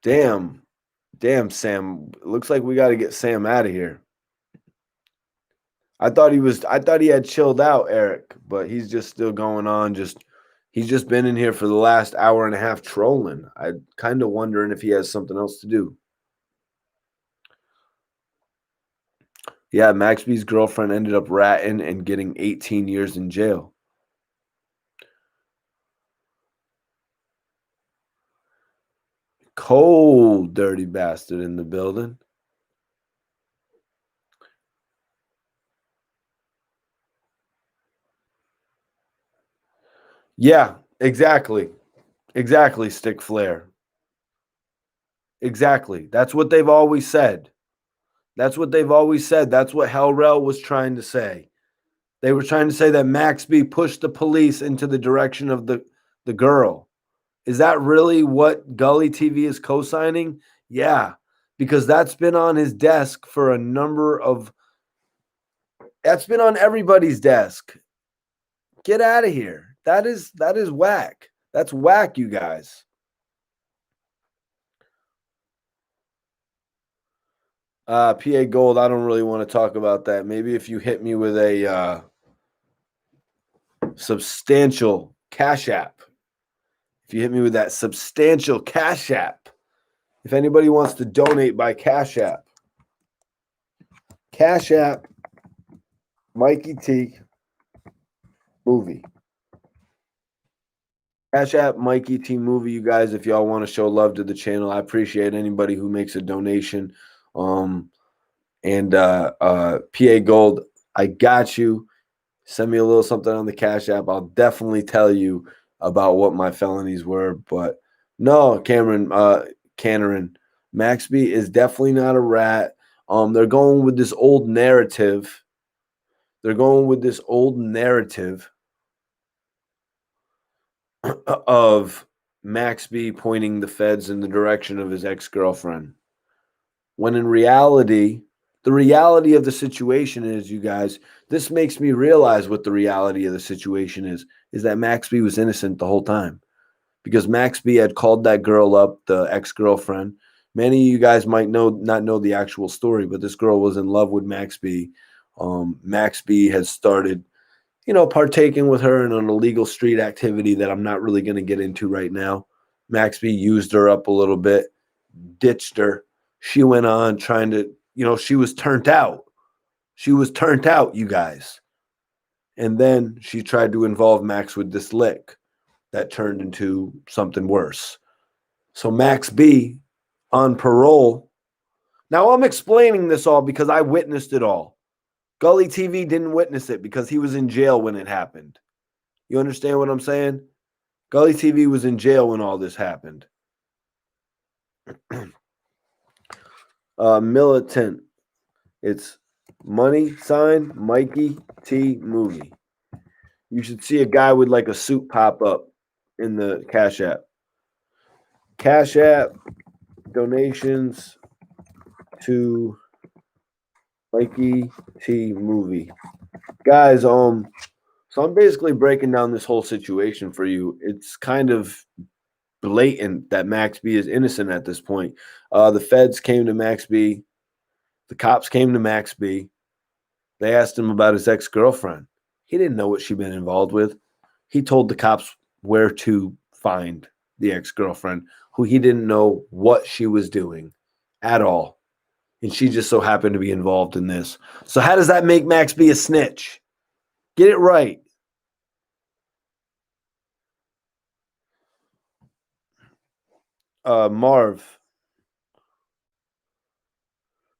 Damn. Damn, Sam. Looks like we got to get Sam out of here. I thought he had chilled out, Eric, but he's just still going on. He's just been in here for the last hour and a half trolling. I kind of wondering if he has something else to do. Yeah, Maxby's girlfriend ended up ratting and getting 18 years in jail. Cold, dirty bastard in the building. Yeah, exactly. Exactly, Stick Flare. Exactly. That's what they've always said. That's what they've always said. That's what Hellrell was trying to say. They were trying to say that Maxby pushed the police into the direction of the girl. Is that really what Gully TV is co-signing? Yeah, because that's been on his desk for a number of that's been on everybody's desk. Get out of here. That is whack. That's whack, you guys. PA Gold, I don't really want to talk about that. Maybe if you hit me with a substantial Cash App. If you hit me with that substantial Cash App. If anybody wants to donate by Cash App. Cash App, Mikey T, movie. Cash App, Mikey T movie, you guys, if y'all want to show love to the channel. I appreciate anybody who makes a donation. And PA Gold, I got you. Send me a little something on the Cash App. I'll definitely tell you about what my felonies were. But no, Cameron, Maxby is definitely not a rat. They're going with this old narrative. Of Maxby pointing the feds in the direction of his ex-girlfriend. When in reality, the reality of the situation is, you guys, this makes me realize what the reality of the situation is that Maxby was innocent the whole time. Because Maxby had called that girl up, the ex-girlfriend. Many of you guys might not know the actual story, but this girl was in love with Maxby. Maxby had started partaking with her in an illegal street activity that I'm not really going to get into right now. Maxby used her up a little bit, ditched her. She went on trying to, she was turned out. You guys. And then she tried to involve Max with this lick that turned into something worse. So Max B on parole. Now I'm explaining this all because I witnessed it all. Gully TV didn't witness it because he was in jail when it happened. You understand what I'm saying? Gully TV was in jail when all this happened. Militant. It's money sign Mikey T movie. You should see a guy with like a suit pop up in the Cash App. Cash App donations to Mikey T movie. Guys, so I'm basically breaking down this whole situation for you. It's kind of blatant that Max B is innocent at this point. The feds came to Max B. The cops came to Max B. They asked him about his ex-girlfriend. He didn't know what she'd been involved with. He told the cops where to find the ex-girlfriend, who he didn't know what she was doing at all. And she just so happened to be involved in this. So how does that make Max B a snitch? Get it right. Marv.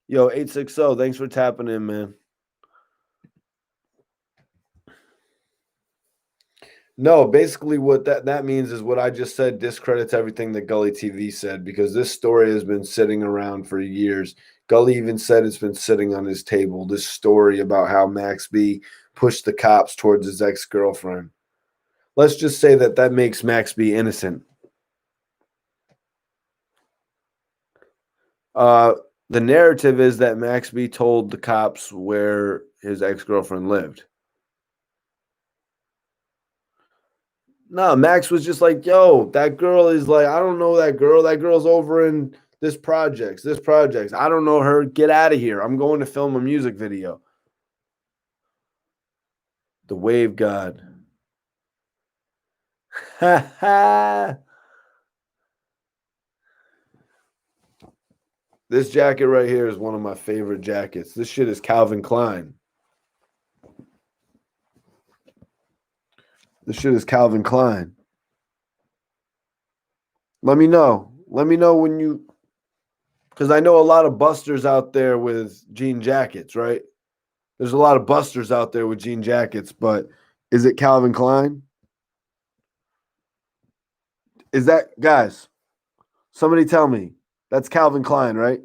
Yo, 860, thanks for tapping in, man. No, basically what that means is what I just said discredits everything that Gully TV said, because this story has been sitting around for years. Gully even said it's been sitting on his table, this story about how Max B pushed the cops towards his ex-girlfriend. Let's just say that makes Max B innocent. The narrative is that Max B told the cops where his ex-girlfriend lived. No, Max was just like, yo, that girl is like, I don't know that girl. That girl's over in this projects. I don't know her. Get out of here. I'm going to film a music video. The Wave God. Ha ha. This jacket right here is one of my favorite jackets. This shit is Calvin Klein. This shit is Calvin Klein. Let me know. Let me know when you, because I know a lot of busters out there with jean jackets, right? There's a lot of busters out there with jean jackets, but is it Calvin Klein? Is that, guys, somebody tell me, that's Calvin Klein, right?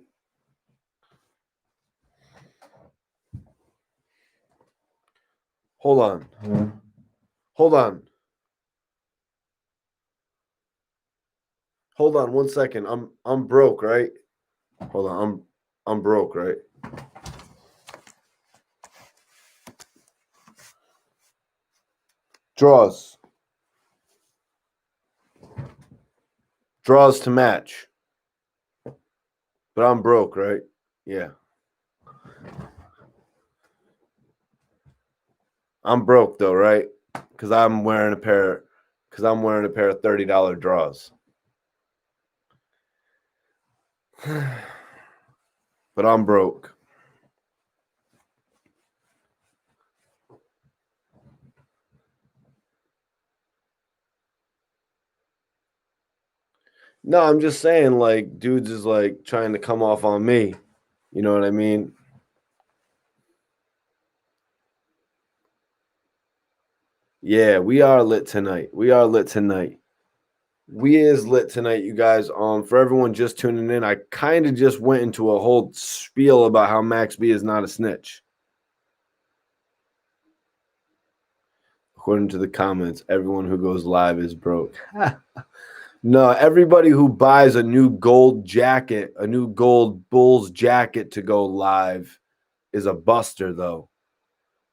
Hold on. Hold on. Hold on 1 second. I'm broke, right? Hold on, I'm broke, right? Draws. Draws to match. But I'm broke, right? Yeah. I'm broke though, right? Because I'm wearing a pair of $30 draws. But I'm broke. No, I'm just saying, like, dudes is like trying to come off on me. You know what I mean? Yeah, we are lit tonight. We are lit tonight. We is lit tonight, you guys. For everyone just tuning in, I kind of just went into a whole spiel about how Max B is not a snitch. According to the comments, everyone who goes live is broke. No, everybody who buys a new gold jacket, a new gold Bulls jacket to go live is a buster, though.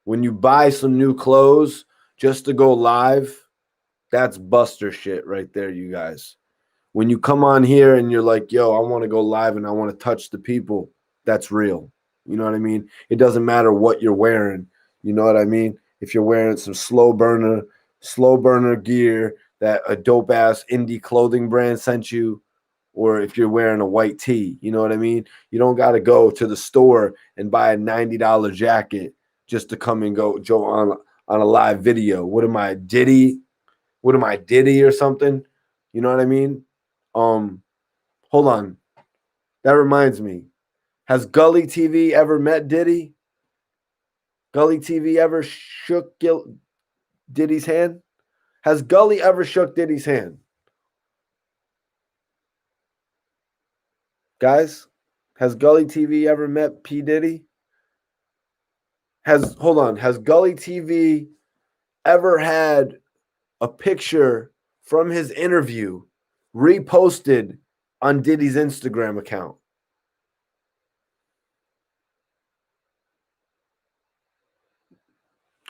When you buy some new clothes just to go live, that's buster shit right there, you guys. When you come on here and you're like, yo, I want to go live and I want to touch the people, that's real. You know what I mean? It doesn't matter what you're wearing. You know what I mean? If you're wearing some slow burner gear that a dope ass indie clothing brand sent you, or if you're wearing a white tee, you know what I mean? You don't got to go to the store and buy a $90 jacket just to come and go Joe on a live video. What am I, Diddy? What am I, Diddy or something? You know what I mean? Hold on. That reminds me. Has Gully TV ever met Diddy? Gully TV ever shook Diddy's hand? Has Gully ever shook Diddy's hand? Guys, has Gully TV ever met P. Diddy? Has Gully TV ever had a picture from his interview reposted on Diddy's Instagram account?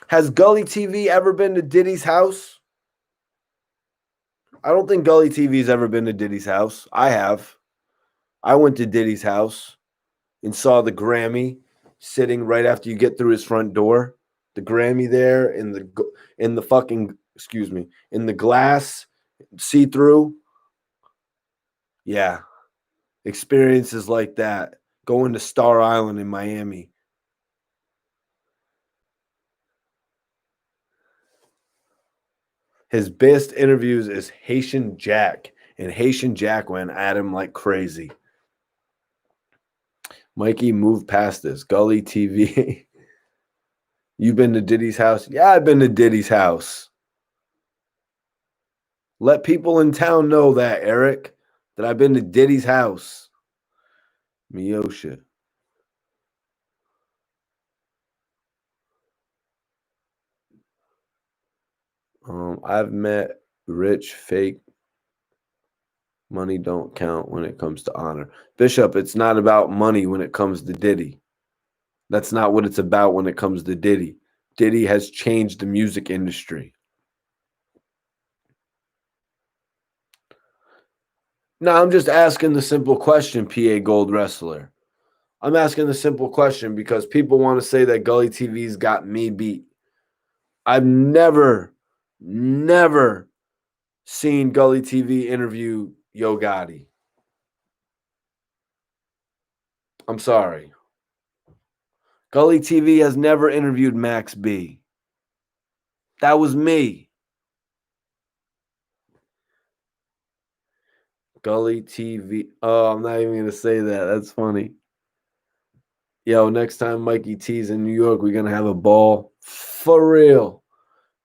Has Gully TV ever been to Diddy's house? I don't think Gully TV's ever been to Diddy's house. I have. I went to Diddy's house and saw the Grammy sitting right after you get through his front door. The Grammy there in the fucking in the glass, see through. Yeah, experiences like that. Going to Star Island in Miami. His best interviews is Haitian Jack, and Haitian Jack went at him like crazy. Mikey, move past this. Gully TV. You've been to Diddy's house? Yeah, I've been to Diddy's house. Let people in town know that, Eric, that I've been to Diddy's house. Miosha. I've met rich, fake. Money don't count when it comes to honor. Bishop, it's not about money when it comes to Diddy. That's not what it's about when it comes to Diddy. Diddy has changed the music industry. Now, I'm just asking the simple question, PA Gold Wrestler. I'm asking the simple question because people want to say that Gully TV's got me beat. I've never seen Gully TV interview Yo Gotti. I'm sorry. Gully TV has never interviewed Max B. That was me. Gully TV. Oh, I'm not even going to say that. That's funny. Yo, next time Mikey T's in New York, we're going to have a ball. For real.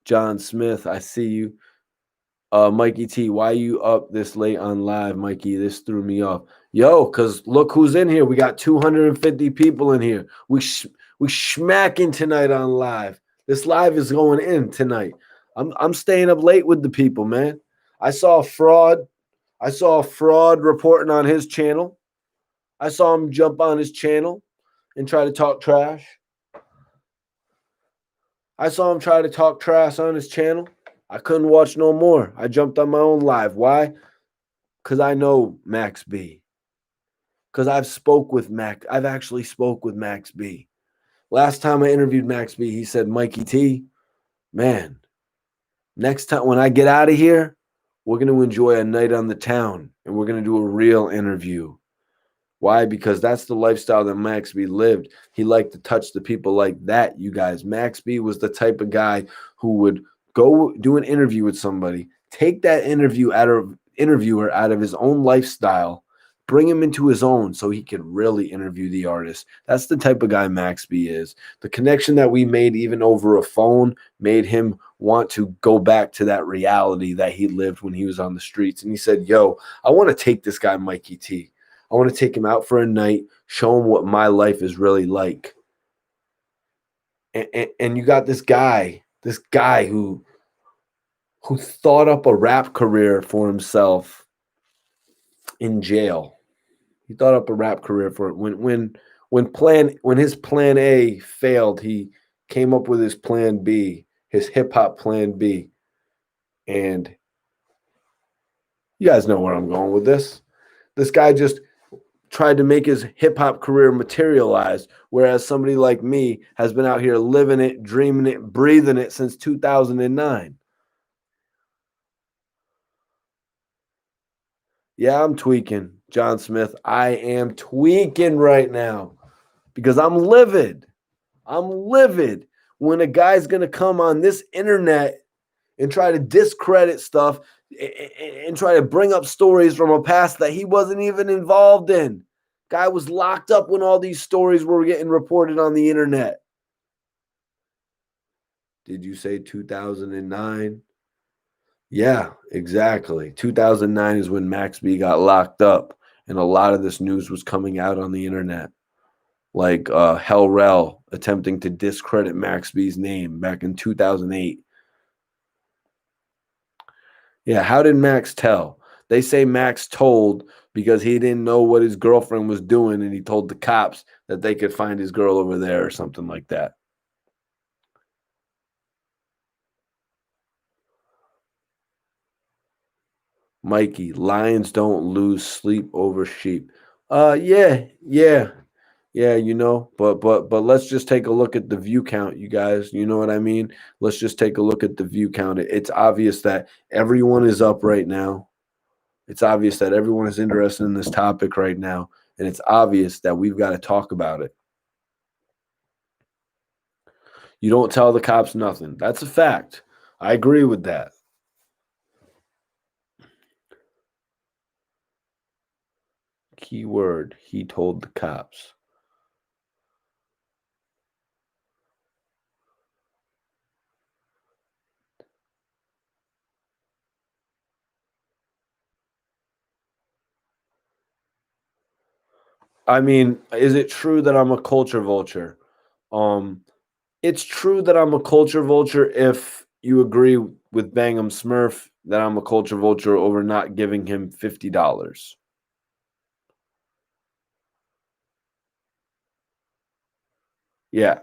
John Smith, I see you. Mikey T, why you up this late on live, Mikey? This threw me off. Yo, because look who's in here. We got 250 people in here. We smacking tonight on live. This live is going in tonight. I'm staying up late with the people, man. I saw a fraud reporting on his channel. I saw him jump on his channel and try to talk trash. I saw him try to talk trash on his channel. I couldn't watch no more. I jumped on my own live. Why? Because I know Max B. Because I've actually spoke with Max B. Last time I interviewed Max B, he said, Mikey T, man, next time when I get out of here, we're going to enjoy a night on the town and we're going to do a real interview. Why? Because that's the lifestyle that Max B lived. He liked to touch the people like that, you guys. Max B was the type of guy who would go do an interview with somebody, take that interviewer out of his own lifestyle, bring him into his own so he could really interview the artist. That's the type of guy Max B is. The connection that we made even over a phone made him want to go back to that reality that he lived when he was on the streets. And he said, yo, I want to take this guy Mikey T. I want to take him out for a night, show him what my life is really like. And you got this guy who thought up a rap career for himself in jail. He thought up a rap career for it. When his plan A failed, he came up with his plan B, his hip hop plan B. And you guys know where I'm going with this. This guy just tried to make his hip hop career materialize, whereas somebody like me has been out here living it, dreaming it, breathing it since 2009. Yeah, I'm tweaking, John Smith. I am tweaking right now because I'm livid. I'm livid when a guy's going to come on this internet and try to discredit stuff and try to bring up stories from a past that he wasn't even involved in. Guy was locked up when all these stories were getting reported on the internet. Did you say 2009? Yeah, exactly. 2009 is when Max B got locked up, and a lot of this news was coming out on the internet. Like Hell Rel attempting to discredit Max B's name back in 2008. Yeah, how did Max tell? They say Max told because he didn't know what his girlfriend was doing, and he told the cops that they could find his girl over there or something like that. Mikey, lions don't lose sleep over sheep. Yeah, but let's just take a look at the view count, you guys. You know what I mean? Let's just take a look at the view count. It's obvious that everyone is up right now. It's obvious that everyone is interested in this topic right now, and it's obvious that we've got to talk about it. You don't tell the cops nothing. That's a fact. I agree with that. Keyword, he told the cops. I mean, is it true that I'm a culture vulture? Um, it's true that I'm a culture vulture if you agree with Bangum Smurf that I'm a culture vulture over not giving him $50. Yeah.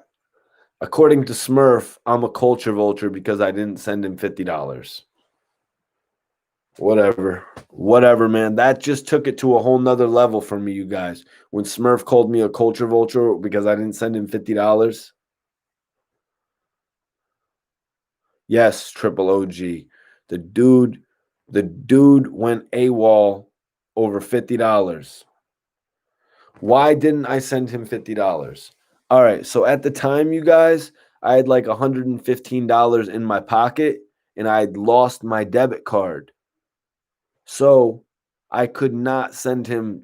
According to Smurf, I'm a culture vulture because I didn't send him $50. Whatever, man. That just took it to a whole nother level for me, you guys. When Smurf called me a culture vulture because I didn't send him $50. Yes, triple OG. The dude, the dude went AWOL over $50. Why didn't I send him $50? All right, so at the time, you guys, I had like $115 in my pocket and I had lost my debit card. So I could not send him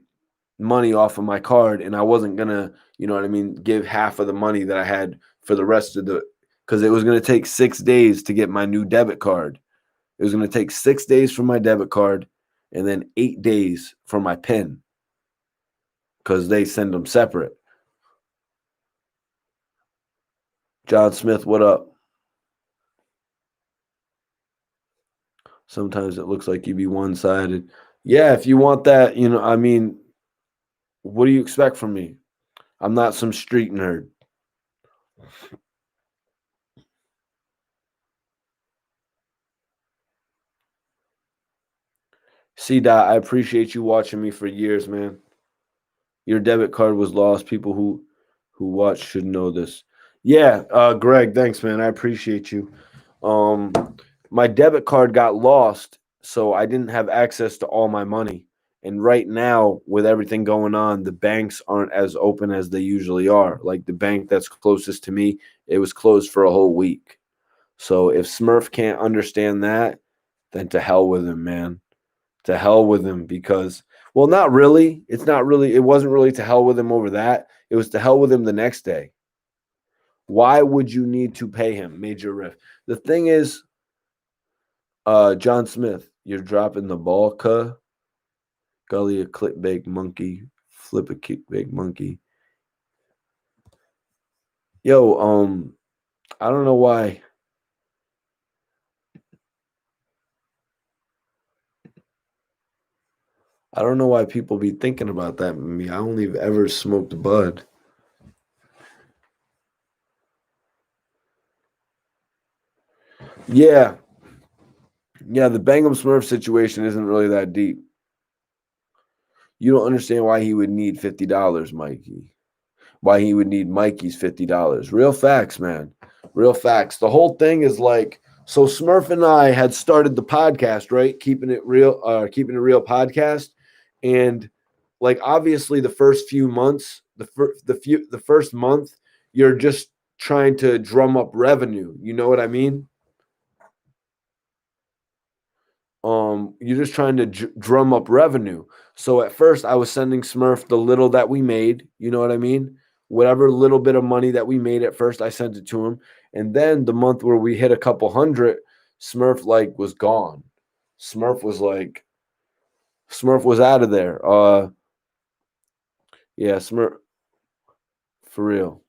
money off of my card, and I wasn't gonna, you know what I mean, give half of the money that I had for the rest of the, because it was gonna take 6 days to get my new debit card. It was gonna take 6 days for my debit card, and then 8 days for my PIN, because they send them separate. John Smith, what up? Sometimes it looks like you be one sided. Yeah, if you want that, I mean, What do you expect from me? I'm not some street nerd. C Dot, I appreciate you watching me for years, man. Your debit card was lost. People who watch should know this. Yeah, Greg, thanks, man. I appreciate you. Um, my debit card got lost, so I didn't have access to all my money. And right now, with everything going on, the banks aren't as open as they usually are. Like the bank that's closest to me, it was closed for a whole week. So if Smurf can't understand that, then to hell with him, man. To hell with him because, well, not really. It's not really, it wasn't really to hell with him over that. It was to hell with him the next day. Why would you need to pay him? Major riff. The thing is, John Smith, you're dropping the ball, cuh. Gully a clip big monkey, flip a kick big monkey. Yo, I don't know why. I don't know why people be thinking about that with me. I only ever smoked bud. Yeah. Yeah, the Bangum Smurf situation isn't really that deep. You don't understand why he would need $50, Mikey. Why he would need Mikey's $50. Real facts, man. Real facts. The whole thing is like, so Smurf and I had started the podcast, right? Keeping it real podcast. And like obviously the first few months, the first month, you're just trying to drum up revenue. You know what I mean? You're just trying to drum up revenue. So at first I was sending Smurf the little that we made, you know what I mean? Whatever little bit of money that we made at first, I sent it to him. And then the month where we hit a couple hundred, Smurf like was gone. Smurf was like Smurf was out of there. Yeah, Smurf for real.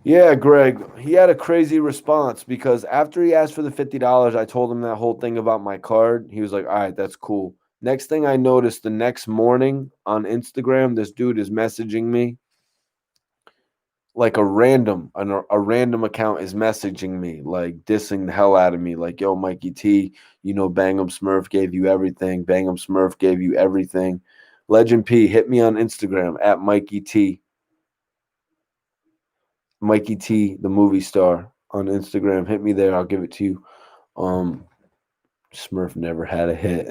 Yeah, Greg, he had a crazy response because after he asked for the $50, I told him that whole thing about my card. He was like, "All right, that's cool." Next thing I noticed the next morning on Instagram, this dude is messaging me like a random account is messaging me like dissing the hell out of me like, "Yo, Mikey T, you know Bangum Smurf gave you everything. Bangum Smurf gave you everything." Legend P, hit me on Instagram at Mikey T. Mikey T, the movie star on Instagram. Hit me there. I'll give it to you. Um, Smurf never had a hit.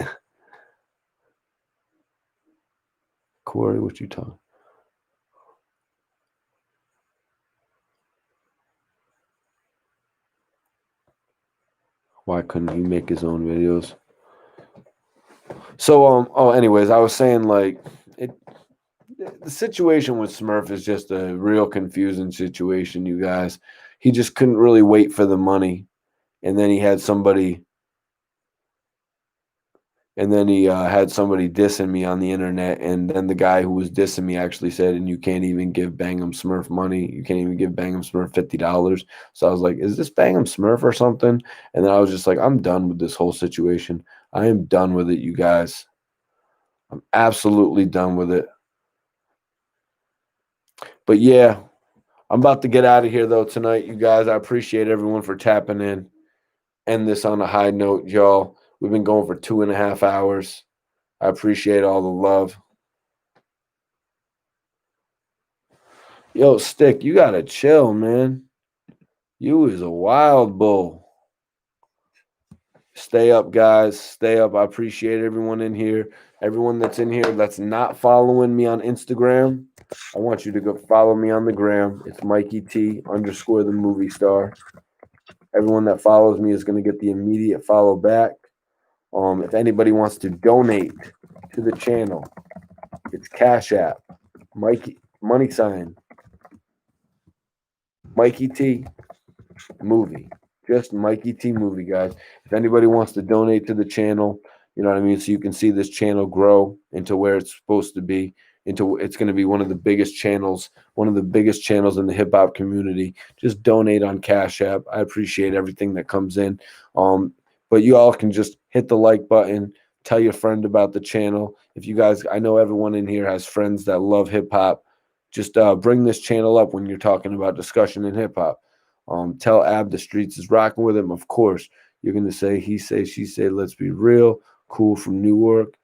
Corey, what you talking? Why couldn't he make his own videos? So anyways, I was saying like it the situation with Smurf is just a real confusing situation, you guys. He just couldn't really wait for the money. And then he had somebody had somebody dissing me on the internet, and then the guy who was dissing me actually said, "And you can't even give Bangum Smurf money. You can't even give Bangum Smurf $50." So I was like, "Is this Bangum Smurf or something?" And then I was just like, "I'm done with this whole situation. I am done with it, you guys. I'm absolutely done with it." But yeah, I'm about to get out of here though tonight, you guys. I appreciate everyone for tapping in. End this on a high note, y'all. We've been going for 2.5 hours. I appreciate all the love. Yo, Stick, you gotta chill, man. You is a wild bull. Stay up, guys. Stay up. I appreciate everyone in here. Everyone that's in here that's not following me on Instagram, I want you to go follow me on the gram. It's Mikey T underscore the movie star. Everyone that follows me is going to get the immediate follow back. If anybody wants to donate to the channel, it's Cash App, Mikey money sign, Mikey T movie. Just Mikey T movie, guys. If anybody wants to donate to the channel, you know what I mean, so you can see this channel grow into where it's supposed to be, into it's going to be one of the biggest channels, one of the biggest channels in the hip hop community. Just donate on Cash App. I appreciate everything that comes in. But you all can just hit the like button, tell your friend about the channel. If you guys, I know everyone in here has friends that love hip hop. Just bring this channel up when you're talking about discussion in hip hop. Tell Ab the streets is rocking with him. Of course, you're going to say, he say, she say, let's be real. Cool from Newark.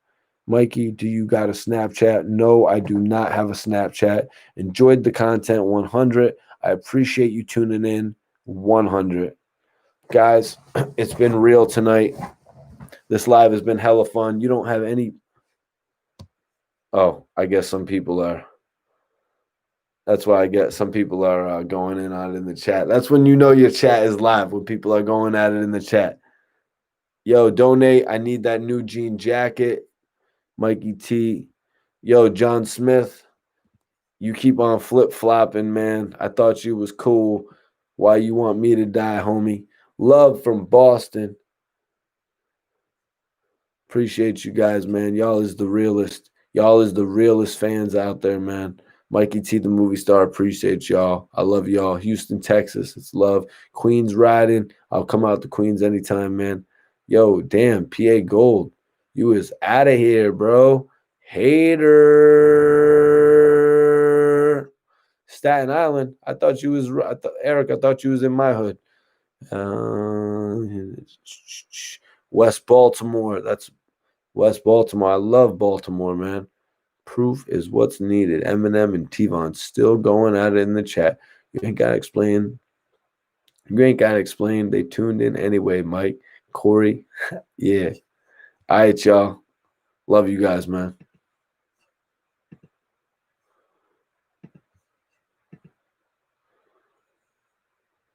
Mikey, do you got a Snapchat? No, I do not have a Snapchat. Enjoyed the content 100. I appreciate you tuning in 100. Guys, it's been real tonight. This live has been hella fun. You don't have any. Oh, I guess some people are. That's why I get some people are going in on it in the chat. That's when you know your chat is live, when people are going at it in the chat. Yo, donate. I need that new jean jacket. Mikey T. Yo, John Smith. You keep on flip-flopping, man. I thought you was cool. Why you want me to die, homie? Love from Boston. Appreciate you guys, man. Y'all is the realest. Y'all is the realest fans out there, man. Mikey T, the movie star, appreciate y'all. I love y'all. Houston, Texas, it's love. Queens riding. I'll come out to Queens anytime, man. Yo, damn, PA Gold. You is out of here, bro. Hater. Staten Island. I thought you was Eric. I thought you was in my hood. West Baltimore. That's West Baltimore. I love Baltimore, man. Proof is what's needed. Eminem and T-Von still going at it in the chat. You ain't got to explain. You ain't got to explain. They tuned in anyway, Mike. Corey. Yeah. All right, y'all. Love you guys, man.